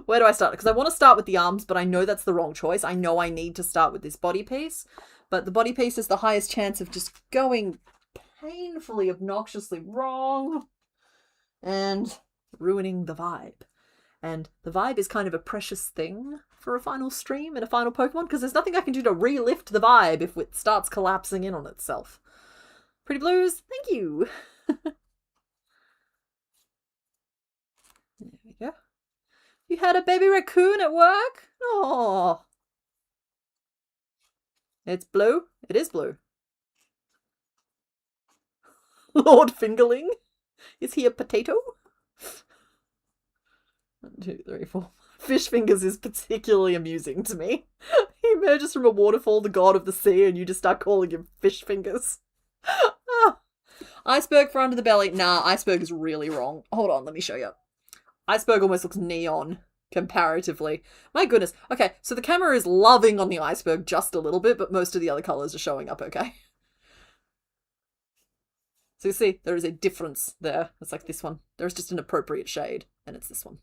Where do I start? Because I want to start with the arms, but I know that's the wrong choice. I know I need to start with this body piece, but the body piece is the highest chance of just going painfully, obnoxiously wrong and ruining the vibe. And the vibe is kind of a precious thing for a final stream and a final Pokemon, because there's nothing I can do to relift the vibe if it starts collapsing in on itself. Pretty Blues, thank you. There we go. You had a baby raccoon at work? Oh. It's blue. It is blue. Lord Fingerling? Is he a potato? 1, 2, 3, 4. Fish Fingers is particularly amusing to me. He emerges from a waterfall, the god of the sea, and you just start calling him Fish Fingers. Ah. Iceberg for under the belly. Nah, Iceberg is really wrong. Hold on, let me show you. Iceberg almost looks neon, comparatively. My goodness. Okay, so the camera is loving on the iceberg just a little bit, but most of the other colours are showing up okay. So you see, there is a difference there. It's like this one. There's just an appropriate shade, and it's this one.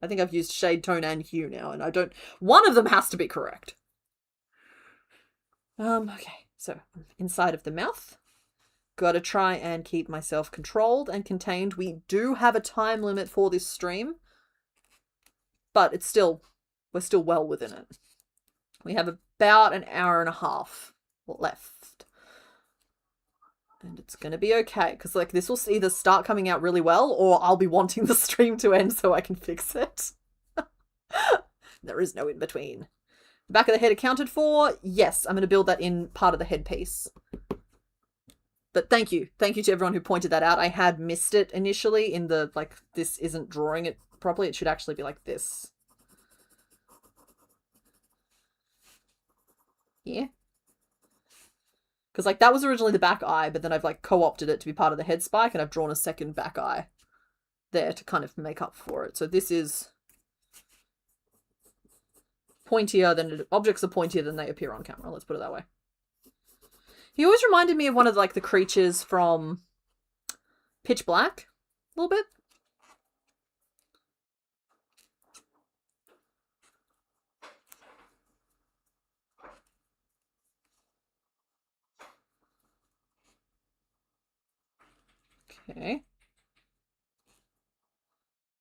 I think I've used shade, tone, and hue now, and I don't... One of them has to be correct. Okay, so inside of the mouth. Gotta try and keep myself controlled and contained. We do have a time limit for this stream, but we're still well within it. We have about an hour and a half left. And it's going to be okay, because like this will either start coming out really well, or I'll be wanting the stream to end so I can fix it. There is no in between. The back of the head accounted for. Yes, I'm going to build that in part of the headpiece. But thank you to everyone who pointed that out. I had missed it initially in the, like, this isn't drawing it properly. It should actually be like this. Yeah. Because, like, that was originally the back eye, but then I've, like, co-opted it to be part of the head spike, and I've drawn a second back eye there to kind of make up for it. So this is pointier than... Objects are pointier than they appear on camera, let's put it that way. He always reminded me of one of like the creatures from Pitch Black, a little bit. Okay.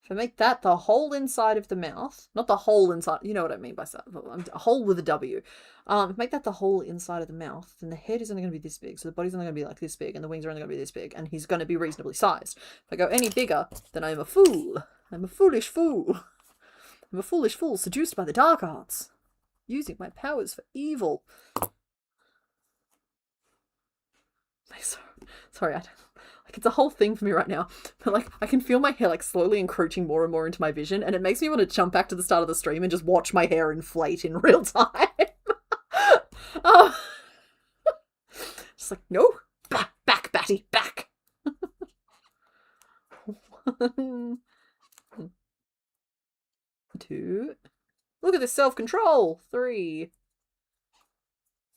If I make that the whole inside of the mouth, not the whole inside, you know what I mean by that, a hole with a W. Make that the whole inside of the mouth, then the head is only going to be this big, so the body's only going to be like this big, and the wings are only going to be this big, and he's going to be reasonably sized. If I go any bigger, then I'm a fool. I'm a foolish fool. I'm a foolish fool seduced by the dark arts, using my powers for evil. Sorry, I don't... Like, it's a whole thing for me right now. But, like, I can feel my hair, like, slowly encroaching more and more into my vision, and it makes me want to jump back to the start of the stream and just watch my hair inflate in real time. Just like, no. Back, Batty, back. 1, 2. Look at this self-control. 3,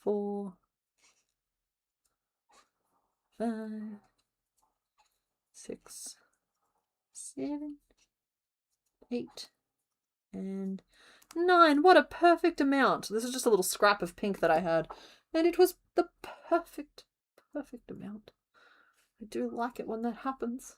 4, 5, 6, 7, 8, and 9. What a perfect amount. This is just a little scrap of pink that I had, and it was the perfect amount. I do like it when that happens.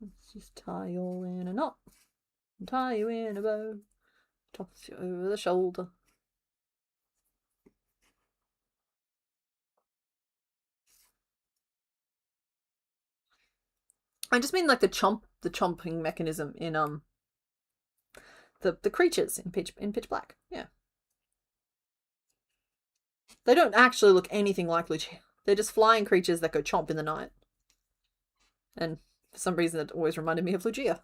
Let's just tie you all in a knot. And tie you in a bow. Toss you over the shoulder. I just mean like the chomping mechanism in the creatures in Pitch Black. Yeah. They don't actually look anything like Lugia. They're just flying creatures that go chomp in the night. And for some reason it always reminded me of Lugia.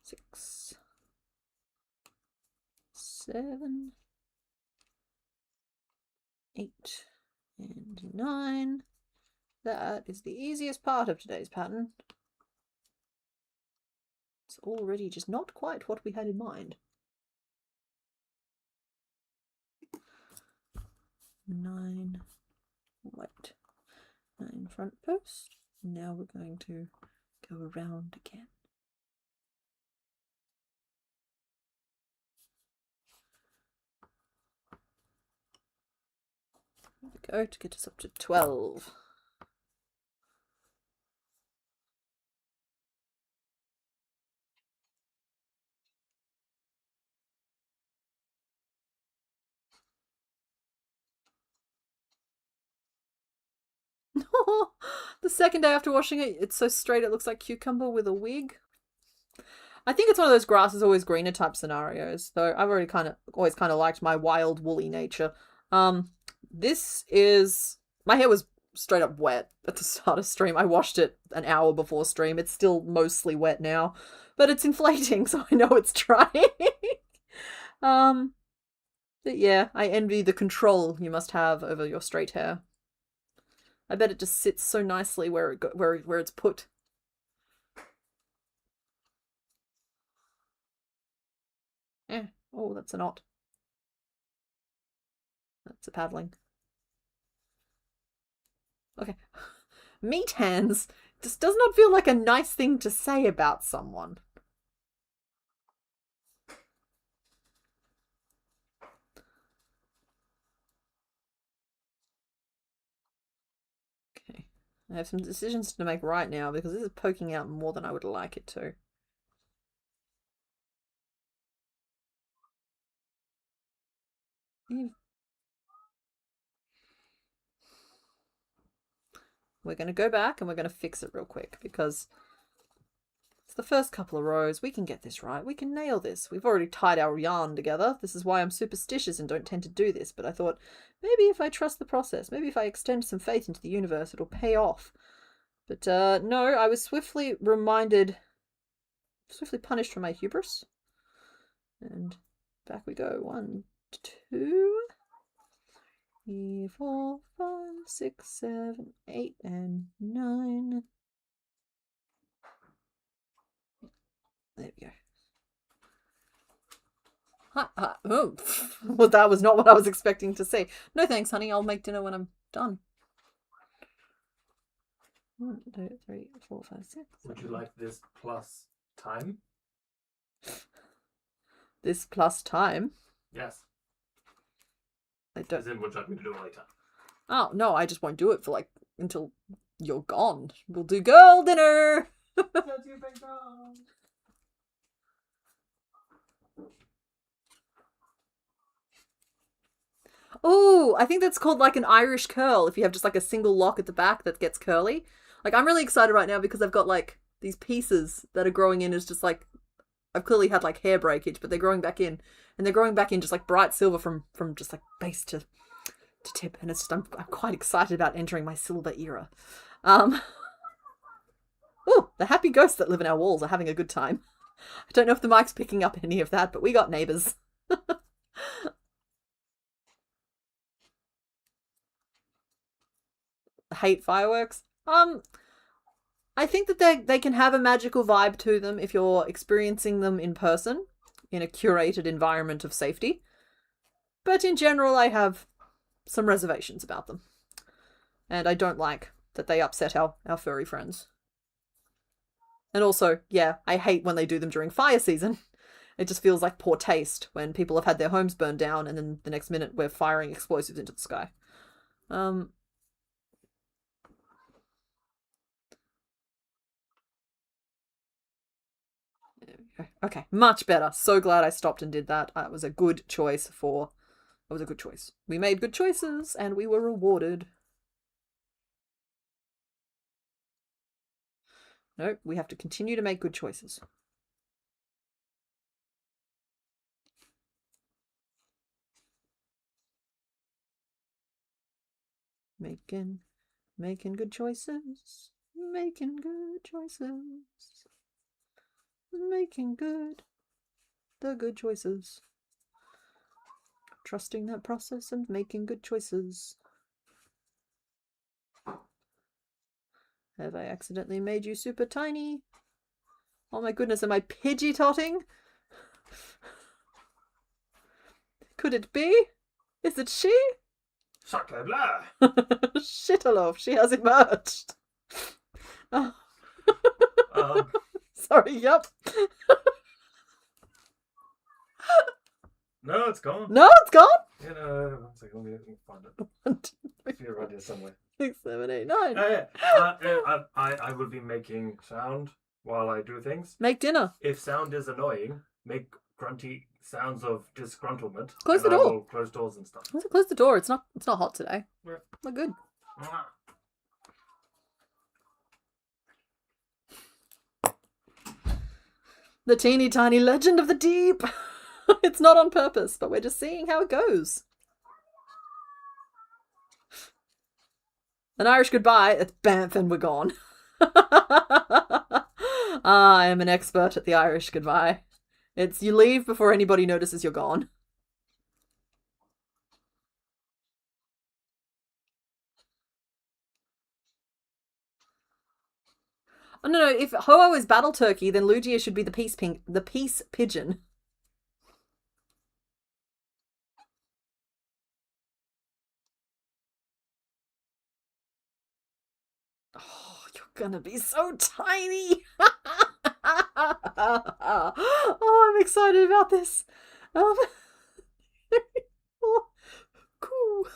Six, 7, 8, and 9. That is the easiest part of today's pattern. It's already just not quite what we had in mind. 9 white, 9 front post. Now we're going to go around again. There we go, to get us up to 12. The second day after washing it, it's so straight it looks like cucumber with a wig. I think it's one of those grass is always greener type scenarios, though I've already always kind of liked my wild woolly nature. This is, my hair was straight up wet at the start of stream. I washed it an hour before stream. It's still mostly wet now, but it's inflating, so I know it's drying. But yeah, I envy the control you must have over your straight hair. I bet it just sits so nicely where it's put. Oh, that's a knot. That's a paddling. Okay. Meat hands just does not feel like a nice thing to say about someone. Okay. I have some decisions to make right now because this is poking out more than I would like it to. We're going to go back and we're going to fix it real quick because it's the first couple of rows. We can get this right. We can nail this. We've already tied our yarn together. This is why I'm superstitious and don't tend to do this. But I thought maybe if I trust the process, maybe if I extend some faith into the universe, it'll pay off. But no, I was swiftly punished for my hubris. And back we go. 1, 2, 3, 4, 5, 6, 7, 8, and 9. There we go. Oh, well, that was not what I was expecting to see. No thanks, honey. I'll make dinner when I'm done. 1, 2, 3, 4, 5, 6. Would you like this plus time? This plus time? Yes. I don't. As in, would you like me to do it later? Oh no, I just won't do it for like until you're gone. We'll do girl dinner. Oh, I think that's called like an Irish curl. If you have just like a single lock at the back that gets curly. Like I'm really excited right now because I've got like these pieces that are growing in as just like I've clearly had like hair breakage, but they're growing back in, and they're growing back in just like bright silver from just like base to tip, and it's just I'm quite excited about entering my silver era. Oh, the happy ghosts that live in our walls are having a good time. I don't know if the mic's picking up any of that, but we got neighbors. Hate fireworks. I think that they can have a magical vibe to them if you're experiencing them in person, in a curated environment of safety. But in general, I have some reservations about them. And I don't like that they upset our furry friends. And also, yeah, I hate when they do them during fire season. It just feels like poor taste when people have had their homes burned down and then the next minute we're firing explosives into the sky. Okay, much better. So glad I stopped and did that. It was a good choice for... It was a good choice. We made good choices and we were rewarded. No, we have to continue to make good choices. Making good choices. Making good choices. Making the good choices. Trusting that process and making good choices. Have I accidentally made you super tiny? Oh my goodness, am I pidgey-totting? Could it be? Is it she? Sacre bleu! Shitalof, she has emerged. Oh. Sorry, yep. No, it's gone. No, it's gone? Yeah, no, 1 second, let me find it. 1, 2, 3, It's here right here somewhere. 6, 7, 8, 9. I will be making sound while I do things. Make dinner. If sound is annoying, make grunty sounds of disgruntlement. Close the door. I will close doors and stuff. Close the door. It's not hot today. Yeah. We're good. The teeny tiny legend of the deep. It's not on purpose, but we're just seeing how it goes. An Irish goodbye. It's bamf and we're gone. I am an expert at the Irish goodbye. It's you leave before anybody notices you're gone. Oh, no, if Ho-Oh is battle turkey, then Lugia should be the peace pigeon. Oh, you're gonna be so tiny. Oh, I'm excited about this. Oh, cool.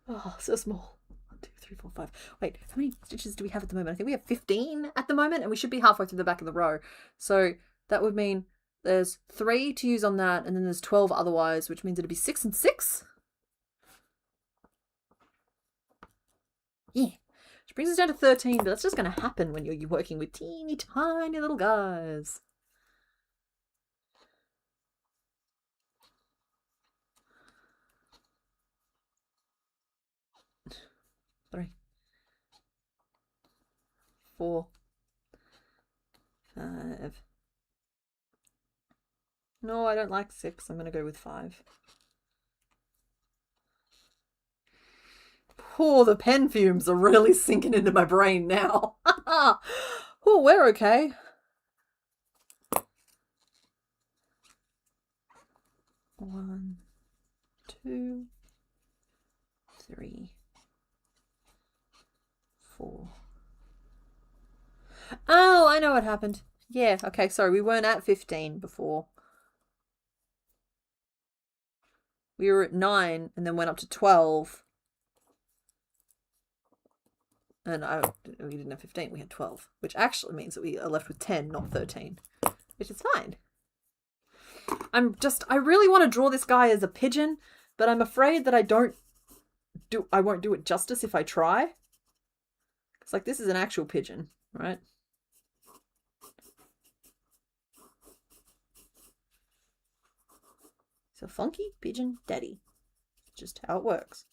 Oh, so small. 1, 2, 3, 4, 5. Wait, how many stitches do we have at the moment? I think we have 15 at the moment, and we should be halfway through the back of the row. So that would mean there's 3 to use on that, and then there's 12 otherwise, which means it'd be 6 and 6. Yeah. Which brings us down to 13, but that's just going to happen when you're working with teeny tiny little guys. Three, 4, 5. No, I don't like 6. I'm going to go with 5. Oh, the pen fumes are really sinking into my brain now. Oh, we're okay. 1, 2, 3, 4. Oh, I know what happened. Yeah, okay, sorry, we weren't at 15 before. We were at 9 and then went up to 12. And we didn't have 15, we had 12. Which actually means that we are left with 10, not 13. Which is fine. I really want to draw this guy as a pigeon, but I'm afraid that I won't do it justice if I try. It's like, this is an actual pigeon, right? It's a funky pigeon daddy. Just how it works.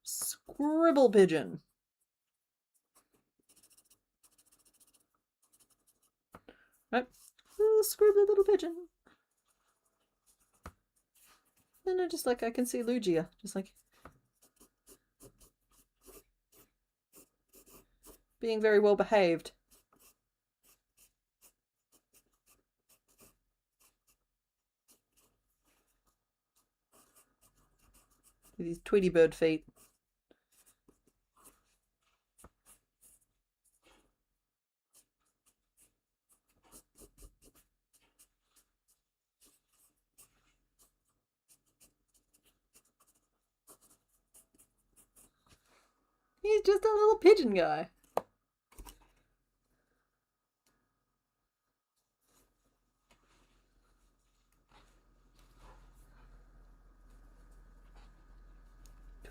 Scribble pigeon. Right? Oh, scribbly little pigeon. No, just like I can see Lugia. Just like. being very well behaved. With his Tweety Bird feet. He's just a little pigeon guy.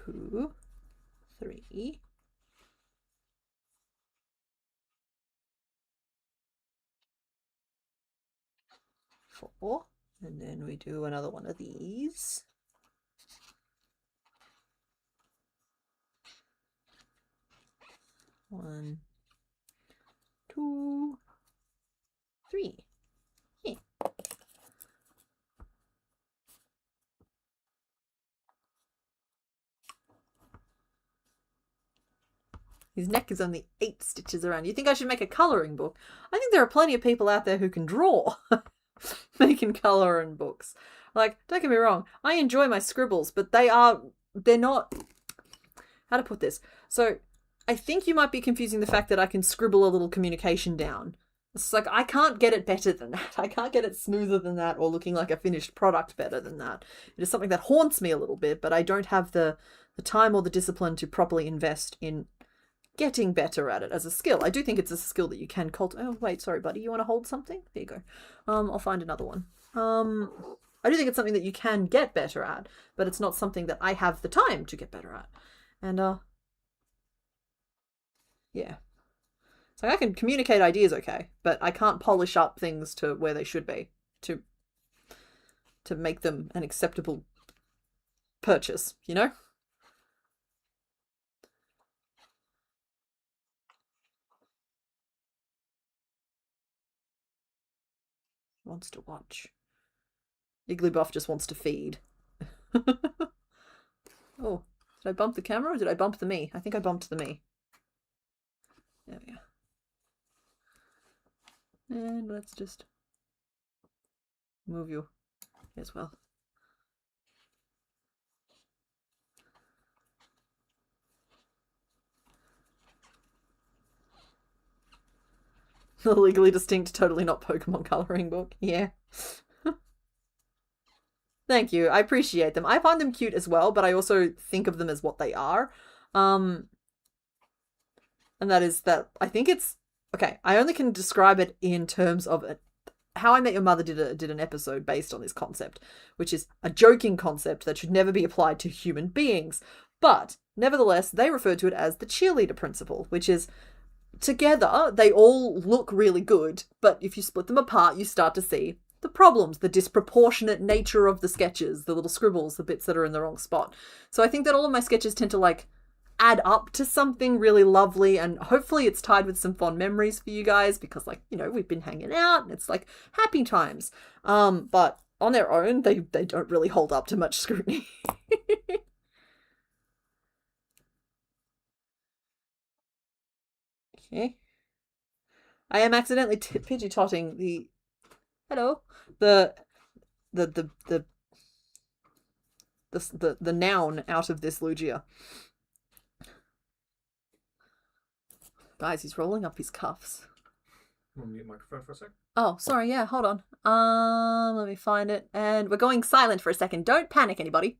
Two, three. Four. And then we do another one of these. One, two, three. Yeah. His neck is only 8 stitches around. You think I should make a colouring book? I think there are plenty of people out there who can draw. Making colouring books. Like, don't get me wrong, I enjoy my scribbles, but they're not... How to put this? So, I think you might be confusing the fact that I can scribble a little communication down. It's like, I can't get it better than that. I can't get it smoother than that or looking like a finished product better than that. It is something that haunts me a little bit, but I don't have the time or the discipline to properly invest in getting better at it as a skill. I do think it's a skill that you can cultivate. Oh, wait, sorry, buddy. You want to hold something? There you go. I'll find another one. I do think it's something that you can get better at, but it's not something that I have the time to get better at. And, yeah. So I can communicate ideas okay, but I can't polish up things to where they should be to make them an acceptable purchase, you know? Wants to watch. Igglybuff just wants to feed. Oh, did I bump the camera or did I bump the me? I think I bumped the me. There we go. And let's just move you as well. The legally distinct, totally not Pokemon coloring book. Yeah. Thank you. I appreciate them. I find them cute as well, but I also think of them as what they are. And that is that I think it's... Okay, I only can describe it in terms of How I Met Your Mother did an episode based on this concept, which is a joking concept that should never be applied to human beings. But, nevertheless, they refer to it as the cheerleader principle, which is together, they all look really good, but if you split them apart, you start to see the problems, the disproportionate nature of the sketches, the little scribbles, the bits that are in the wrong spot. So I think that all of my sketches tend to, like, add up to something really lovely, and hopefully it's tied with some fond memories for you guys, because, like, you know, we've been hanging out, and it's, like, happy times. But on their own, they don't really hold up to much scrutiny. Okay. I am accidentally pidgey-totting the... Hello? The noun out of this Lugia. Guys, he's rolling up his cuffs. Want to mute microphone for a sec? Oh, sorry, yeah, hold on. Let me find it. And we're going silent for a second. Don't panic, anybody.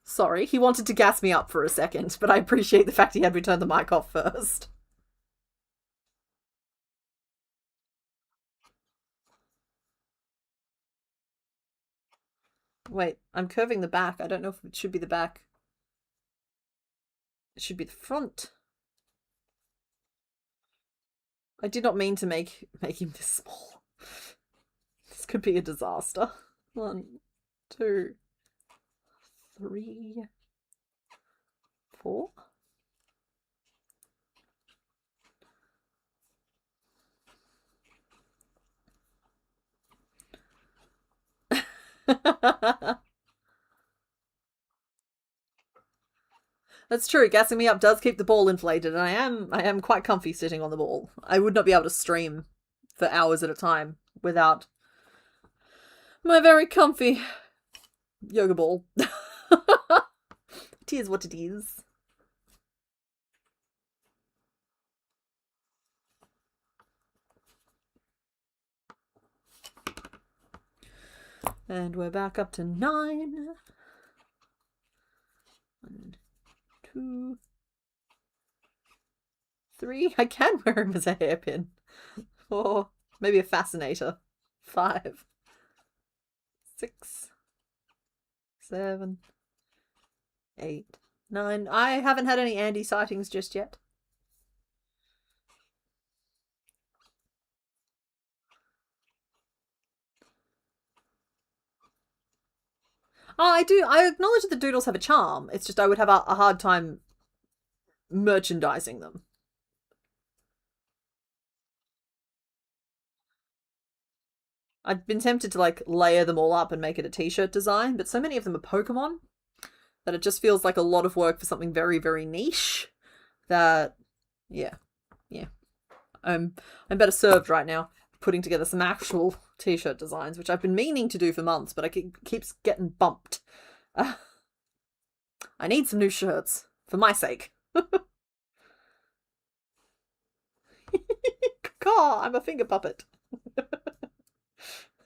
Sorry, he wanted to gas me up for a second, but I appreciate the fact he had me turn the mic off first. Wait, I'm curving the back. I don't know if it should be the back. It should be the front. I did not mean to make him this small. This could be a disaster. 1, 2, 3, 4. That's true. Gassing me up does keep the ball inflated, and I am quite comfy sitting on the ball. I would not be able to stream for hours at a time without my very comfy yoga ball. It is what it is. And we're back up to 9. 1, 2, 3. I can wear him as a hairpin. 4. Maybe a fascinator. 5, 6, 7, 8, 9. I haven't had any Andy sightings just yet. Oh, I do. I acknowledge that the doodles have a charm. It's just I would have a hard time merchandising them. I've been tempted to like layer them all up and make it a t-shirt design, but so many of them are Pokemon that it just feels like a lot of work for something very, very niche that, yeah. I'm better served right now putting together some actual t-shirt designs, which I've been meaning to do for months, but keeps getting bumped. I need some new shirts for my sake. Caw, I'm a finger puppet.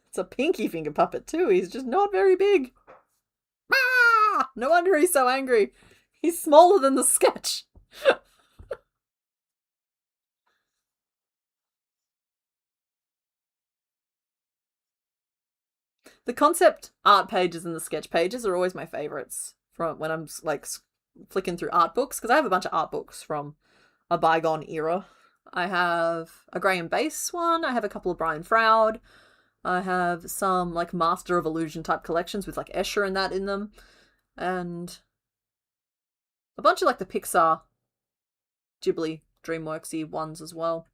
It's a pinky finger puppet too. He's just not very big. Ah! No wonder he's so angry. He's smaller than the sketch. The concept art pages and the sketch pages are always my favorites from when I'm like flicking through art books, because I have a bunch of art books from a bygone era. I have a Graham Base one. I have a couple of Brian Froud. I have some like Master of Illusion type collections with like Escher and that in them. And a bunch of like the Pixar, Ghibli, DreamWorksy ones as well.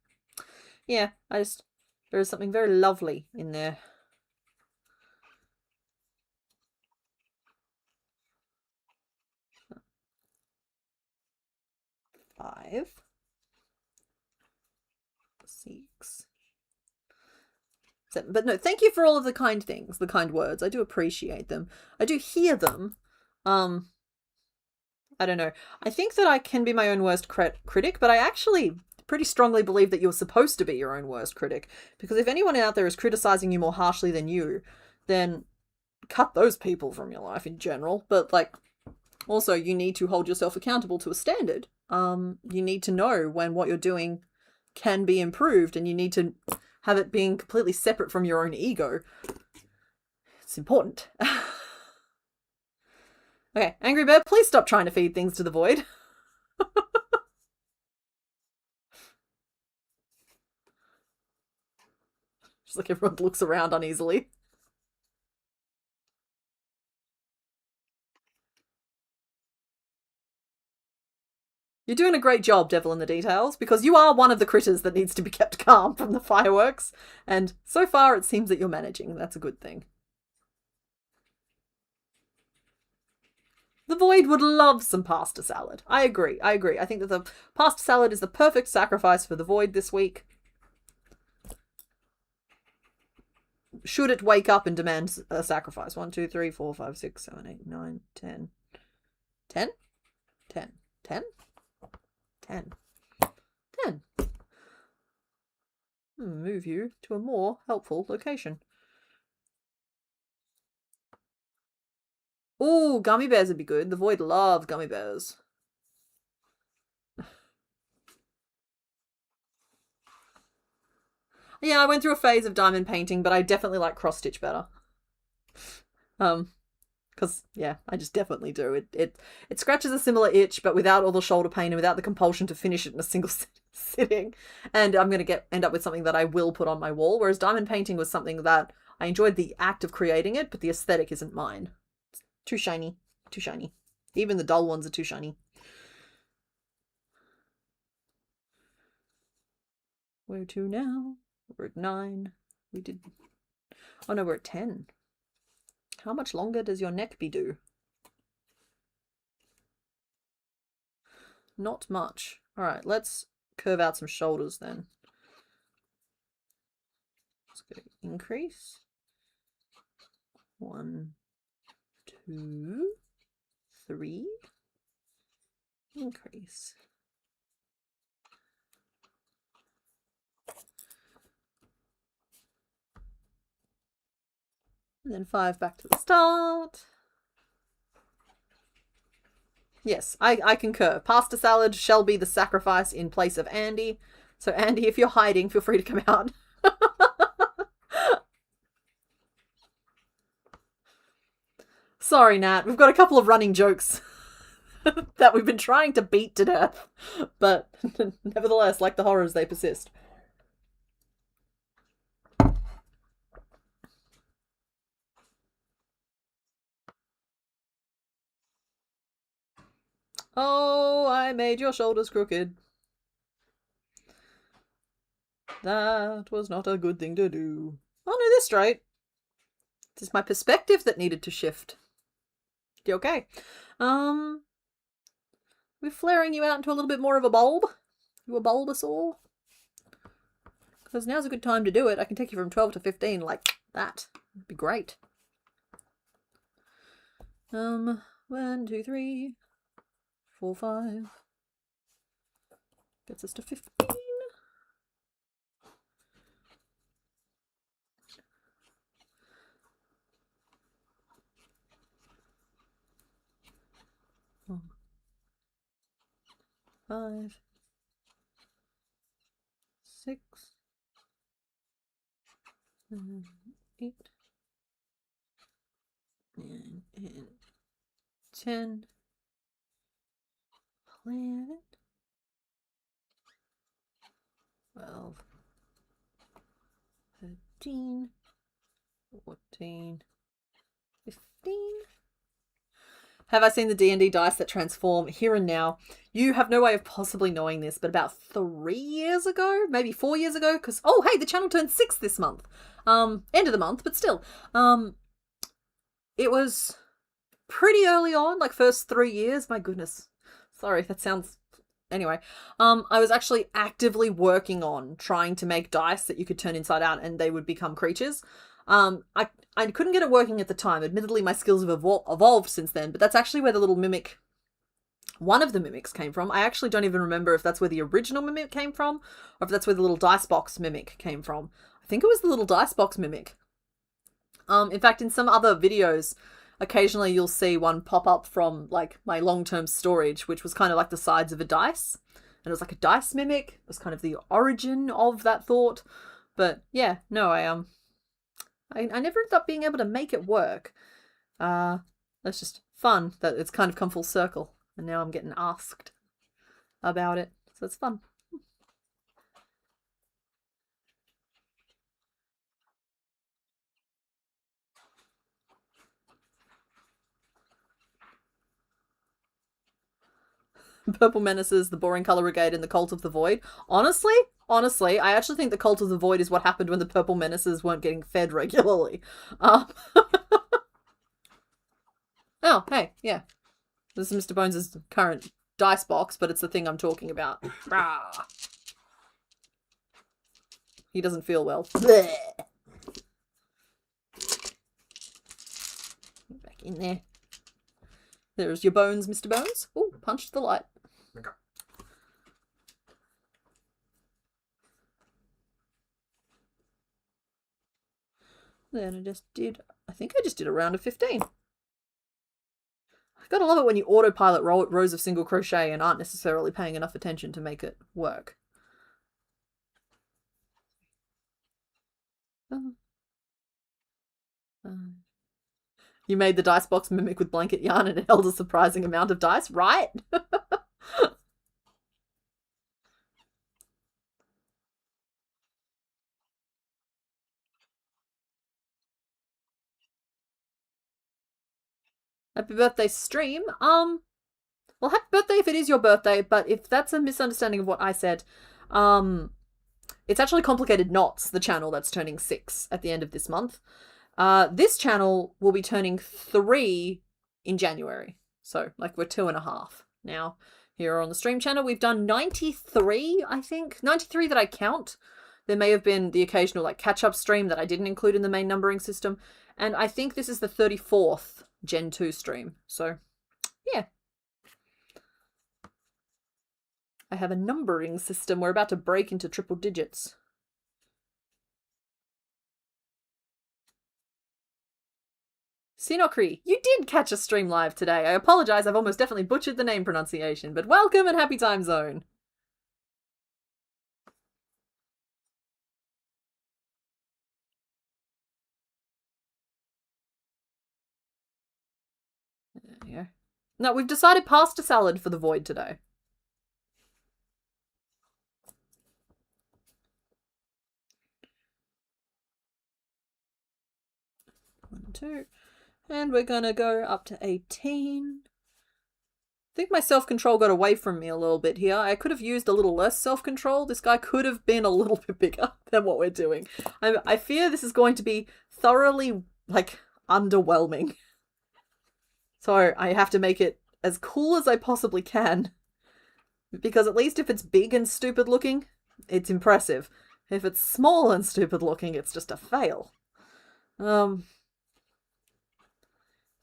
Yeah, there is something very lovely in there. 5, 6, 7. But no, thank you for all of the kind things, the kind words. I do appreciate them. I do hear them. I don't know. I think that I can be my own worst critic, but I actually pretty strongly believe that you're supposed to be your own worst critic. Because if anyone out there is criticizing you more harshly than you, then cut those people from your life in general. But like, also you need to hold yourself accountable to a standard. You need to know when what you're doing can be improved, and you need to have it being completely separate from your own ego. It's important. Okay, Angry Bird, please stop trying to feed things to the void. Just like everyone looks around uneasily. You're doing a great job, Devil in the Details, because you are one of the critters that needs to be kept calm from the fireworks, and so far it seems that you're managing. That's a good thing. The Void would love some pasta salad. I agree. I think that the pasta salad is the perfect sacrifice for the Void this week. Should it wake up and demand a sacrifice? 1, 2, 3, 4, 5, 6, 7, 8, 9, 10. 10? 10. 10? 10. 10. Move you to a more helpful location. Ooh, gummy bears would be good. The Void loves gummy bears. Yeah, I went through a phase of diamond painting, but I definitely like cross stitch better. Because yeah, I just definitely do. It scratches a similar itch, but without all the shoulder pain and without the compulsion to finish it in a single sitting. sitting, and I'm going to end up with something that I will put on my wall, whereas diamond painting was something that I enjoyed the act of creating it, but the aesthetic isn't mine. It's too shiny. Too shiny. Even the dull ones are too shiny. Where to now? We're at 9. We did... Oh no, we're at 10. How much longer does your neck be due? Not much. Alright, let's curve out some shoulders then. Let's go increase. 1, 2, 3. Increase. And then 5 back to the start. Yes, I concur. Pasta salad shall be the sacrifice in place of Andy. So Andy, if you're hiding, feel free to come out. Sorry, Nat. We've got a couple of running jokes that we've been trying to beat to death. But nevertheless, like the horrors, they persist. Oh, I made your shoulders crooked. That was not a good thing to do. Oh no, they're straight. It's my perspective that needed to shift. You okay? We're flaring you out into a little bit more of a bulb. You a Bulbasaur? Because now's a good time to do it. I can take you from 12 to 15 like that. It'd be great. 1, 2, 3, 4, 5. Gets us to 15. Oh. 5, 6, 7, 8, 9, and 10. Planet. 12, 13, 14, 15. Have I seen the D&D dice that transform here and now? You have no way of possibly knowing this, but about 3 years ago, maybe 4 years ago, because, oh, hey, the channel turned 6 this month. End of the month, but still. It was pretty early on, like first 3 years. My goodness. Sorry, that sounds... Anyway, I was actually actively working on trying to make dice that you could turn inside out and they would become creatures. I couldn't get it working at the time. Admittedly, my skills have evolved since then, but that's actually where the little mimic, one of the mimics came from. I actually don't even remember if that's where the original mimic came from or if that's where the little dice box mimic came from. I think it was the little dice box mimic. In fact, in some other videos, occasionally you'll see one pop up from like my long-term storage, which was kind of like the sides of a dice. And it was like a dice mimic. It was kind of the origin of that thought. But yeah, no, I never ended up being able to make it work. That's just fun that it's kind of come full circle. And now I'm getting asked about it. So it's fun. Purple Menaces, the Boring Colour Brigade, and the Cult of the Void. Honestly, I actually think the Cult of the Void is what happened when the Purple Menaces weren't getting fed regularly. Oh, hey, yeah. This is Mr. Bones' current dice box, but it's the thing I'm talking about. He doesn't feel well. Blech. Back in there. There's your bones, Mr. Bones. Oh, punched the light. Okay. Then I think I just did a round of 15. I gotta love it when you autopilot rows of single crochet and aren't necessarily paying enough attention to make it work. You made the dice box mimic with blanket yarn and it held a surprising amount of dice, right? Happy birthday stream. Well, happy birthday if it is your birthday, but if that's a misunderstanding of what I said, it's actually Complicated Knots, the channel that's turning 6 at the end of this month. This channel will be turning 3 in January. So, like, we're 2.5 now. Here on the stream channel, we've done 93, I think. 93 that I count. There may have been the occasional, like, catch-up stream that I didn't include in the main numbering system. And I think this is the 34th Gen 2 stream. So, yeah. I have a numbering system. We're about to break into triple digits. Sinokri, you did catch a stream live today. I apologize, I've almost definitely butchered the name pronunciation, but welcome and happy time zone. There you go. No, we've decided pasta salad for the void today. One, two. And we're gonna go up to 18. I think my self-control got away from me a little bit here. I could have used a little less self-control. This guy could have been a little bit bigger than what we're doing. I fear this is going to be thoroughly, like, underwhelming. So I have to make it as cool as I possibly can. Because at least if it's big and stupid looking, it's impressive. If it's small and stupid looking, it's just a fail.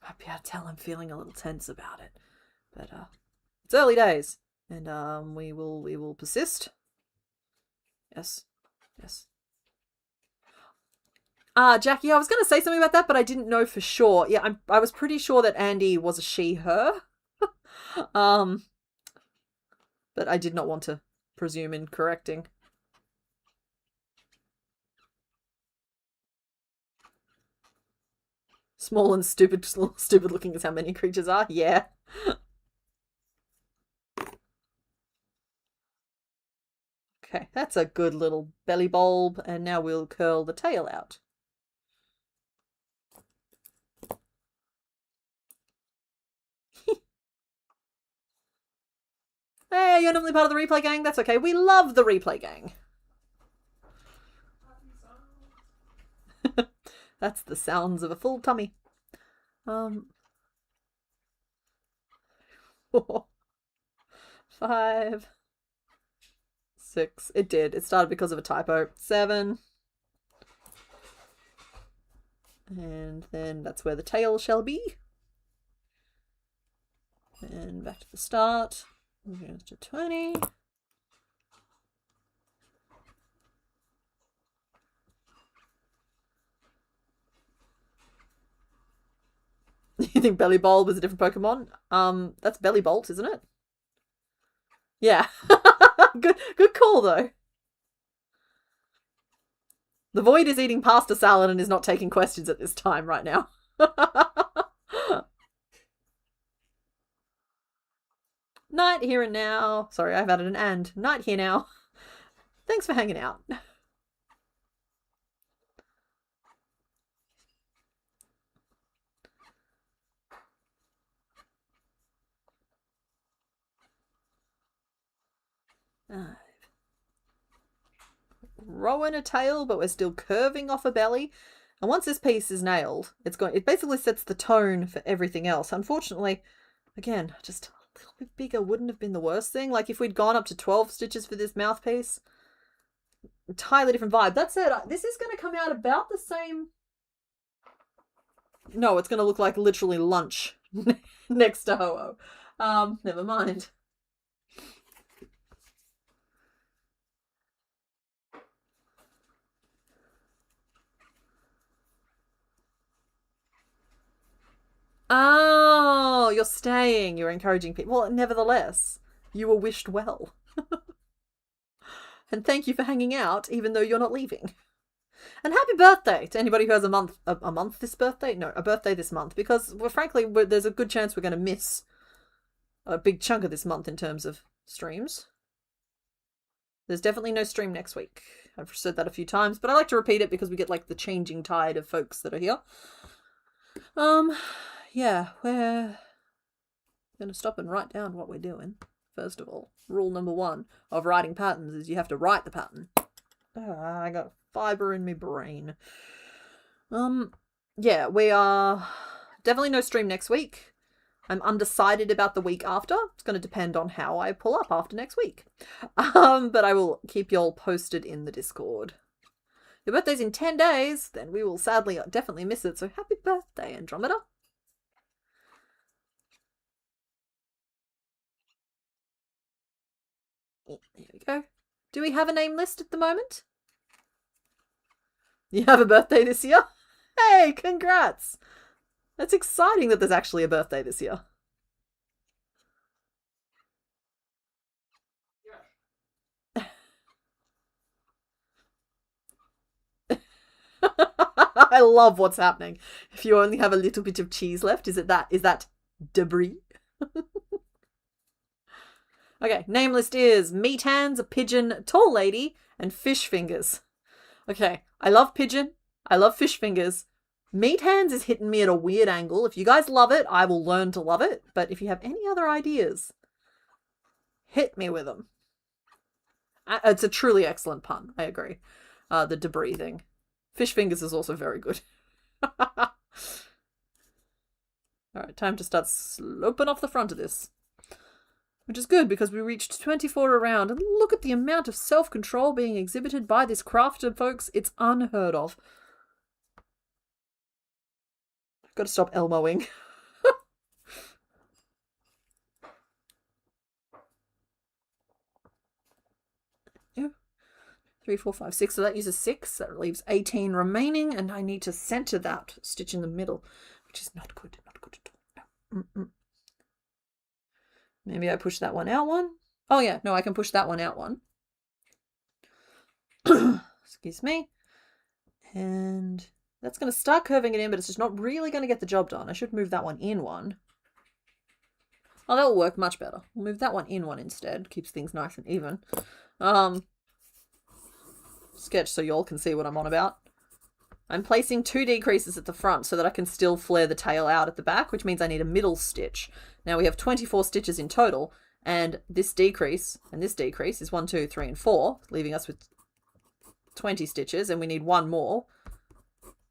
I'd be able to tell I'm feeling a little tense about it. But it's early days. And we will persist. Yes. Yes. Jackie, I was going to say something about that, but I didn't know for sure. Yeah, I was pretty sure that Andy was a she, her. But I did not want to presume in correcting. Small and stupid looking is how many creatures are? Yeah. Okay, that's a good little belly bulb, and now we'll curl the tail out. Hey, you're normally part of the replay gang? That's okay. We love the replay gang. That's the sounds of a full tummy. 4, 5, 6. It did. It started because of a typo. 7. And then that's where the tail shall be. And back to the start. Moving to 20. You think Belly Bolt was a different Pokemon? That's Belly Bolt, isn't it? Yeah. Good call, though. The Void is eating pasta salad and is not taking questions at this time right now. Night here and now. Sorry, I've added an and. Night here now. Thanks for hanging out. Growing a tail, but we're still curving off a belly. And once this piece is nailed, it basically sets the tone for everything else. Unfortunately, again, just a little bit bigger wouldn't have been the worst thing. Like if we'd gone up to 12 stitches for this mouthpiece, entirely different vibe. That said, this is going to come out about the same. No, it's going to look like literally lunch next to Ho-Oh. Never mind. Oh, you're staying. You're encouraging people. Well, nevertheless, you were wished well. And thank you for hanging out, even though you're not leaving. And happy birthday to anybody who has a month this birthday? No, a birthday this month. Because, well, frankly, there's a good chance we're going to miss a big chunk of this month in terms of streams. There's definitely no stream next week. I've said that a few times, but I like to repeat it because we get, like, the changing tide of folks that are here. yeah, we're going to stop and write down what we're doing. First of all, rule number 1 of writing patterns is you have to write the pattern. I got fiber in my brain. Yeah, we are definitely no stream next week. I'm undecided about the week after. It's going to depend on how I pull up after next week. But I will keep y'all posted in the Discord. Your birthday's in 10 days, then we will sadly definitely miss it. So happy birthday, Andromeda. There we go. Do we have a name list at the moment? You have a birthday this year? Hey, congrats! That's exciting that there's actually a birthday this year. I love what's happening. If you only have a little bit of cheese left, is that debris? Okay, name list is meat hands, a pigeon, tall lady, and fish fingers. Okay, I love pigeon. I love fish fingers. Meat hands is hitting me at a weird angle. If you guys love it, I will learn to love it. But if you have any other ideas, hit me with them. It's a truly excellent pun. I agree. The debris thing. Fish fingers is also very good. Alright, time to start sloping off the front of this. Which is good because we reached 24 around. And look at the amount of self-control being exhibited by this crafter, folks. It's unheard of. I've got to stop Elmoing. 3, 4, 5, 6. So that uses 6. That leaves 18 remaining. And I need to center that stitch in the middle, which is not good. Not good at all. Maybe I push that one out one. Oh, yeah. No, I can push that one out one. Excuse me. And that's going to start curving it in, but it's just not really going to get the job done. I should move that one in one. Oh, that will work much better. We'll move that one in one instead. Keeps things nice and even. Sketch so y'all can see what I'm on about. I'm placing 2 decreases at the front so that I can still flare the tail out at the back, which means I need a middle stitch. Now we have 24 stitches in total, and this decrease is 1, 2, 3, and 4, leaving us with 20 stitches, and we need one more,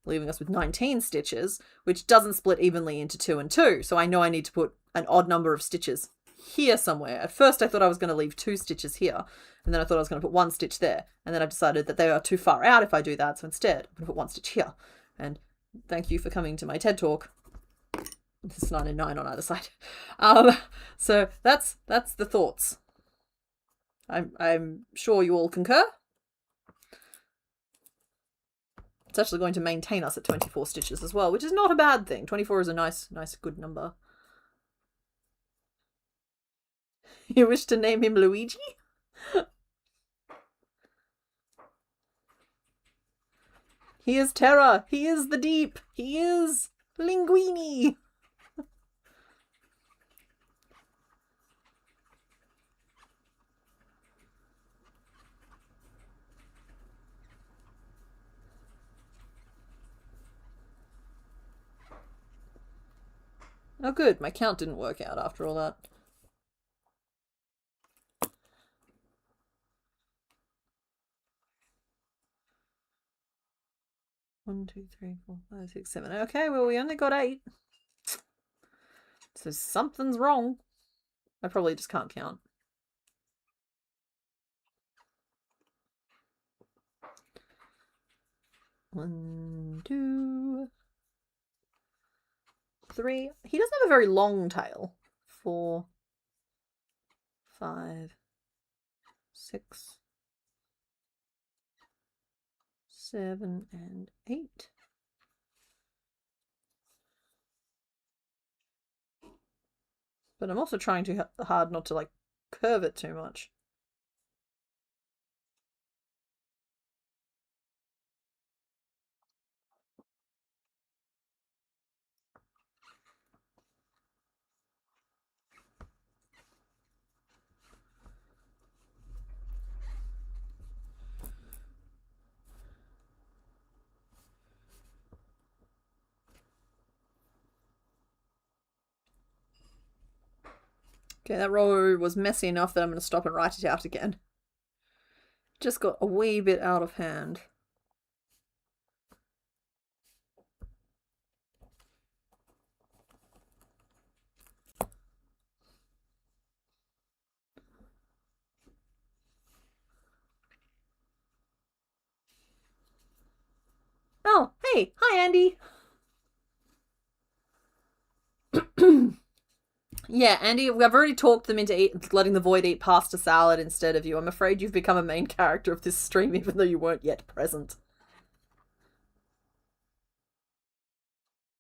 leaving us with 19 stitches, which doesn't split evenly into 2 and 2. So I know I need to put an odd number of stitches here somewhere. At first I thought I was going to leave 2 stitches here, and then I thought I was going to put 1 stitch there, and then I decided that they are too far out if I do that, so instead I'm going to put 1 stitch here. And thank you for coming to my TED Talk. This is 9 and 9 on either side. So that's the thoughts. I'm sure you all concur. It's actually going to maintain us at 24 stitches as well, which is not a bad thing. 24 is a nice, good number. You wish to name him Luigi? He is terror. He is the deep. He is Linguini. Oh good, my count didn't work out after all that. One, 2, 3, 4, 5, 6, 7. Okay, well we only got 8. So something's wrong. I probably just can't count. One, 2, 3. He doesn't have a very long tail. 4, 5, 6, 7, and 8. But I'm also trying too hard not to like curve it too much. Okay, that row was messy enough that I'm going to stop and write it out again. Just got a wee bit out of hand. Oh, hey, hi Andy. Yeah, Andy, I've already talked them into letting the void eat pasta salad instead of you. I'm afraid you've become a main character of this stream, even though you weren't yet present.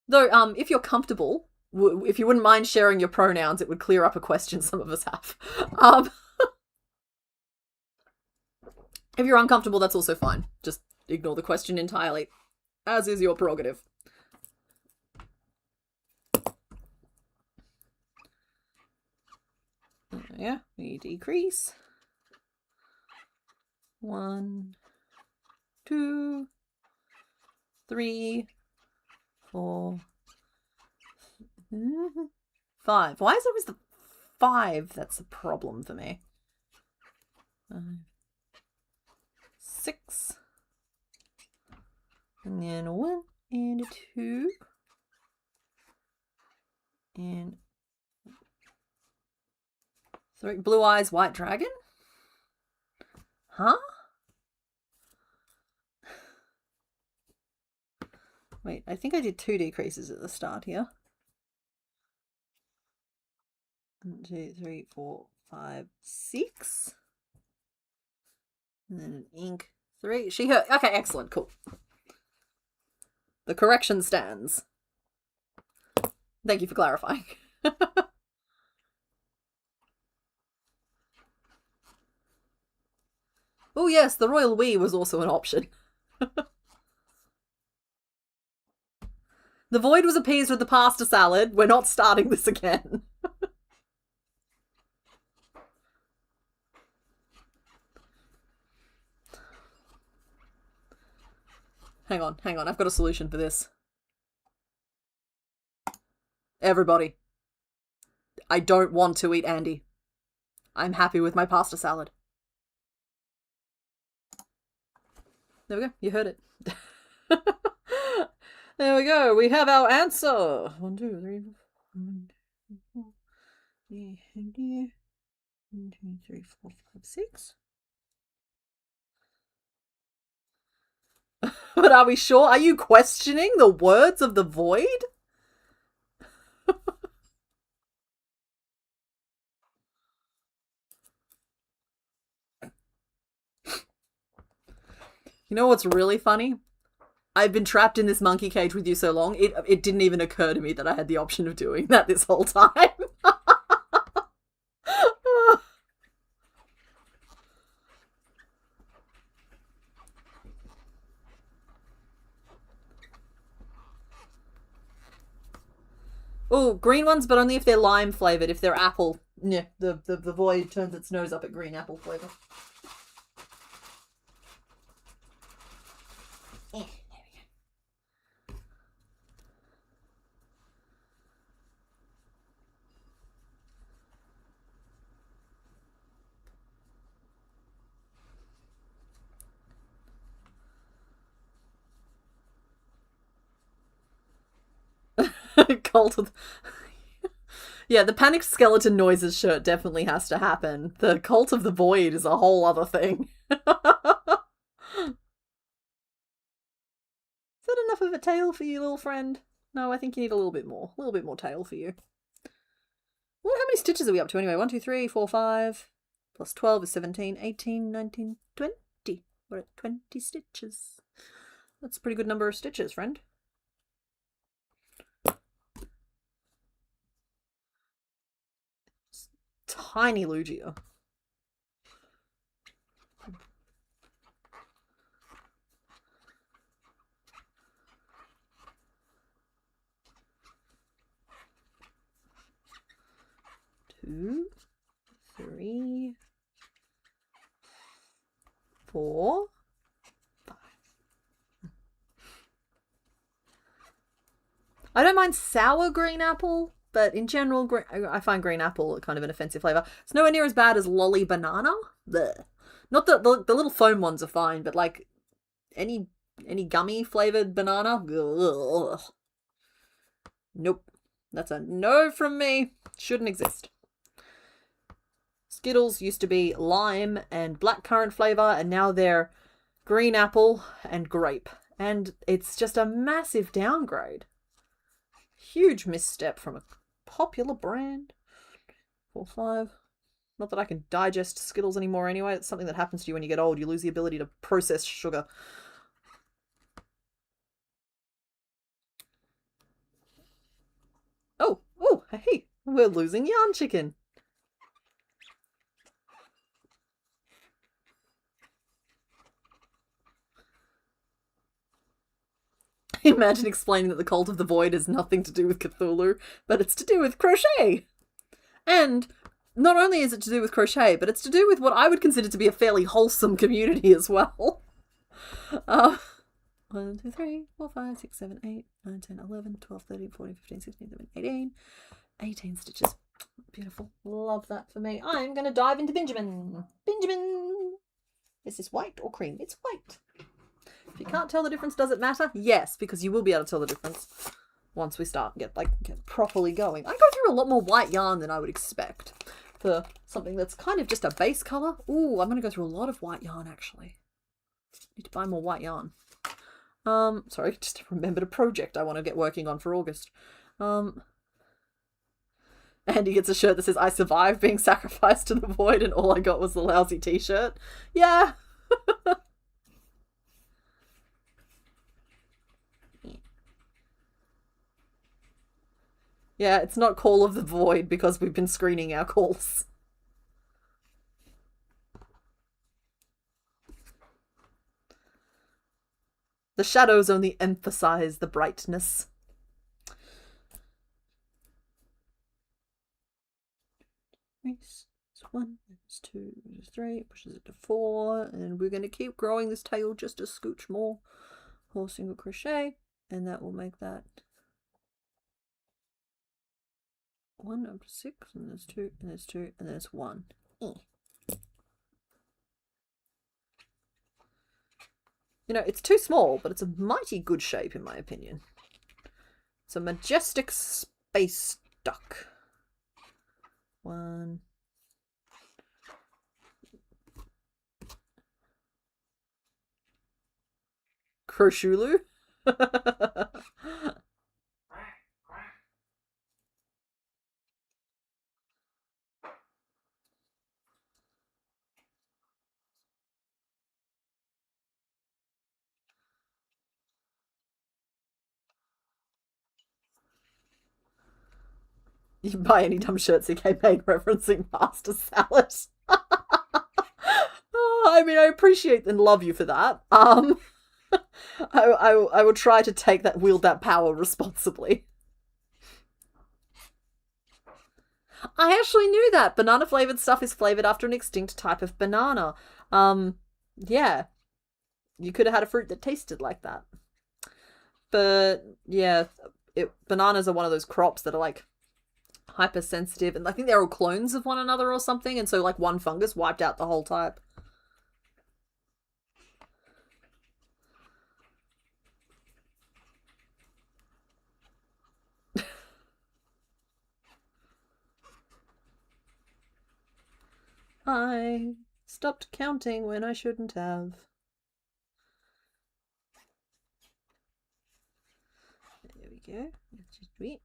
Though, if you're comfortable, if you wouldn't mind sharing your pronouns, it would clear up a question some of us have. If you're uncomfortable, that's also fine. Just ignore the question entirely, as is your prerogative. Yeah, we decrease. 1, 2, 3, 4, 5. Why is it always the 5 that's a problem for me? 6. And then 1 and 2. And 3. Blue eyes, white dragon? Huh? Wait, I think I did 2 decreases at the start here. 1, 2, 3, 4, 5, 6. And then an ink 3. She, her. Okay, excellent, cool. The correction stands. Thank you for clarifying. Oh yes, the royal we was also an option. The void was appeased with the pasta salad. We're not starting this again. Hang on. I've got a solution for this. Everybody. I don't want to eat Andy. I'm happy with my pasta salad. There we go. You heard it. There we go. We have our answer. 1, 2, 3, 4, 1, 2, 3, 4, 5, 6. But are we sure? Are you questioning the words of the void? You know what's really funny? I've been trapped in this monkey cage with you so long, it didn't even occur to me that I had the option of doing that this whole time. Oh, green ones, but only if they're lime flavored. If they're apple, yeah, the void turns its nose up at green apple flavor. Cult of... Yeah, the panicked skeleton noises shirt definitely has to happen. The cult of the void is a whole other thing. Is that enough of a tail for you, little friend? No, I think you need a little bit more. A little bit more tail for you. Well, how many stitches are we up to anyway? 1, 2, 3, 4, 5. Plus 12 is 17, 18, 19, 20. We're at 20 stitches. That's a pretty good number of stitches, friend. Tiny Lugia. Two, 3, 4, 5. I don't mind sour green apple. but in general, I find green apple kind of an offensive flavour. It's nowhere near as bad as lolly banana. Blech. Not that the little foam ones are fine, but like any gummy flavoured banana, ugh. Nope. That's a no from me. Shouldn't exist. Skittles used to be lime and blackcurrant flavour, and now they're green apple and grape. And it's just a massive downgrade. Huge misstep from a popular brand. 4, 5. Not that I can digest Skittles anymore anyway. It's something that happens to you when you get old. You lose the ability to process sugar. Oh, hey, we're losing Yarn Chicken. Imagine explaining that the Cult of the Void has nothing to do with Cthulhu, but it's to do with crochet. And not only is it to do with crochet, but it's to do with what I would consider to be a fairly wholesome community as well. 1, 2, 3, 4, 5, 6, 7, 8, 9, 10, 11, 12, 13, 14, 15, 16, 17, 18. 18 stitches. Beautiful. Love that for me. I'm going to dive into Benjamin. Benjamin! Is this white or cream? It's white. If you can't tell the difference, does it matter? Yes, because you will be able to tell the difference once we start get properly going. I go through a lot more white yarn than I would expect for something that's kind of just a base colour. Ooh, I'm going to go through a lot of white yarn, actually. Need to buy more white yarn. Sorry, just remembered a project I want to get working on for August. Andy gets a shirt that says, I survived being sacrificed to the void and all I got was the lousy t-shirt. Yeah. Yeah, it's not Call of the Void because we've been screening our calls. The shadows only emphasize the brightness. It's 1, it's 2, it's 3, pushes it to 4, and we're going to keep growing this tail just a scooch more. 4 single crochet, and that will make that 1 up to 6, and there's 2, and there's 2, and there's 1. You know, it's too small, but it's a mighty good shape in my opinion. It's a majestic space duck. 1. Crochulu? You can buy any dumb shirts CK made referencing pasta salad. Oh, I mean, I appreciate and love you for that. I will try to wield that power responsibly. I actually knew that. Banana flavored stuff is flavored after an extinct type of banana. Yeah. You could have had a fruit that tasted like that. But yeah, bananas are one of those crops that are like hypersensitive, and I think they're all clones of one another or something, and so like one fungus wiped out the whole type. I stopped counting when I shouldn't have. There we go. Let's just wait.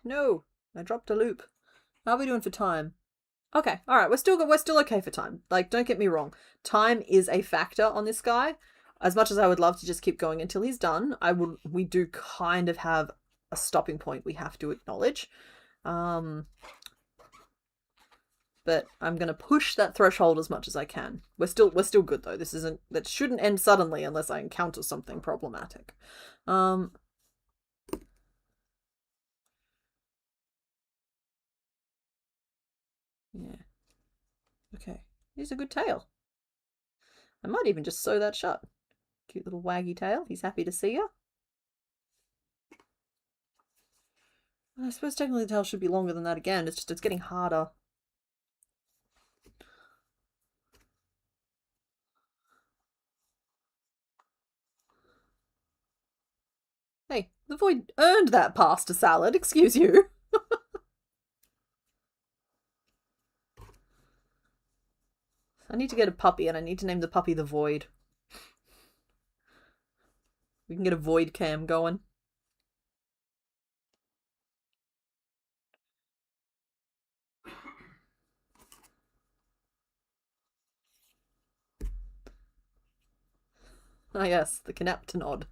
No, I dropped a loop. How are we doing for time? Okay, all right, we're still okay for time. Like, don't get me wrong, time is a factor on this guy. As much as I would love to just keep going until he's done, we do kind of have a stopping point we have to acknowledge. But I'm gonna push that threshold as much as I can. We're still good though. That shouldn't end suddenly unless I encounter something problematic. Yeah. Okay. Here's a good tail. I might even just sew that shut. Cute little waggy tail. He's happy to see you. I suppose technically the tail should be longer than that again. It's just it's getting harder. Hey, the void earned that pasta salad, excuse you. I need to get a puppy, and I need to name the puppy the Void. We can get a Void cam going. Ah yes, the Canaptonod.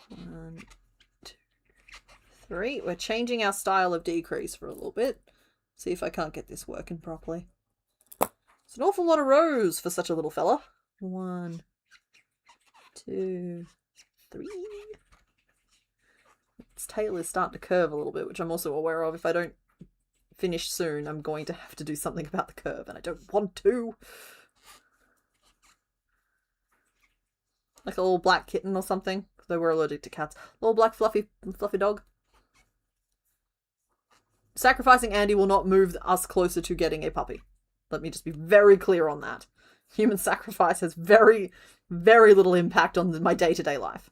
1, 2, 3. We're changing our style of decrease for a little bit. See if I can't get this working properly. It's an awful lot of rows for such a little fella. 1, 2, 3. Its tail is starting to curve a little bit, which I'm also aware of. If I don't finish soon, I'm going to have to do something about the curve, and I don't want to. Like a little black kitten or something, though we're allergic to cats. Little black fluffy dog. Sacrificing Andy will not move us closer to getting a puppy. Let me just be very clear on that. Human sacrifice has very, very little impact on my day-to-day life.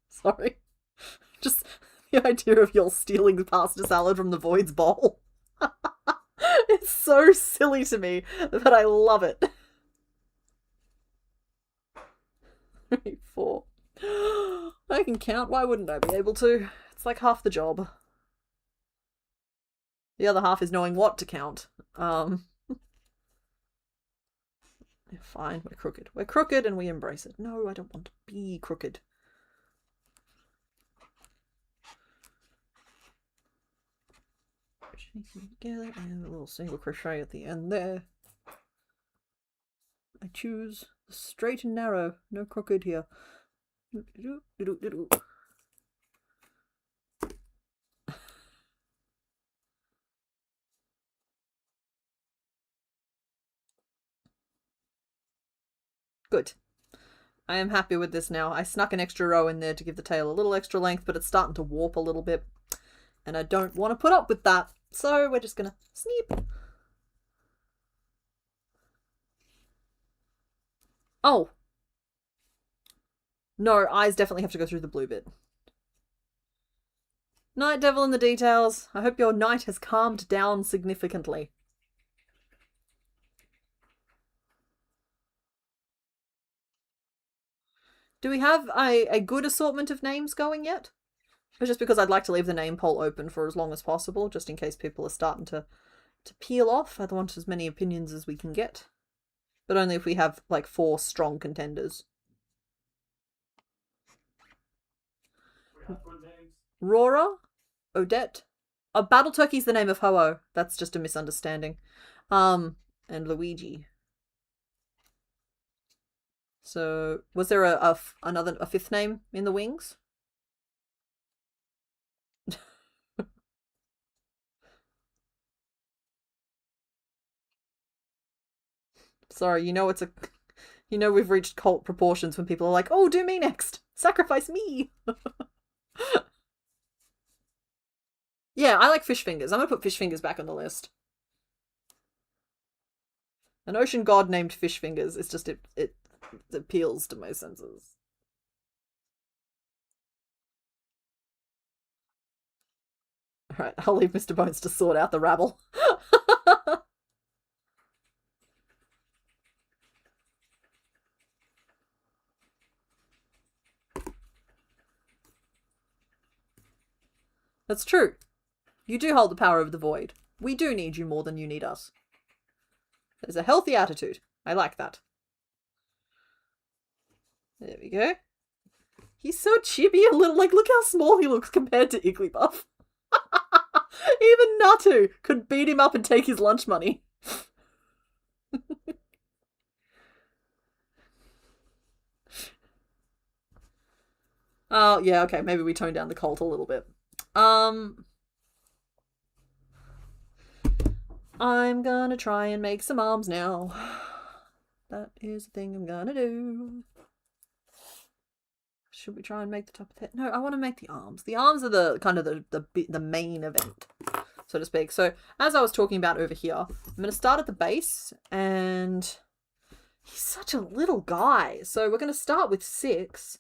Sorry. Just the idea of y'all stealing the pasta salad from the Void's bowl. It's so silly to me, but I love it. 3, 4. I can count. Why wouldn't I be able to? It's like half the job. The other half is knowing what to count. Fine, we're crooked. We're crooked and we embrace it. No, I don't want to be crooked. Together and a little single crochet at the end there. I choose the straight and narrow, no crooked here. Good. I am happy with this now. I snuck an extra row in there to give the tail a little extra length, but it's starting to warp a little bit. And I don't want to put up with that. So we're just going to snip. Oh. No, eyes definitely have to go through the blue bit. Night Devil in the details. I hope your night has calmed down significantly. Do we have a good assortment of names going yet? Or just because I'd like to leave the name poll open for as long as possible, just in case people are starting to peel off. I want as many opinions as we can get. But only if we have, like, 4 strong contenders. We have good names. Rora? Odette? Oh, Battle Turkey's the name of Ho-Oh. That's just a misunderstanding. And Luigi. So, was there a fifth name in the wings? Sorry, you know we've reached cult proportions when people are like, oh, do me next! Sacrifice me! Yeah, I like fish fingers. I'm gonna put fish fingers back on the list. An ocean god named Fish Fingers. It's just, it appeals to my senses. Alright, I'll leave Mr. Bones to sort out the rabble. That's true. You do hold the power of the void. We do need you more than you need us. There's a healthy attitude. I like that. There we go. He's so chibi and little. Like, look how small he looks compared to Igglybuff. Even Natu could beat him up and take his lunch money. Oh, yeah, okay, maybe we tone down the colt a little bit. I'm gonna try and make some arms now. That is the thing I'm gonna do. Should we try and make the top of the head? No, I want to make the arms. The arms are the kind of the main event, so to speak. So as I was talking about over here, I'm going to start at the base, and he's such a little guy. So we're going to start with 6,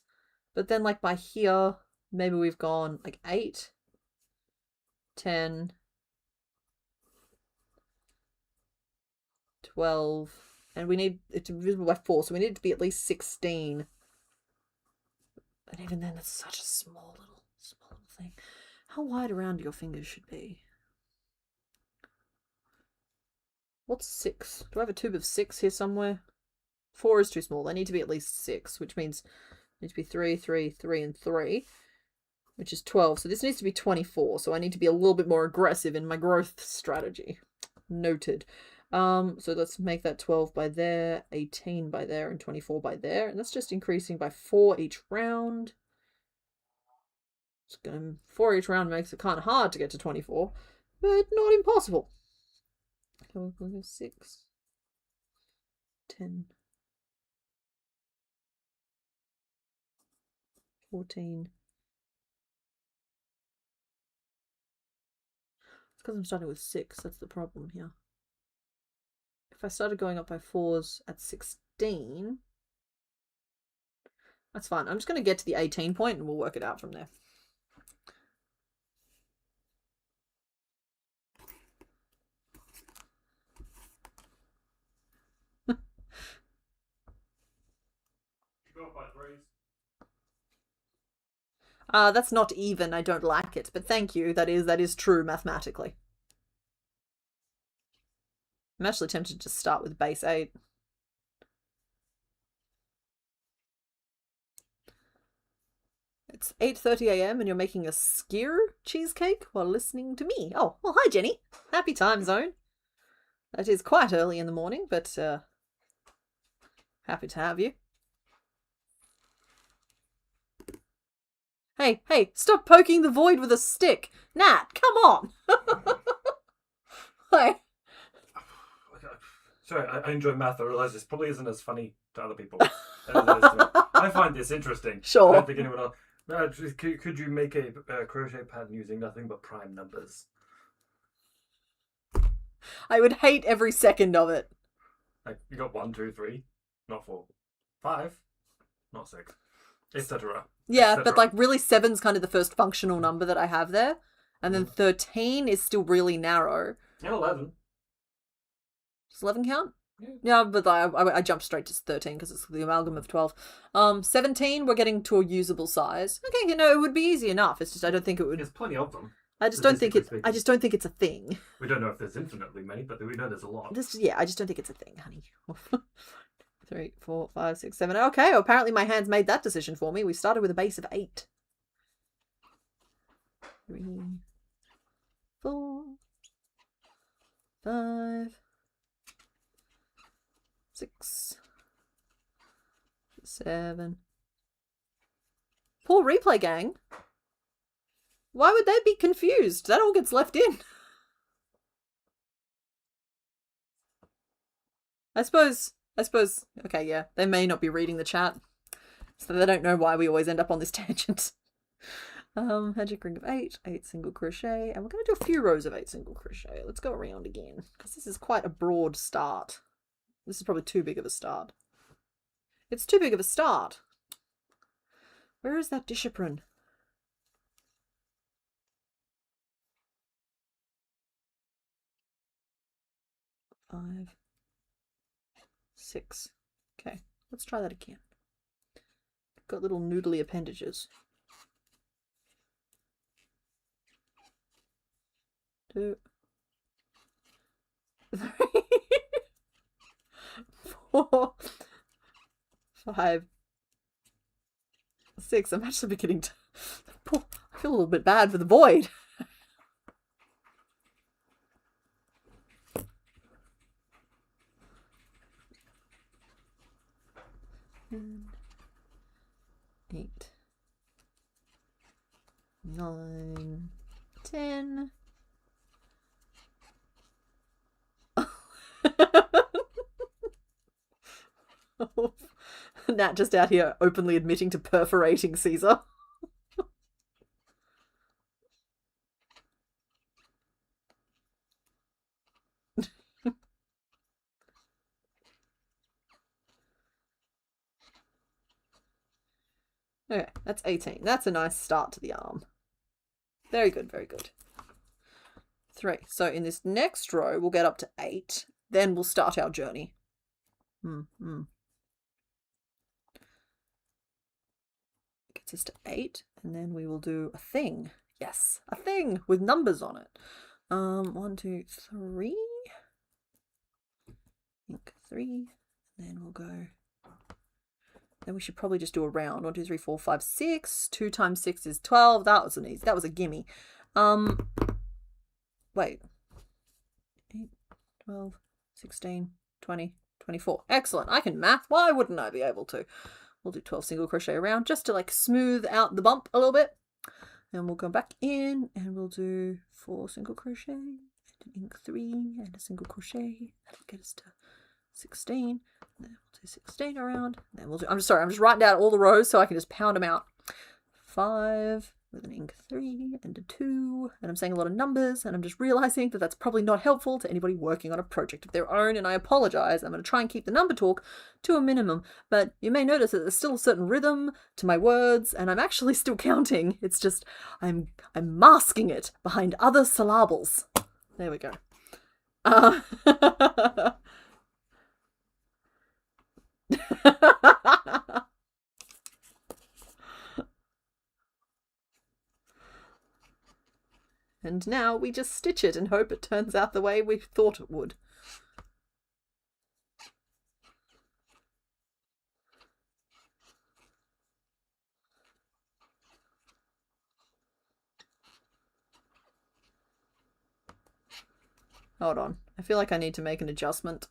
but then like by here, maybe we've gone like 8, 10, 12, and we need it to be divisible by 4, so we need it to be at least 16. And even then, that's such a small little thing. How wide around your fingers should be? What's 6? Do I have a tube of 6 here somewhere? 4 is too small. They need to be at least 6, which means it needs to be 3, 3, 3, and 3, which is 12. So this needs to be 24. So I need to be a little bit more aggressive in my growth strategy. Noted. So let's make that 12 by there, 18 by there, and 24 by there. And that's just increasing by 4 each round. 4 each round makes it kind of hard to get to 24, but not impossible. So we'll go 6, 10, 14. It's because I'm starting with 6, that's the problem here. If I started going up by 4s at 16, that's fine. I'm just going to get to the 18 point and we'll work it out from there. That's not even. I don't like it, but thank you. That is true mathematically. I'm actually tempted to start with base 8. It's 8:30 a.m. and you're making a skyr cheesecake while listening to me. Oh, well, hi, Jenny. Happy time zone. That is quite early in the morning, but happy to have you. Hey, stop poking the void with a stick. Nat, come on. Hi. Sorry, I enjoy math. I realise this probably isn't as funny to other people as it is to me. I find this interesting. Sure. I don't think anyone else. Could you make a crochet pattern using nothing but prime numbers? I would hate every second of it. Like, you got 1, 2, 3, not 4. 5, not 6, etc. Yeah, but like really 7's kind of the first functional number that I have there. And then 13 is still really narrow. And 11. Does 11 count? Yeah, but I jumped straight to 13 because it's the amalgam of 12. 17, we're getting to a usable size. Okay, it would be easy enough. It's just I don't think it would. There's plenty of them. I just don't think it's a thing. We don't know if there's infinitely many, but we know there's a lot. I just don't think it's a thing, honey. 3, 4, 5, 6, 7. Okay, well, apparently my hands made that decision for me. We started with a base of 8. 3, 4, 5, 6, 7. Poor replay gang. Why would they be confused? That all gets left in. I suppose, okay, yeah, they may not be reading the chat, so they don't know why we always end up on this tangent. Magic ring of 8, 8 single crochet, and we're going to do a few rows of 8 single crochet. Let's go around again, because this is quite a broad start. This is probably too big of a start. It's too big of a start. Where is that discipline? Five, 6. Okay, let's try that again. Got little noodly appendages. 2, 3, 4, 5, 6. I'm actually beginning to. I feel a little bit bad for the void. And 8, 9, 10. Nat just out here openly admitting to perforating Caesar. Okay, that's 18. That's a nice start to the arm. Very good, very good. 3. So in this next row, we'll get up to 8. Then we'll start our journey. Gets us to 8, and then we will do a thing. Yes, a thing with numbers on it. 1, 2, 3. Ink 3. Then we'll go. Then we should probably just do a round. 1, 2, 3, 4, 5, 6. 2 times 6 is 12. That was an easy. That was a gimme. Wait. 8, 12, 16, 20, 24. Excellent. I can math. Why wouldn't I be able to? We'll do 12 single crochet around just to like smooth out the bump a little bit. And we'll go back in and we'll do 4 single crochet, and an ink 3, and a single crochet. That'll get us to 16. And then we'll do 16 around. And then we'll do, I'm just writing down all the rows so I can just pound them out. 5 with an ink 3 and a 2. And I'm saying a lot of numbers, and I'm just realizing that that's probably not helpful to anybody working on a project of their own, and I apologize. I'm going to try and keep the number talk to a minimum, but you may notice that there's still a certain rhythm to my words, and I'm actually still counting. It's just I'm masking it behind other syllables. There we go. And now we just stitch it and hope it turns out the way we thought it would. Hold on. I feel like I need to make an adjustment.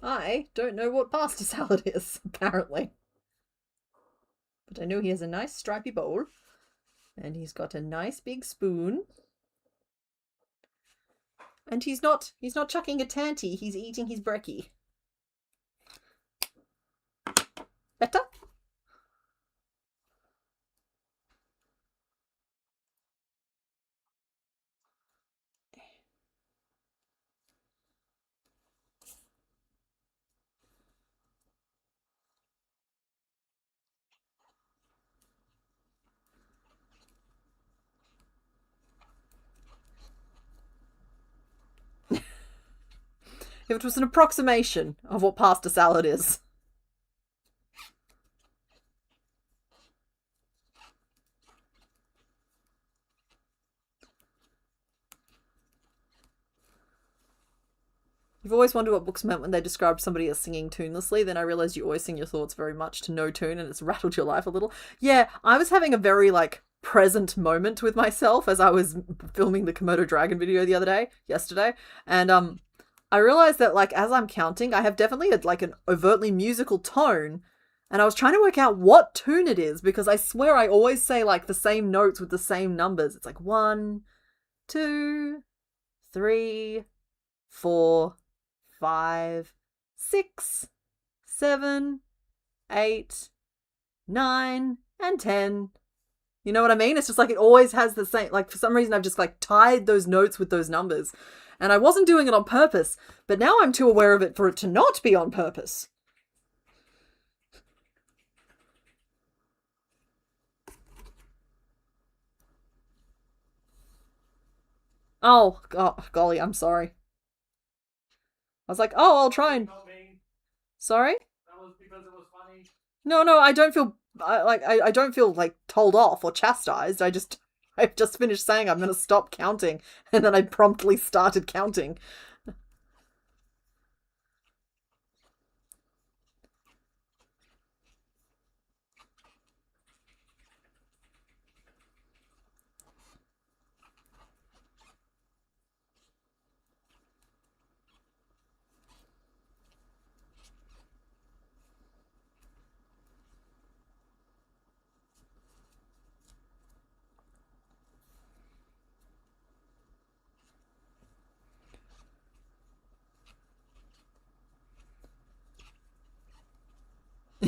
I don't know what pasta salad is, apparently. But I know he has a nice stripy bowl. And he's got a nice big spoon. And he's not chucking a tanty, he's eating his brekkie. Better? If it was an approximation of what pasta salad is. You've always wondered what books meant when they described somebody as singing tunelessly. Then I realized you always sing your thoughts very much to no tune, and it's rattled your life a little. Yeah, I was having a very, present moment with myself as I was filming the Komodo dragon video yesterday. And, I realized that, as I'm counting, I have definitely an overtly musical tone. And I was trying to work out what tune it is, because I swear I always say, the same notes with the same numbers. It's 1, 2, 3, 4, 5, 6, 7, 8, 9, and 10. You know what I mean? It's just it always has the same, for some reason I've just tied those notes with those numbers. And I wasn't doing it on purpose, but now I'm too aware of it for it to not be on purpose. Oh, golly, I'm sorry. I was I'll try and... Not me. Sorry? That was because it was funny. No, I don't feel... I don't feel, told off or chastised. I just... I've just finished saying I'm going to stop counting, and then I promptly started counting.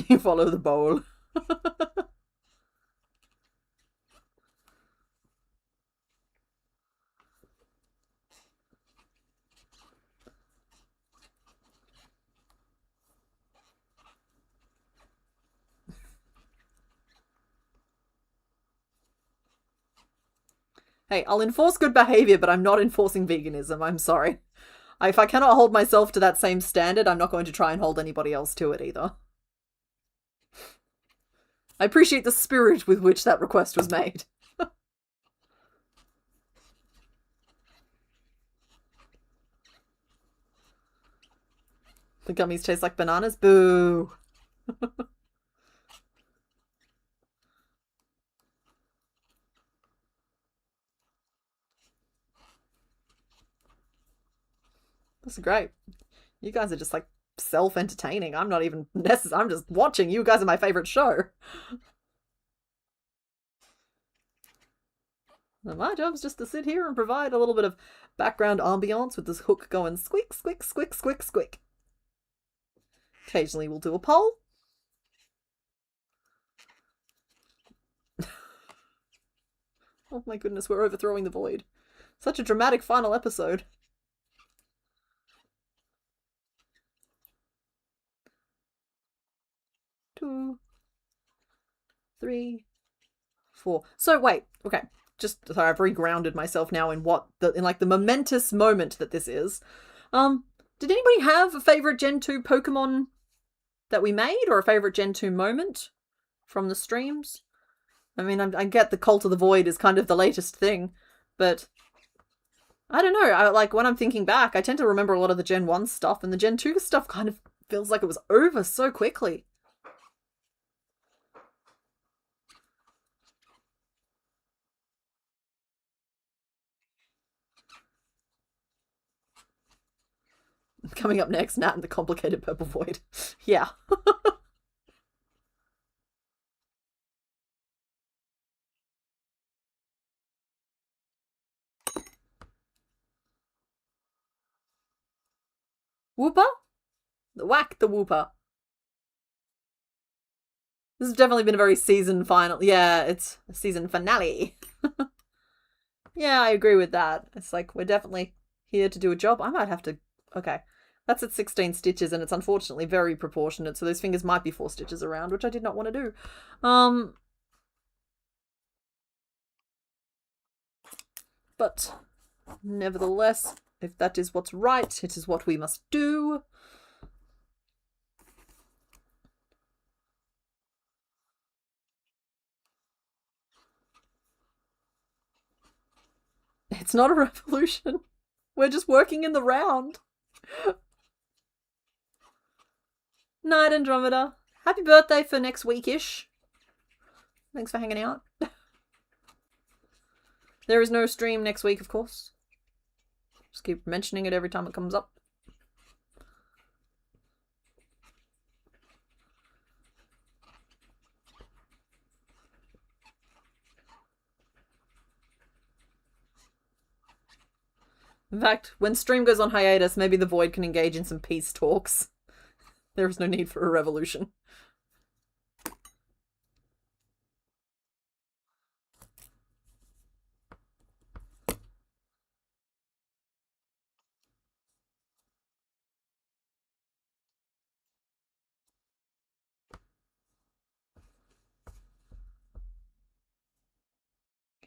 You follow the bowl. Hey, I'll enforce good behavior, but I'm not enforcing veganism. I'm sorry. If I cannot hold myself to that same standard, I'm not going to try and hold anybody else to it either. I appreciate the spirit with which that request was made. The gummies taste like bananas? Boo! That's great. You guys are just like self-entertaining. I'm not even necessary. I'm just watching. You guys are my favorite show. My job's just to sit here and provide a little bit of background ambiance with this hook going squeak, squeak, squeak, squeak, squeak. Occasionally we'll do a poll. Oh my goodness, we're overthrowing the void. Such a dramatic final episode. 2, 3, 4. So wait, okay. Just so I've regrounded myself now in like the momentous moment that this is. Did anybody have a favorite Gen 2 Pokemon that we made, or a favorite Gen 2 moment from the streams? I mean, I get the Cult of the Void is kind of the latest thing, but I don't know. Like when I'm thinking back, I tend to remember a lot of the Gen 1 stuff, and the Gen 2 stuff kind of feels like it was over so quickly. Coming up next, Nat and the Complicated Purple Void. Yeah. Whooper? Whack the Whooper. This has definitely been a very season final. Yeah, it's a season finale. Yeah, I agree with that. It's like, we're definitely here to do a job. I might have to... Okay. That's at 16 stitches, and it's unfortunately very proportionate, so those fingers might be 4 stitches around, which I did not want to do. But nevertheless, if that is what's right, it is what we must do. It's not a revolution. We're just working in the round. Night, Andromeda. Happy birthday for next week-ish. Thanks for hanging out. There is no stream next week, of course. Just keep mentioning it every time it comes up. In fact, when stream goes on hiatus, maybe the Void can engage in some peace talks. There is no need for a revolution.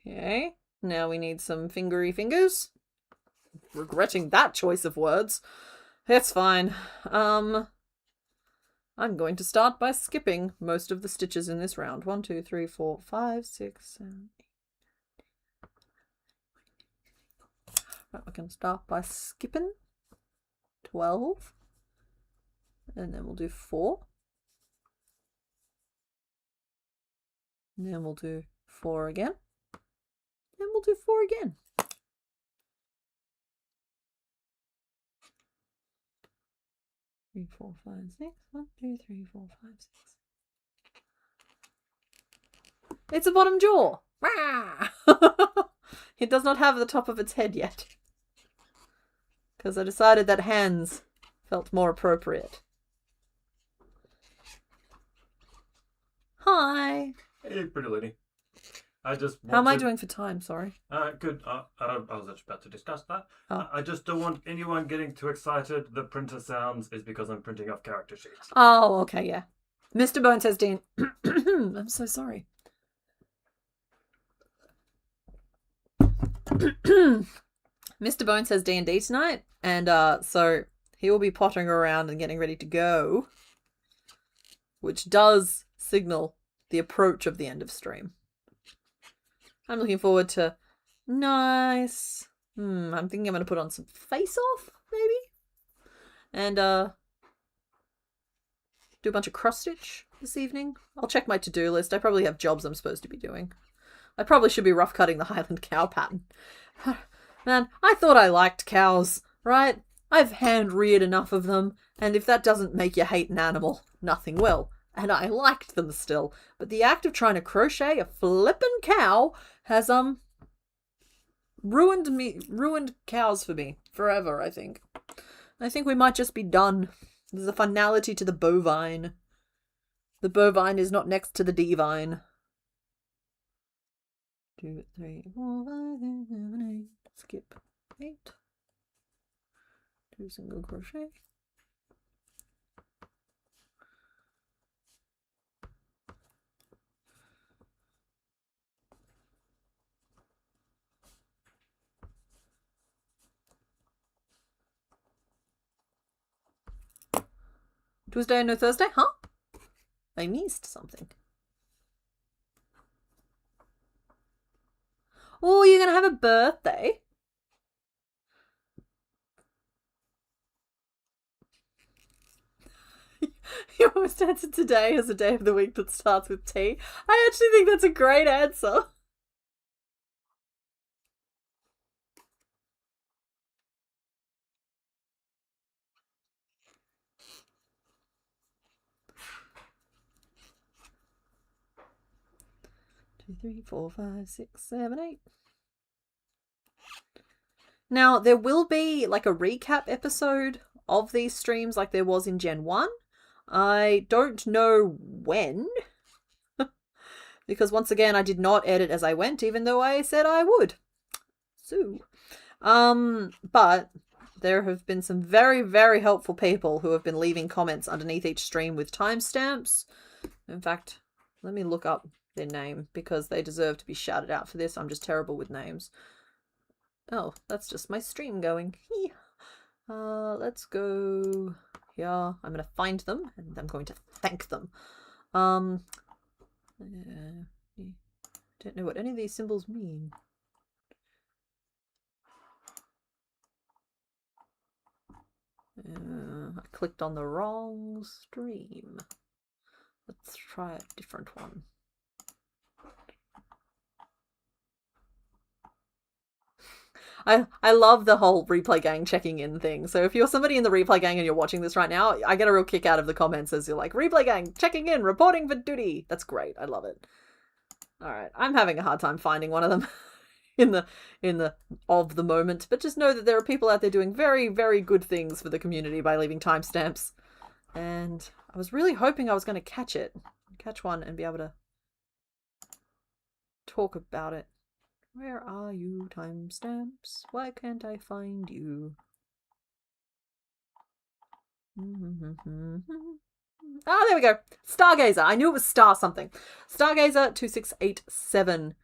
Okay, now we need some fingery fingers. Regretting that choice of words. It's fine. I'm going to start by skipping most of the stitches in this round. 1, 2, 3, 4, 5, 6, 7, 8. Right, we're going to start by skipping 12. And then we'll do 4. And then we'll do 4 again. And we'll do 4 again. Three, 4, 5, 6. 1, 2, 3, 4, 5, 6. It's a bottom jaw. It does not have the top of its head yet. Because I decided that hands felt more appropriate. Hi. Hey, pretty lady. I just How am I doing for time? Sorry. Good. I was just about to discuss that. Oh. I just don't want anyone getting too excited. The printer sounds is because I'm printing off character sheets. Oh, okay, yeah. Mr. Bone says Dean. I'm so sorry. Mr. Bone says D&D tonight, and so he will be pottering around and getting ready to go, which does signal the approach of the end of stream. I'm looking forward to nice. I'm thinking I'm going to put on some Face Off, maybe, and do a bunch of cross stitch this evening. I'll check my to-do list. I probably have jobs I'm supposed to be doing. I probably should be rough cutting the Highland cow pattern. Man, I thought I liked cows, right? I've hand-reared enough of them, and if that doesn't make you hate an animal, nothing will. And I liked them still, but the act of trying to crochet a flippin' cow has ruined cows for me forever. I think we might just be done. There's a finality to the bovine. The bovine is not next to the divine. 2, 3, 4, 5, 6, 7, 8. Skip 8. 2 single crochet. Tuesday and no Thursday? Huh? I missed something. Oh, you're going to have a birthday? You almost answered today as a day of the week that starts with T. I actually think that's a great answer. Two, 3, 4, 5, 6, 7, 8. Now, there will be like a recap episode of these streams like there was in Gen 1. I don't know when. Because once again, I did not edit as I went, even though I said I would. So, but there have been some very, very helpful people who have been leaving comments underneath each stream with timestamps. In fact, let me look up their name because they deserve to be shouted out for this. I'm just terrible with names. Oh, that's just my stream going. Let's go here. I'm going to find them and I'm going to thank them. Don't know what any of these symbols mean. I clicked on the wrong stream. Let's try a different one. I love the whole replay gang checking in thing. So if you're somebody in the replay gang and you're watching this right now, I get a real kick out of the comments as you're like, replay gang checking in, reporting for duty. That's great. I love it. All right. I'm having a hard time finding one of them in the of the moment, but just know that there are people out there doing very, very good things for the community by leaving timestamps. And I was really hoping I was going to catch one and be able to talk about it. Where are you, timestamps? Why can't I find you? Ah, there we go. Stargazer. I knew it was star something. Stargazer 2687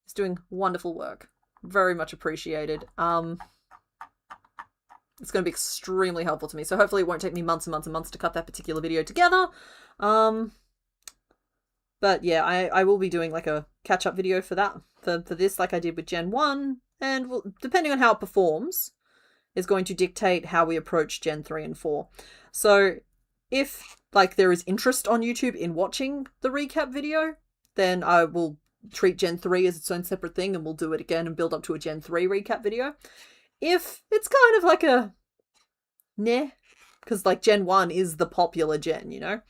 is doing wonderful work. Very much appreciated. It's going to be extremely helpful to me. So hopefully it won't take me months and months and months to cut that particular video together. But yeah, I will be doing like a catch-up video for that, for this, like I did with Gen 1. and depending on how it performs, is going to dictate how we approach Gen 3 and 4. So if like there is interest on YouTube in watching the recap video, then I will treat Gen 3 as its own separate thing and we'll do it again and build up to a Gen 3 recap video. If it's kind of like a nah, because like Gen 1 is the popular gen, you know,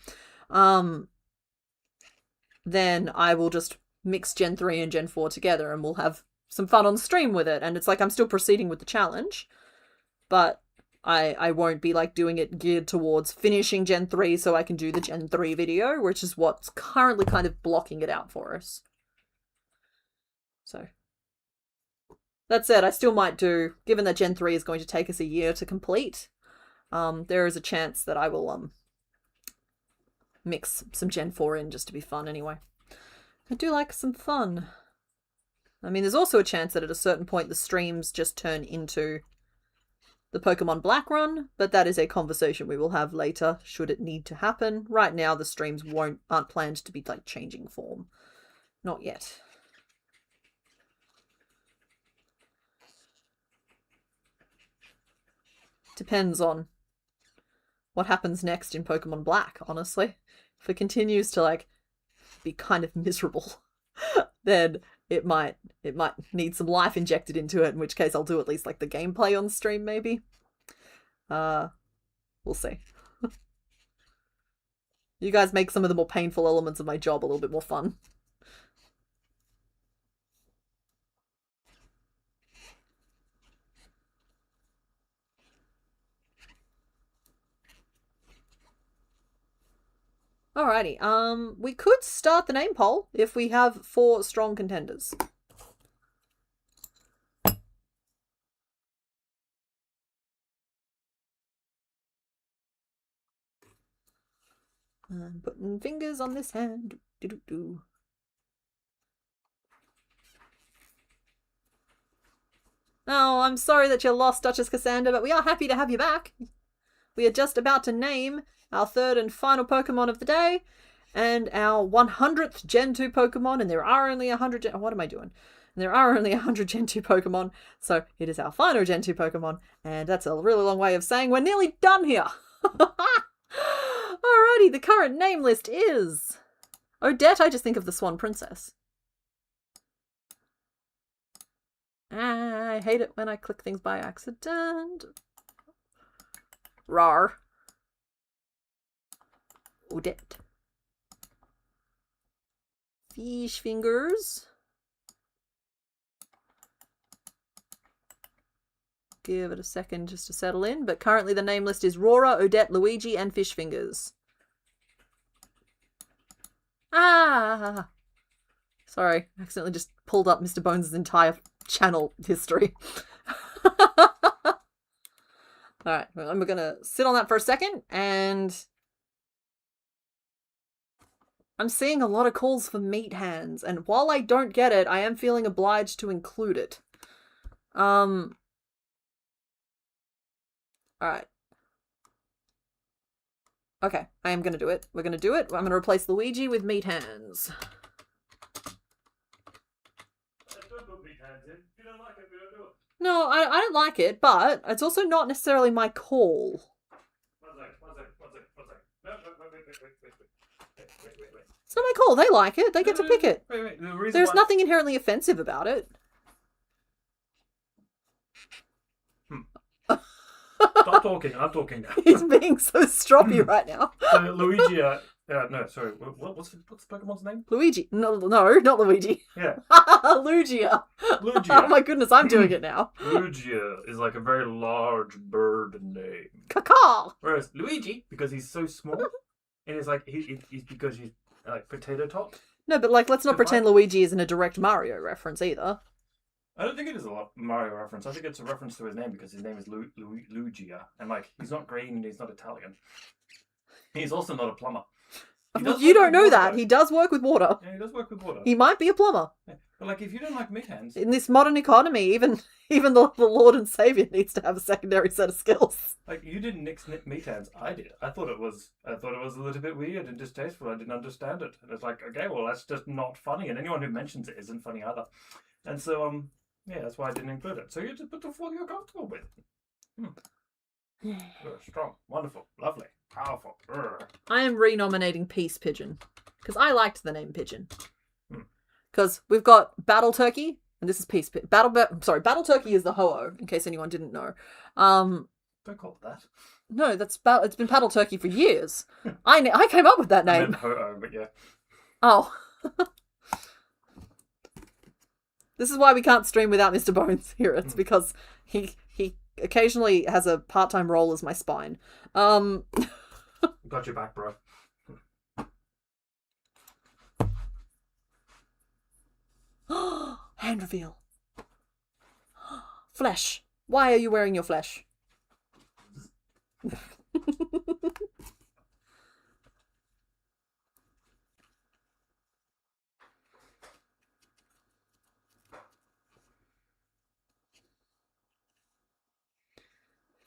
then I will just mix Gen 3 and Gen 4 together and we'll have some fun on stream with it. And it's like I'm still proceeding with the challenge, but I won't be like doing it geared towards finishing Gen 3 so I can do the Gen 3 video, which is what's currently kind of blocking it out for us. So that said, I still might do, given that Gen 3 is going to take us a year to complete, there is a chance that I will mix some Gen 4 in just to be fun anyway. I do like some fun. I mean, there's also a chance that at a certain point the streams just turn into the Pokemon Black run, but that is a conversation we will have later should it need to happen. Right now the streams aren't planned to be like changing form. Not yet. Depends on what happens next in Pokemon Black, honestly. If it continues to like be kind of miserable, then it might need some life injected into it, in which case I'll do at least like the gameplay on stream maybe. We'll see. You guys make some of the more painful elements of my job a little bit more fun. Alrighty, we could start the name poll if we have 4 strong contenders. I'm putting fingers on this hand. Do-do-do. Oh, I'm sorry that you lost, Duchess Cassandra, but we are happy to have you back. We are just about to name our 3rd and final Pokemon of the day, and our 100th Gen 2 Pokemon, and there are only 100 Gen... What am I doing? And there are only 100 Gen 2 Pokemon, so it is our final Gen 2 Pokemon, and that's a really long way of saying we're nearly done here. Alrighty, the current name list is... Odette, I just think of the Swan Princess. I hate it when I click things by accident. Rar. Odette. Fish fingers. Give it a second just to settle in, but currently the name list is Rora, Odette, Luigi, and Fish fingers. Ah! Sorry, I accidentally just pulled up Mr. Bones' entire channel history. Alright, well, we're gonna sit on that for a second, and I'm seeing a lot of calls for meat hands, and while I don't get it, I am feeling obliged to include it. Alright. Okay, I am gonna do it. We're gonna do it. I'm gonna replace Luigi with meat hands. No, I don't like it, but it's also not necessarily my call. It's not my call. They like it. They get to pick it. Wait. There's nothing inherently offensive about it. Stop talking. I'm talking now. He's being so stroppy right now. So Luigi, no, sorry. What's the Pokemon's name? Luigi. No, not Luigi. Yeah. Lugia. Lugia. Oh my goodness, I'm doing it now. Lugia is like a very large bird name. Caca. Whereas Luigi, because he's so small, and it's like he's because he's like potato top. No, but like, let's not pretend Luigi isn't a direct Mario reference either. I don't think it is a Mario reference. I think it's a reference to his name because his name is Lugia, and like he's not green and he's not Italian. He's also not a plumber. Well, you don't know that. He does work with water. Yeah, he does work with water. He might be a plumber. Yeah. But like, if you don't like meat hands, in this modern economy, even the Lord and Savior needs to have a secondary set of skills. Like, you didn't nix meat hands. I did. I thought it was a little bit weird and distasteful. I didn't understand it. And it's like, okay, well, that's just not funny. And anyone who mentions it isn't funny either. And so Yeah, that's why I didn't include it. So you just put the four you're comfortable with. Good, strong, wonderful, lovely, powerful. I am renominating Peace Pigeon because I liked the name Pigeon. Because we've got Battle Turkey, and this is Peace Pigeon. Battle Turkey is the Ho-Oh, in case anyone didn't know. Don't call it that. No, it's been Battle Turkey for years. I came up with that name. I meant Ho-Oh, but yeah. Oh. This is why we can't stream without Mr. Bones here. It's because he occasionally has a part-time role as my spine. Got your back, bro. Hand reveal. Flesh. Why are you wearing your flesh?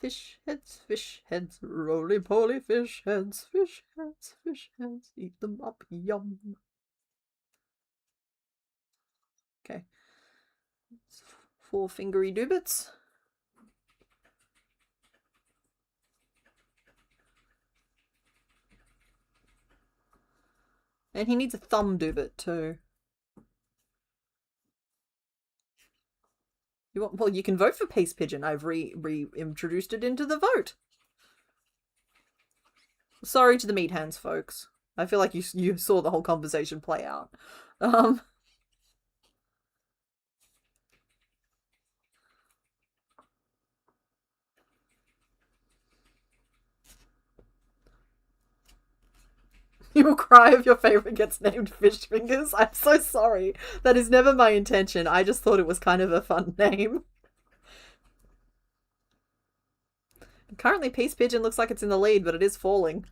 Fish heads, roly-poly fish heads, eat them up, yum. Okay. 4 fingery doobits. And he needs a thumb doobit too. Well, you can vote for Peace Pigeon. I've reintroduced it into the vote. Sorry to the meat hands, folks. I feel like you saw the whole conversation play out. You will cry if your favorite gets named Fish Fingers. I'm so sorry. That is never my intention. I just thought it was kind of a fun name. Currently, Peace Pigeon looks like it's in the lead, but it is falling.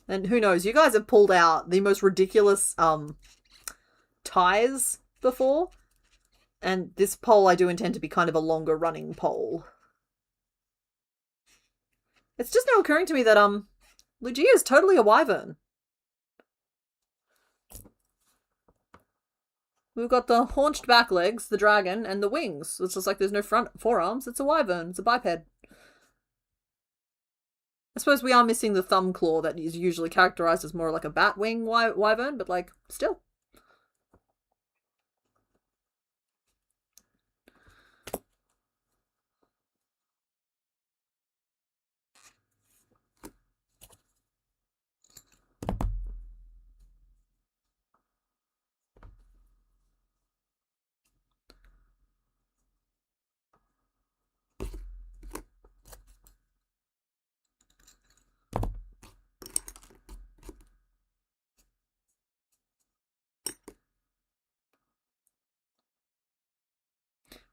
And who knows? You guys have pulled out the most ridiculous ties before. And this poll I do intend to be kind of a longer running poll. It's just now occurring to me that Lugia is totally a wyvern. We've got the haunched back legs, the dragon, and the wings. It's just like there's no front forearms. It's a wyvern. It's a biped. I suppose we are missing the thumb claw that is usually characterized as more like a bat wing wyvern, but like, still.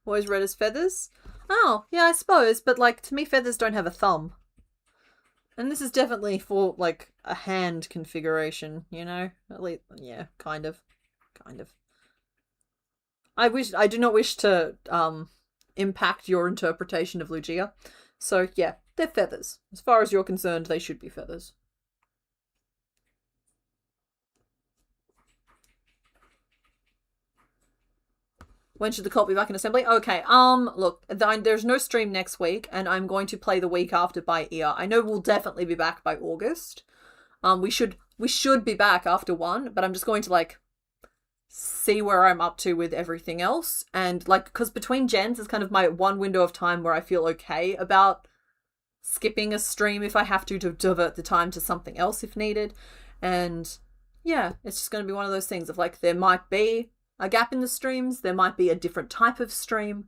Always red as feathers? Oh, yeah, I suppose, but like, to me feathers don't have a thumb. And this is definitely for, like, a hand configuration, you know? At least, yeah, kind of. Kind of. I do not wish to, impact your interpretation of Lugia. So, yeah, they're feathers. As far as you're concerned, they should be feathers. When should the cult be back in assembly? Okay, look, there's no stream next week, and I'm going to play the week after by ear. I know we'll definitely be back by August. We should be back after 1, but I'm just going to, like, see where I'm up to with everything else. And, like, because between gens is kind of my one window of time where I feel okay about skipping a stream if I have to divert the time to something else if needed. And, yeah, it's just going to be one of those things of, like, there might be a gap in the streams. There might be a different type of stream.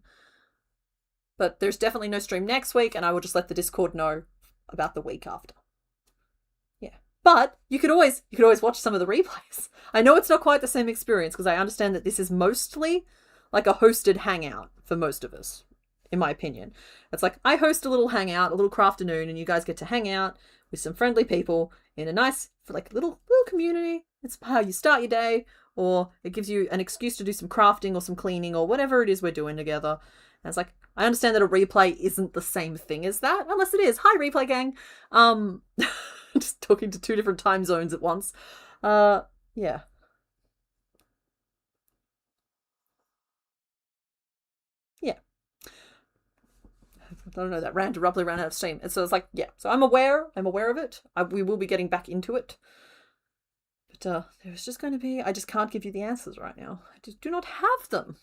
But there's definitely no stream next week, and I will just let the Discord know about the week after. Yeah. But you could always watch some of the replays. I know it's not quite the same experience, because I understand that this is mostly like a hosted hangout for most of us, in my opinion. It's like, I host a little hangout, a little crafternoon, and you guys get to hang out with some friendly people in a nice, like, little community. It's how you start your day, or it gives you an excuse to do some crafting or some cleaning or whatever it is we're doing together. And it's like, I understand that a replay isn't the same thing as that, unless it is. Hi, replay gang. Just talking to 2 different time zones at once. Yeah. don't know, that rant abruptly ran out of steam. And so it's like, yeah, so I'm aware of it. We will be getting back into it. But there's just going to be, I just can't give you the answers right now. I just do not have them.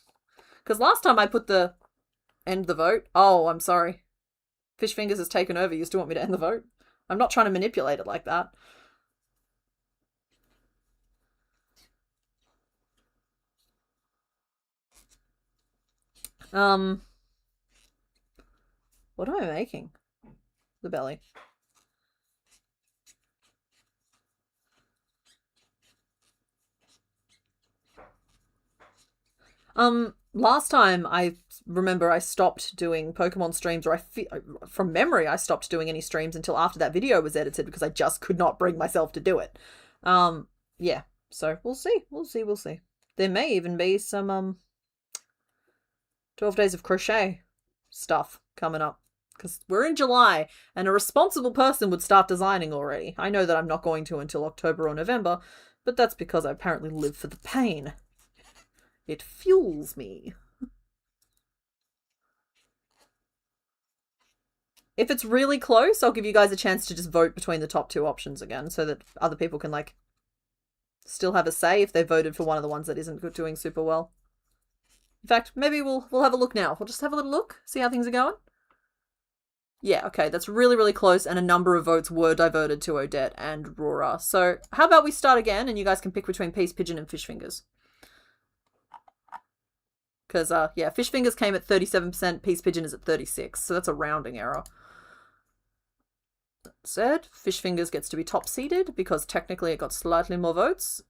Because last time I put the end the vote. Oh, I'm sorry. Fish Fingers has taken over. You still want me to end the vote? I'm not trying to manipulate it like that. What am I making? The belly. Last time I remember I stopped doing Pokemon streams, or from memory I stopped doing any streams until after that video was edited because I just could not bring myself to do it. Yeah, so we'll see. There may even be some 12 days of crochet stuff coming up because we're in July and a responsible person would start designing already. I know that I'm not going to until October or November, but that's because I apparently live for the pain. It fuels me. If it's really close, I'll give you guys a chance to just vote between the top two options again so that other people can, like, still have a say if they voted for one of the ones that isn't doing super well. In fact, maybe we'll have a look now. We'll just have a little look, see how things are going. Yeah, okay, that's really, really close, and a number of votes were diverted to Odette and Rora. So how about we start again, and you guys can pick between Peace Pigeon and Fish Fingers. Because, yeah, Fish Fingers came at 37%, Peace Pigeon is at 36%, so that's a rounding error. That said, Fish Fingers gets to be top-seeded, because technically it got slightly more votes.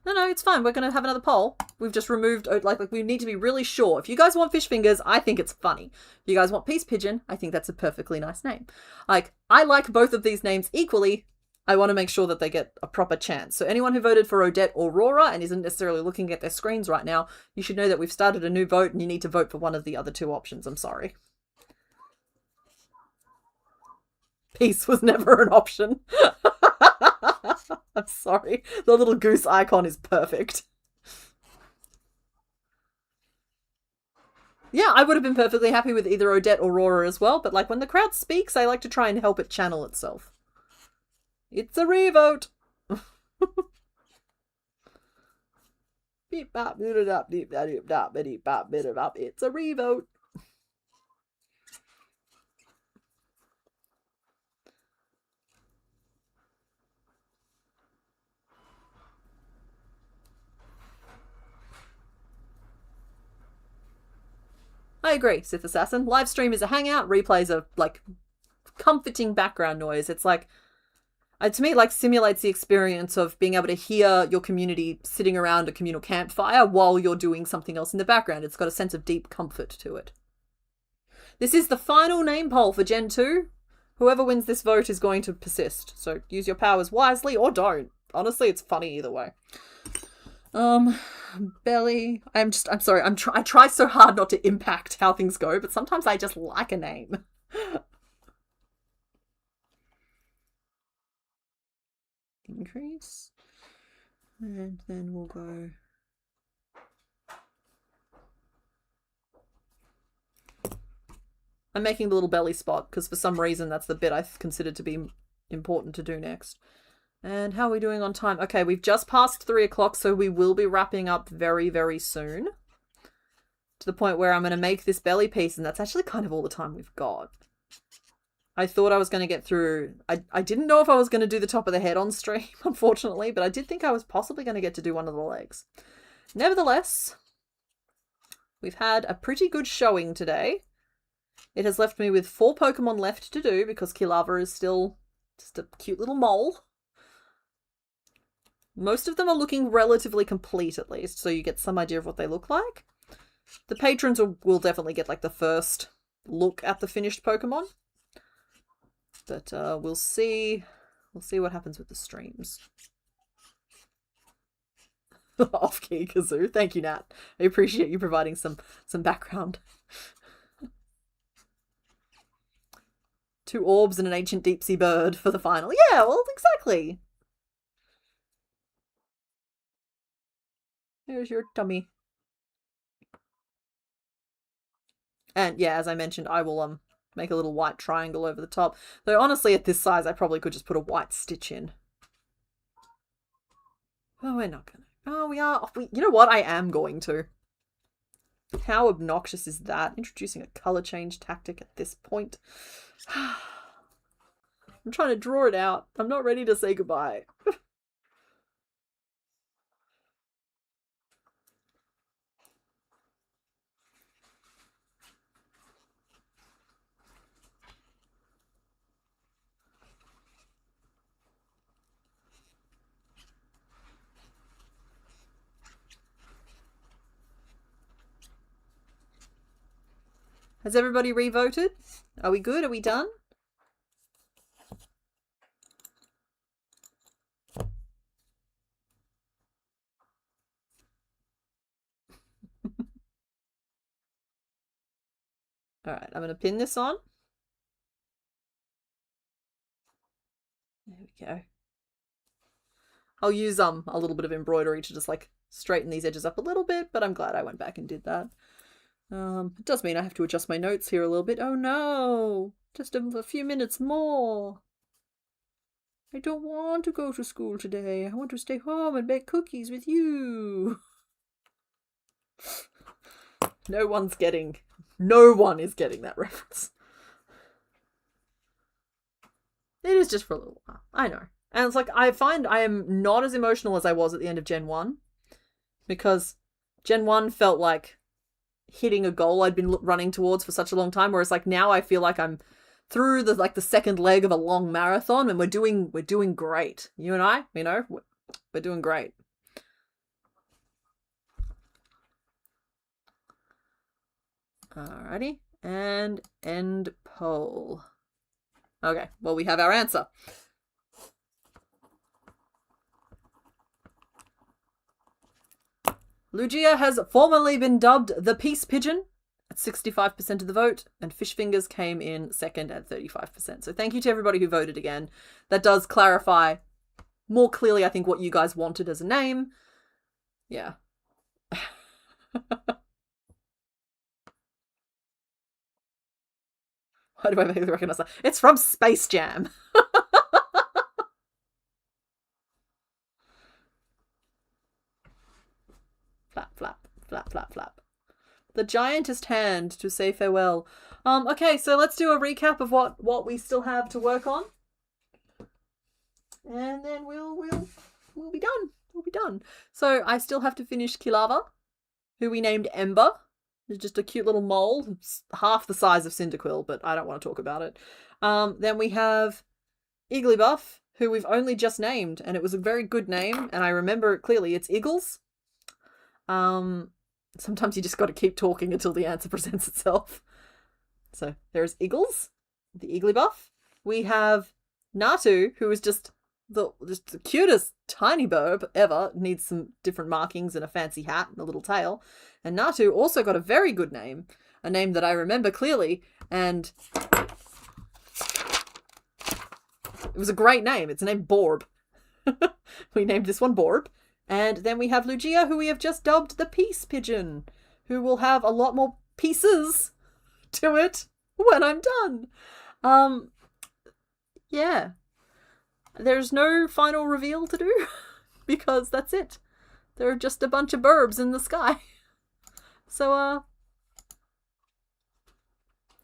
No, it's fine. We're going to have another poll. We've just removed, like, we need to be really sure. If you guys want Fish Fingers, I think it's funny. If you guys want Peace Pigeon, I think that's a perfectly nice name. Like, I like both of these names equally. I want to make sure that they get a proper chance. So anyone who voted for Odette or Rora and isn't necessarily looking at their screens right now, you should know that we've started a new vote and you need to vote for one of the other two options. I'm sorry. Peace was never an option. I'm sorry. The little goose icon is perfect. Yeah, I would have been perfectly happy with either Odette or Rora as well, but like when the crowd speaks, I like to try and help it channel itself. It's a revote. It's a revote. I agree, Sith Assassin. Live stream is a hangout. Replays are like comforting background noise. It's like, to me, it like simulates the experience of being able to hear your community sitting around a communal campfire while you're doing something else in the background. It's got a sense of deep comfort to it. This is the final name poll for Gen 2. Whoever wins this vote is going to persist. So use your powers wisely or don't. Honestly, it's funny either way. Belly. I'm sorry. I try so hard not to impact how things go, but sometimes I just like a name. Increase. And then we'll go. I'm making the little belly spot because for some reason that's the bit I considered to be important to do next. And how are we doing on time? Okay, we've just passed 3 o'clock, so we will be wrapping up very, very soon. To the point where I'm going to make this belly piece, and that's actually kind of all the time we've got. I thought I was going to get through... I didn't know if I was going to do the top of the head on stream, unfortunately, but I did think I was possibly going to get to do one of the legs. Nevertheless, we've had a pretty good showing today. It has left me with 4 Pokemon left to do, because Kilava is still just a cute little mole. Most of them are looking relatively complete, at least, so you get some idea of what they look like. The patrons will definitely get, like, the first look at the finished Pokemon. But we'll see. We'll see what happens with the streams. Off-key Kazoo. Thank you, Nat. I appreciate you providing some background. 2 orbs and an ancient deep-sea bird for the final. Yeah, well, exactly. Here's your tummy. And yeah, as I mentioned, I will make a little white triangle over the top. Though honestly, at this size, I probably could just put a white stitch in. Oh, we're not gonna. Oh, we are. You know what? I am going to. How obnoxious is that? Introducing a color change tactic at this point. I'm trying to draw it out. I'm not ready to say goodbye. Has everybody re-voted? Are we good? Are we done? Alright, I'm going to pin this on. There we go. I'll use a little bit of embroidery to just like straighten these edges up a little bit, but I'm glad I went back and did that. It does mean I have to adjust my notes here a little bit. Oh no! Just a few minutes more. I don't want to go to school today. I want to stay home and bake cookies with you. No one is getting that reference. It is just for a little while. I know. And it's like, I find I am not as emotional as I was at the end of Gen 1. Because Gen 1 felt like hitting a goal I'd been running towards for such a long time, whereas like now I feel like I'm through the second leg of a long marathon, and we're doing great. You and I, you know, we're doing great. Alrighty, and end poll. Okay, well, we have our answer. Lugia has formerly been dubbed the Peace Pigeon at 65% of the vote, and Fish Fingers came in second at 35%. So thank you to everybody who voted again. That does clarify more clearly, I think, what you guys wanted as a name. Yeah. Why do I make the recognize that? It's from Space Jam. Flap, flap, flap, flap, flap. The giantest hand to say farewell. Okay, so let's do a recap of what we still have to work on. And then we'll be done. We'll be done. So I still have to finish Kilava, who we named Ember. It's just a cute little mole. It's half the size of Cyndaquil, but I don't want to talk about it. Then we have Igglybuff, who we've only just named, and it was a very good name, and I remember it clearly. It's Iggles. Sometimes you just got to keep talking until the answer presents itself. So there's Iggles, the Igglybuff. We have Natu, who is just the cutest tiny burb ever. Needs some different markings and a fancy hat and a little tail. And Natu also got a very good name, a name that I remember clearly, and it was a great name. It's named Borb. We named this one Borb. And then we have Lugia, who we have just dubbed the Peace Pigeon, who will have a lot more pieces to it when I'm done. Yeah. There's no final reveal to do, because that's it. There are just a bunch of burbs in the sky. So,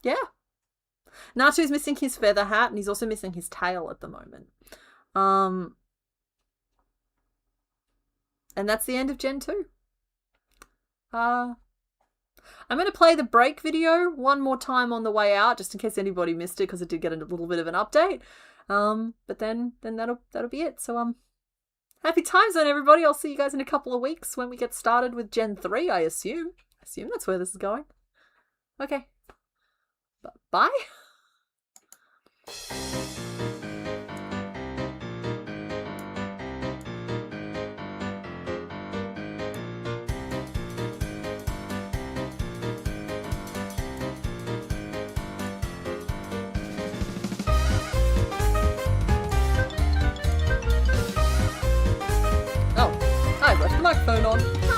yeah. Natu's missing his feather hat, and he's also missing his tail at the moment. And that's the end of Gen 2. I'm going to play the break video one more time on the way out, just in case anybody missed it, because it did get a little bit of an update. But then that'll be it. So, happy times on everybody. I'll see you guys in a couple of weeks when we get started with Gen 3, I assume. I assume that's where this is going. Okay. Bye. I've left the microphone on.